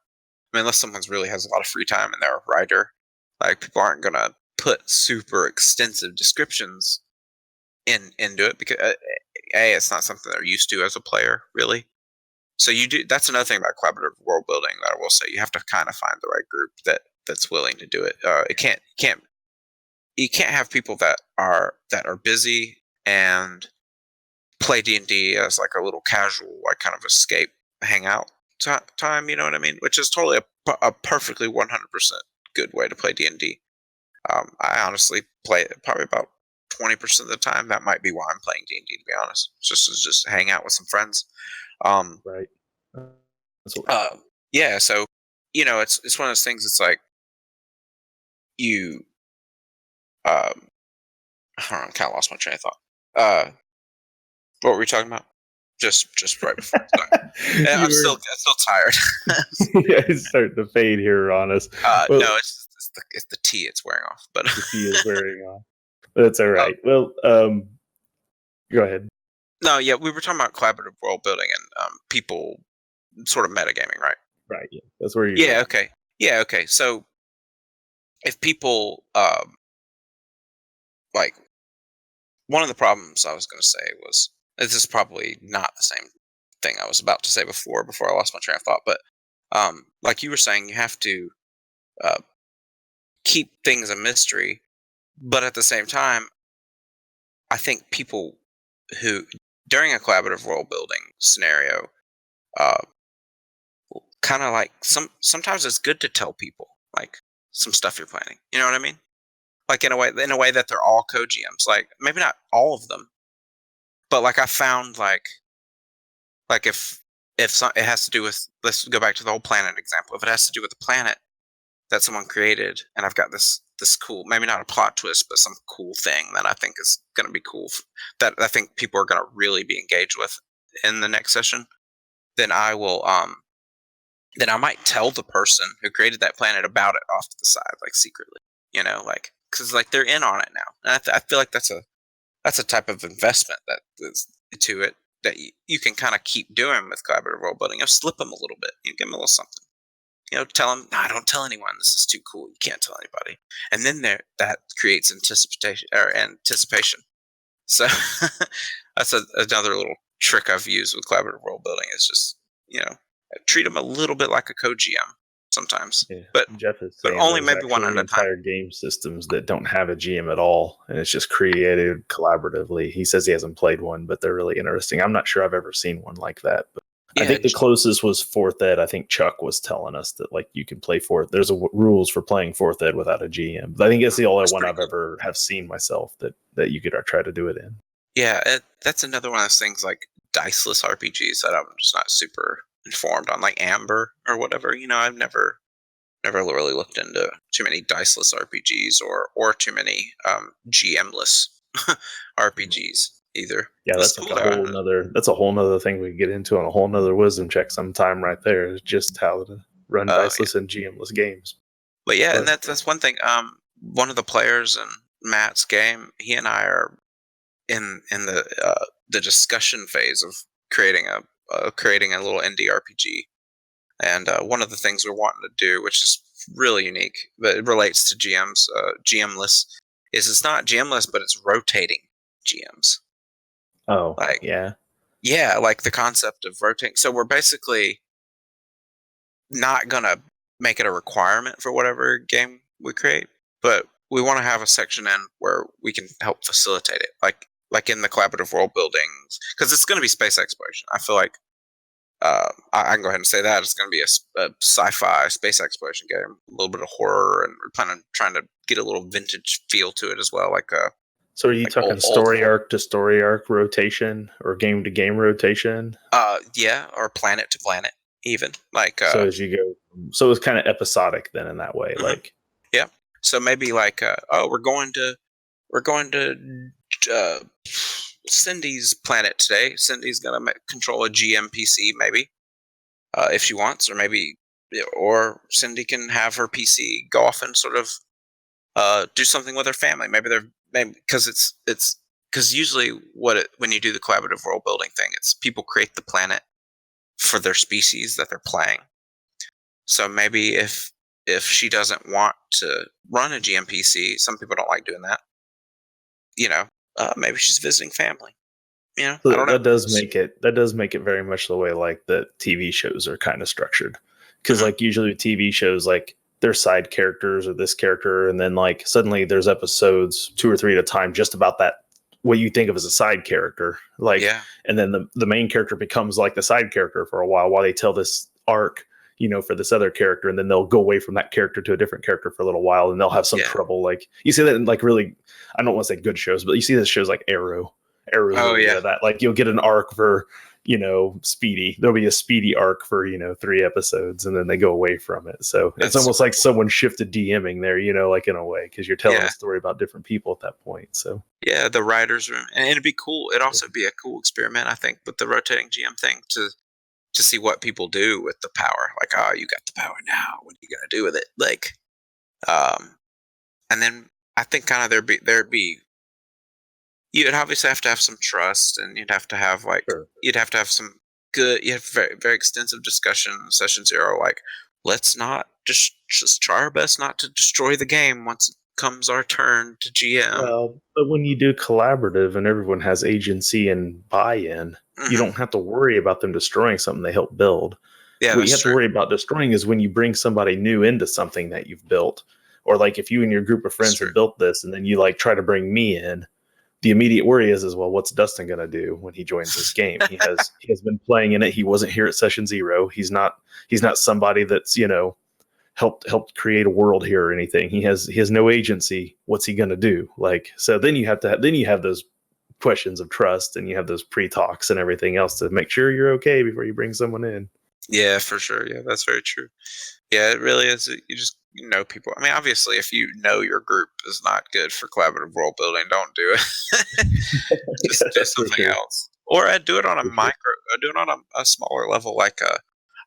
I mean, unless someone's really has a lot of free time and they're a writer, like people aren't going to put super extensive descriptions into it because it's not something they're used to as a player, really. So you do. That's another thing about collaborative world building that I will say. You have to kind of find the right group that's willing to do it. You can't have people that are busy and play D&D as like a little casual, like kind of escape hangout time. You know what I mean? Which is totally a perfectly 100% good way to play D&D. I honestly play it probably about 20% of the time. That might be why I'm playing D&D, to be honest. Just hang out with some friends. Right. Yeah. So, it's one of those things. It's like you. I don't know, I kind of lost my train of thought. What were we talking about? Just right before. I'm still tired. Yeah, it's starting to fade here on us. No, it's the tea. It's wearing off. But the tea is wearing off. That's all right. Well, go ahead. No, yeah, we were talking about collaborative world building and people sort of metagaming, right? Right. Yeah, that's where you. Yeah. Okay. Yeah. Okay. So if people like, one of the problems I was going to say was, this is probably not the same thing I was about to say before I lost my train of thought, but like you were saying, you have to keep things a mystery, but at the same time, I think people who, during a collaborative world building scenario, kind of like sometimes it's good to tell people like some stuff you're planning. You know what I mean? Like in a way that they're all co-GMs. Like maybe not all of them, but like I found like if it has to do with, let's go back to the whole planet example. If it has to do with the planet that someone created, and I've got this cool, maybe not a plot twist, but some cool thing that I think is going to be cool, that I think people are going to really be engaged with in the next session, then I will then I might tell the person who created that planet about it off to the side, like secretly, like, because like they're in on it now, and I feel like that's a type of investment that is to it that you can kind of keep doing with collaborative role building. Slip them a little bit, give them a little something. Tell them, no, don't tell anyone. This is too cool. You can't tell anybody. And then that creates anticipation. So that's another little trick I've used with collaborative role building, is just, treat them a little bit like a co-GM sometimes. Yeah. But Jeff is but only maybe one at a time. Entire game systems that don't have a GM at all, and it's just created collaboratively. He says he hasn't played one, but they're really interesting. I'm not sure I've ever seen one like that, but I think the closest was 4th Ed. I think Chuck was telling us that like you can play 4th. There's rules for playing 4th Ed without a GM. But I think it's the only one I've ever have seen myself that you could try to do it in. Yeah, that's another one of those things like diceless RPGs that I'm just not super informed on, like Amber or whatever. I've never really looked into too many diceless RPGs or too many GM-less RPGs either. Yeah, that's like a whole nother thing we get into on a whole nother wisdom check sometime right there, is just how to run diceless and GM-less games. But yeah, and that's one thing. One of the players in Matt's game, he and I are in the discussion phase of creating a little indie RPG. And one of the things we're wanting to do, which is really unique, but it relates to GMs, GM-less, is it's not GM-less, but it's rotating GMs. Oh, yeah. Yeah, like the concept of rotating. So we're basically not going to make it a requirement for whatever game we create, but we want to have a section in where we can help facilitate it. Like in the collaborative world building, because it's going to be space exploration. I feel like I can go ahead and say that it's going to be a sci-fi space exploration game, a little bit of horror, and we're planning on trying to get a little vintage feel to it as well. So are you talking story arc to story arc rotation or game to game rotation? Yeah, or planet to planet even. So as you go, so it's kind of episodic then in that way. Mm-hmm. Yeah. So maybe we're going to Cindy's planet today. Cindy's gonna control a GM PC, maybe, if she wants, or Cindy can have her PC go off and sort of do something with her family. Maybe because usually when you do the collaborative world building thing, it's people create the planet for their species that they're playing. So maybe if she doesn't want to run a GM PC, some people don't like doing that. Maybe she's visiting family. You know, So I don't know. that does make it very much the way like the TV shows are kind of structured. Because Mhm. like usually with TV shows, like there's side characters or this character, and then like suddenly there's episodes 2 or 3 at a time just about that what you think of as a side character. Like, Yeah, and then the main character becomes like the side character for a while they tell this arc, for this other character, and then they'll go away from that character to a different character for a little while, and they'll have some yeah. trouble. Like you see that in like really, I don't want to say good shows, but you see this shows like Arrow. Arrow's Oh, really good yeah. at that. Like you'll get an arc for Speedy. There'll be a Speedy arc for 3 episodes, and then they go away from it. So it's That's almost like someone shifted DMing there, like in a way, because you're telling Yeah. a story about different people at that point. So Yeah, the writers' room, and it'd be cool. It'd also be a cool experiment, I think, with the rotating GM thing to see what people do with the power. Like, oh, you got the power now. What are you gonna do with it? Like, and then I think kind of there'd be you'd obviously have to have some trust, and you'd have to have like Sure. you'd have to have some good. You have very very extensive discussion session 0. Like, let's not just try our best not to destroy the game once it comes our turn to GM. Well, but when you do collaborative and everyone has agency and buy-in, you Mhm. don't have to worry about them destroying something they helped build. Yeah, What you that's have to true. worry about destroying is when you bring somebody new into something that you've built, or like if you and your group of friends true. have built this and then you like try to bring me in. The immediate worry is well, what's Dustin going to do when he joins this game? He has been playing in it. He wasn't here at session 0. He's not somebody that's helped create a world here or anything. He has no agency. What's he going to do? Like, so then you have those questions of trust, and you have those pre-talks and everything else to make sure you're okay before you bring someone in. Yeah, for sure. Yeah, that's very true. Yeah, it really is. You just know people. I mean, obviously, if you know your group is not good for collaborative role building, don't do it. Just do For something sure. else, or I do it on a For sure. micro. Do it on a smaller level. Like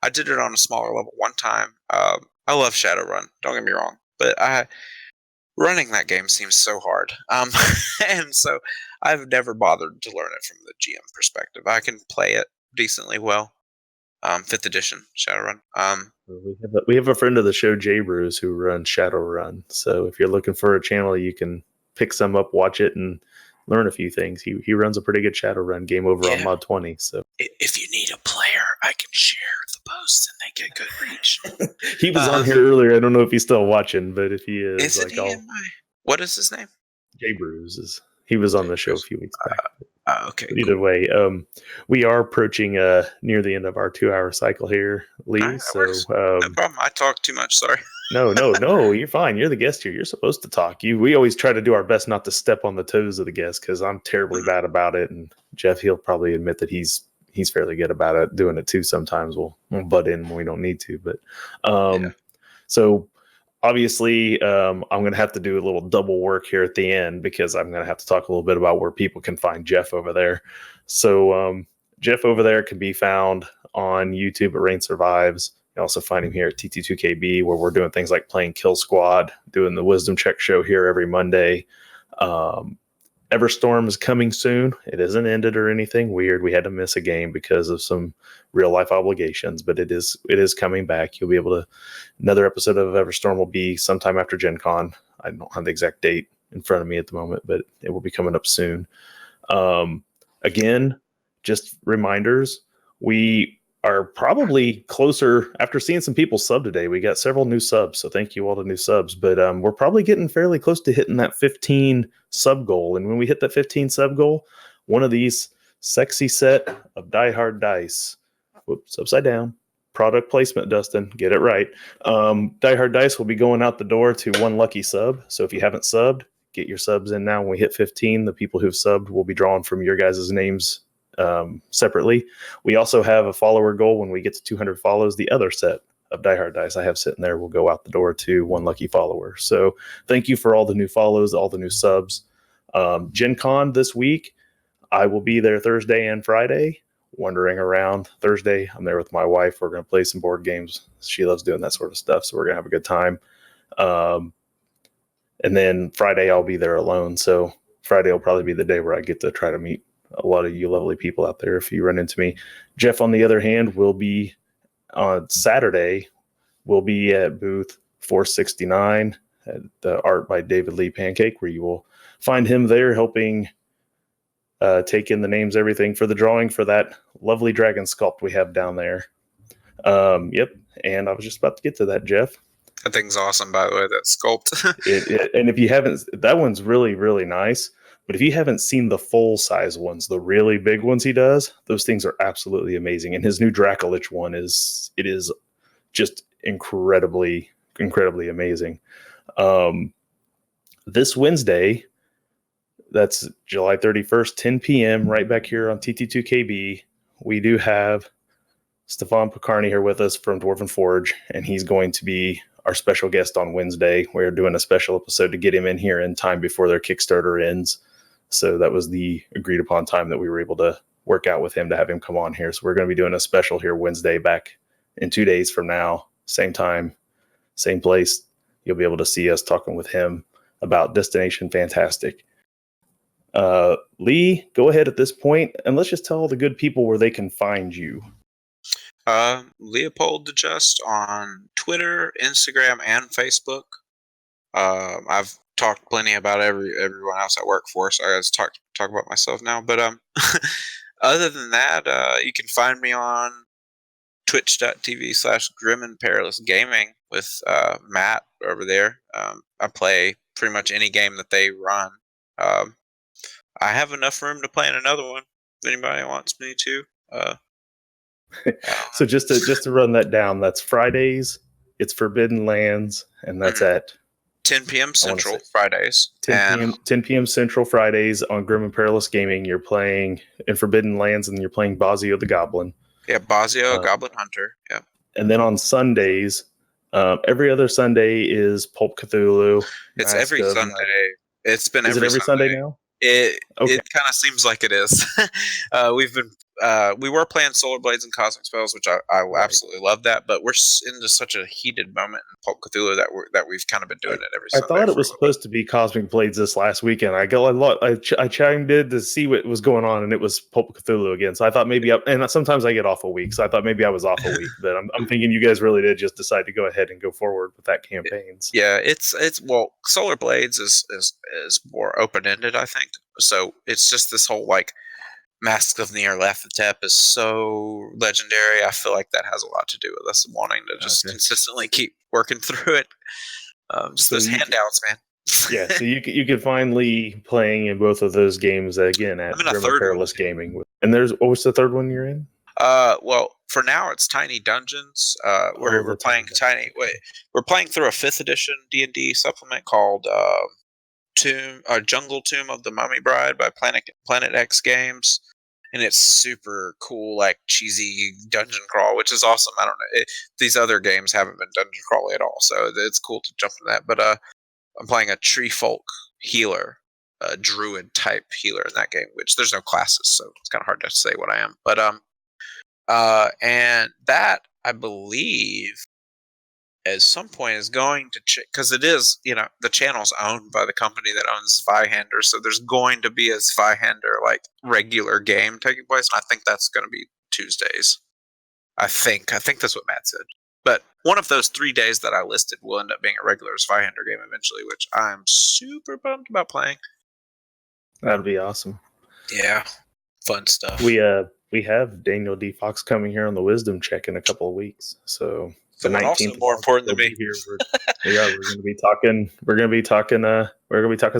I did it on a smaller level one time. I love Shadowrun. Don't get me wrong, but running that game seems so hard. And so I've never bothered to learn it from the GM perspective. I can play it decently well. 5th edition Shadowrun. We have a friend of the show, Jay Bruce, who runs Shadowrun. So if you're looking for a channel, you can pick some up, watch it, and learn a few things. He runs a pretty good Shadowrun game over on Yeah. Mod 20. So If you need a player, I can share the posts and they get good reach. he was on here earlier. I don't know if he's still watching, but if he is, Isn't like, he in my? What is his name? Jay Bruce is. He was on the show a few weeks back. Okay. But either way, we are approaching near the end of our 2-hour cycle here, Lee. All right, that So works. No problem. I talk too much. Sorry. no, you're fine. You're the guest here. You're supposed to talk. We always try to do our best not to step on the toes of the guest, because I'm terribly bad about it. And Jeff, he'll probably admit that he's fairly good about it, doing it too. Sometimes we'll butt in when we don't need to. But so obviously, I'm going to have to do a little double work here at the end, because I'm going to have to talk a little bit about where people can find Jeff over there. So Jeff over there can be found on YouTube at Rain Survives. You also find him here at TT2KB, where we're doing things like playing Kill Squad, doing the Wisdom Check show here every Monday. Everstorm is coming soon. It isn't ended or anything weird. We had to miss a game because of some real life obligations, but it is coming back. You'll be able to. Another episode of Everstorm will be sometime after Gen Con. I don't have the exact date in front of me at the moment, but it will be coming up soon. Again, just reminders. We are probably closer after seeing some people sub today. We got several new subs, so thank you all to new subs. But we're probably getting fairly close to hitting that 15 sub goal. And when we hit that 15 sub goal, one of these sexy set of Die Hard dice, whoops, upside down, product placement, Dustin, get it right. Die Hard dice will be going out the door to one lucky sub. So if you haven't subbed, get your subs in now. When we hit 15, the people who've subbed will be drawn from your guys' names separately. We also have a follower goal. When we get to 200 follows, the other set of Die Hard dice I have sitting there will go out the door to one lucky follower. So thank you for all the new follows, all the new subs. Gen Con this week, I will be there Thursday and Friday, wandering around. Thursday, I'm there with my wife. We're going to play some board games. She loves doing that sort of stuff, so we're going to have a good time. And then Friday, I'll be there alone. So Friday will probably be the day where I get to try to meet a lot of you lovely people out there if you run into me. Jeff, on the other hand, will be on Saturday. We'll be at booth 469 at the Art by David Lee Pancake, where you will find him there helping take in the names, everything for the drawing for that lovely dragon sculpt we have down there. Yep. And I was just about to get to that, Jeff. That thing's awesome, by the way, that sculpt. And if you haven't, that one's really, really nice. But if you haven't seen the full size ones, the really big ones he does, those things are absolutely amazing. And his new Dracolich one is just incredibly amazing. This Wednesday, that's July 31st, 10 p.m., right back here on TT2KB, we do have Stefan Picarni here with us from Dwarven Forge, and he's going to be our special guest on Wednesday. We're doing a special episode to get him in here in time before their Kickstarter ends. So that was the agreed upon time that we were able to work out with him to have him come on here. So we're going to be doing a special here Wednesday, back in 2 days from now, same time, same place. You'll be able to see us talking with him about Destination Fantastic. Lee, go ahead at this point and let's just tell all the good people where they can find you. Leopold the Just on Twitter, Instagram, and Facebook. I've talked plenty about everyone else I work for, so I gotta talk about myself now. But other than that, you can find me on twitch.tv/Grim and Perilous Gaming with Matt over there. I play pretty much any game that they run. I have enough room to play in another one if anybody wants me to. So just to run that down, that's Fridays, it's Forbidden Lands, and that's at 10 p.m. Central Fridays. 10 p.m. Central Fridays on Grim and Perilous Gaming. You're playing in Forbidden Lands, and you're playing Bozio the Goblin. Yeah, Bozio, Goblin Hunter. Yeah. And then on Sundays, every other Sunday is Pulp Cthulhu. It's every Sunday. It's been every Sunday now? It kind of seems like it is. We were playing Solar Blades and Cosmic Spells, which I absolutely love that, but we're into such a heated moment in Pulp Cthulhu that we've kind of been doing it every Sunday. I thought it was supposed to be Cosmic Blades this last weekend. I chimed in to see what was going on, and it was Pulp Cthulhu again. So I thought maybe, and sometimes I get off a week, so I thought maybe I was off a week. But I'm thinking you guys really did just decide to go ahead and go forward with that campaign. Yeah, it's Solar Blades is more open ended, I think. So it's just this whole like Masks of Nyarlathotep is so legendary. I feel like that has a lot to do with us wanting to just consistently keep working through it. Just so those handouts, man. Yeah, so you could find Lee playing in both of those games again at Grim and Perilous Gaming. And what was the third one you're in? Well, for now it's Tiny Dungeons. We're playing we're playing through a 5th edition D&D supplement called Jungle Tomb of the Mummy Bride by Planet X Games, and it's super cool, like cheesy dungeon crawl, which is awesome. I don't know, these other games haven't been dungeon crawly at all, so it's cool to jump into that. But I'm playing a tree folk healer, a druid type healer in that game, which there's no classes, so it's kind of hard to say what I am. But and that I believe at some point is going to because it is, the channel's owned by the company that owns Zweihander, so there's going to be a Zweihander like regular game taking place, and I think that's going to be Tuesdays. I think that's what Matt said. But one of those 3 days that I listed will end up being a regular Zweihander game eventually, which I'm super bummed about playing. That'd be awesome. Yeah, fun stuff. We have Daniel D. Fox coming here on the Wisdom Check in a couple of weeks, so. The 19th also more important than me. We're going to be talking. We're going to be talking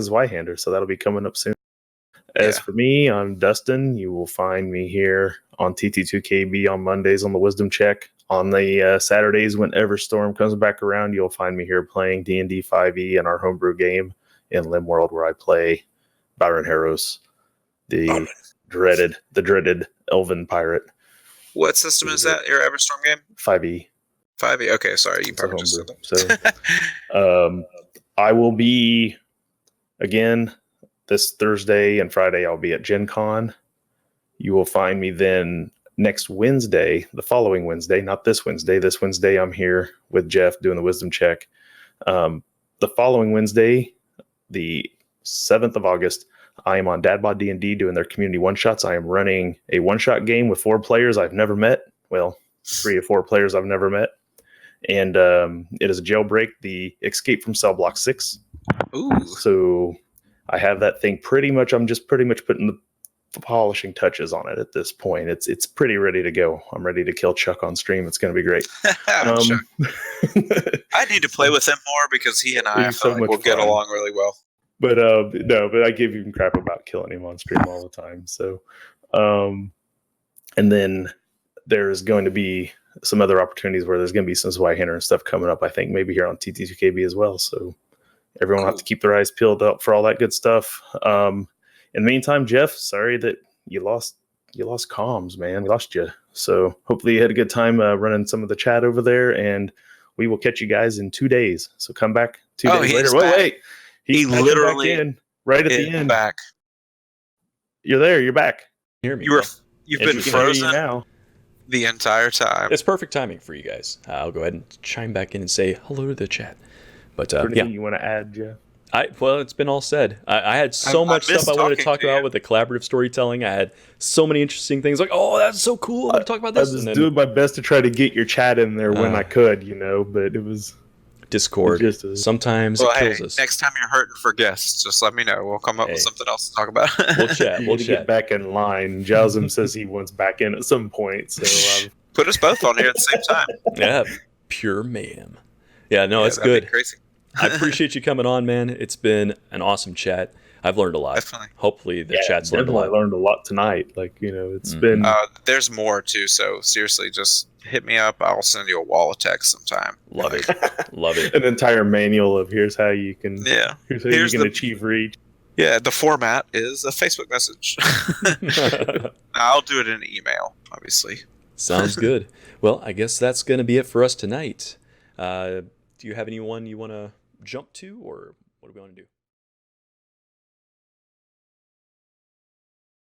Zweihander, so that'll be coming up soon. As for me, I'm Dustin. You will find me here on TT2KB on Mondays on the Wisdom Check. On the Saturdays, when Everstorm comes back around, you'll find me here playing D&D 5e in our homebrew game in Limworld, where I play Byron Harros, the dreaded elven pirate. What system is that? Your Everstorm game? 5e. 5e. Okay, sorry, you probably just said that. So, I will be again this Thursday and Friday. I'll be at Gen Con. You will find me then next Wednesday, the following Wednesday, not this Wednesday. This Wednesday, I'm here with Jeff doing the Wisdom Check. The following Wednesday, the 7th of August, I am on Dadbod D&D doing their community one-shots. I am running a one-shot game with 4 players I've never met. Well, 3 or 4 players I've never met. And it is a jailbreak, the Escape from Cell Block 6. Ooh. So I have that thing pretty much. I'm just pretty much putting the polishing touches on it at this point. It's pretty ready to go. I'm ready to kill Chuck on stream. It's going to be great. Chuck. I need to play with him more because he and I He's feel so like much we'll get fun. along really well. But no, but I give him crap about killing him on stream all the time. So, and then there's going to be some other opportunities where there's going to be some Zweihander and stuff coming up. I think maybe here on TT2KB as well. So everyone will have to keep their eyes peeled up for all that good stuff. In the meantime, Jeff, sorry that you lost comms, man. We lost you. So hopefully you had a good time running some of the chat over there, and we will catch you guys in 2 days. So come back 2 days later. Wait. He literally back in right at the end. Back. You're there. You're back. Hear me? You've been frozen now the entire time. It's perfect timing for you guys. I'll go ahead and chime back in and say hello to the chat. But anything you want to add, Jeff? Well, it's been all said. I had so much stuff I wanted to talk about with the collaborative storytelling. I had so many interesting things like, oh, that's so cool. I want to talk about this. I was doing my best to try to get your chat in there when I could, but it was Discord. Sometimes it kills us. Next time you're hurting for guests, just let me know. We'll come up with something else to talk about. We'll chat. We'll get back in line. Jowsum says he wants back in at some point. So put us both on here at the same time. Yeah, pure mayhem. Yeah, no, it's good. Crazy. I appreciate you coming on, man. It's been an awesome chat. I've learned a lot. Definitely. Hopefully the chat's learned a lot. I learned a lot tonight. It's been... there's more, too, so seriously, just hit me up. I'll send you a wall of text sometime. Love it. Love it. An entire manual of here's how you can, here's how you can achieve reach. Yeah, the format is a Facebook message. I'll do it in an email, obviously. Sounds good. Well, I guess that's going to be it for us tonight. Do you have anyone you want to jump to, or what do we want to do?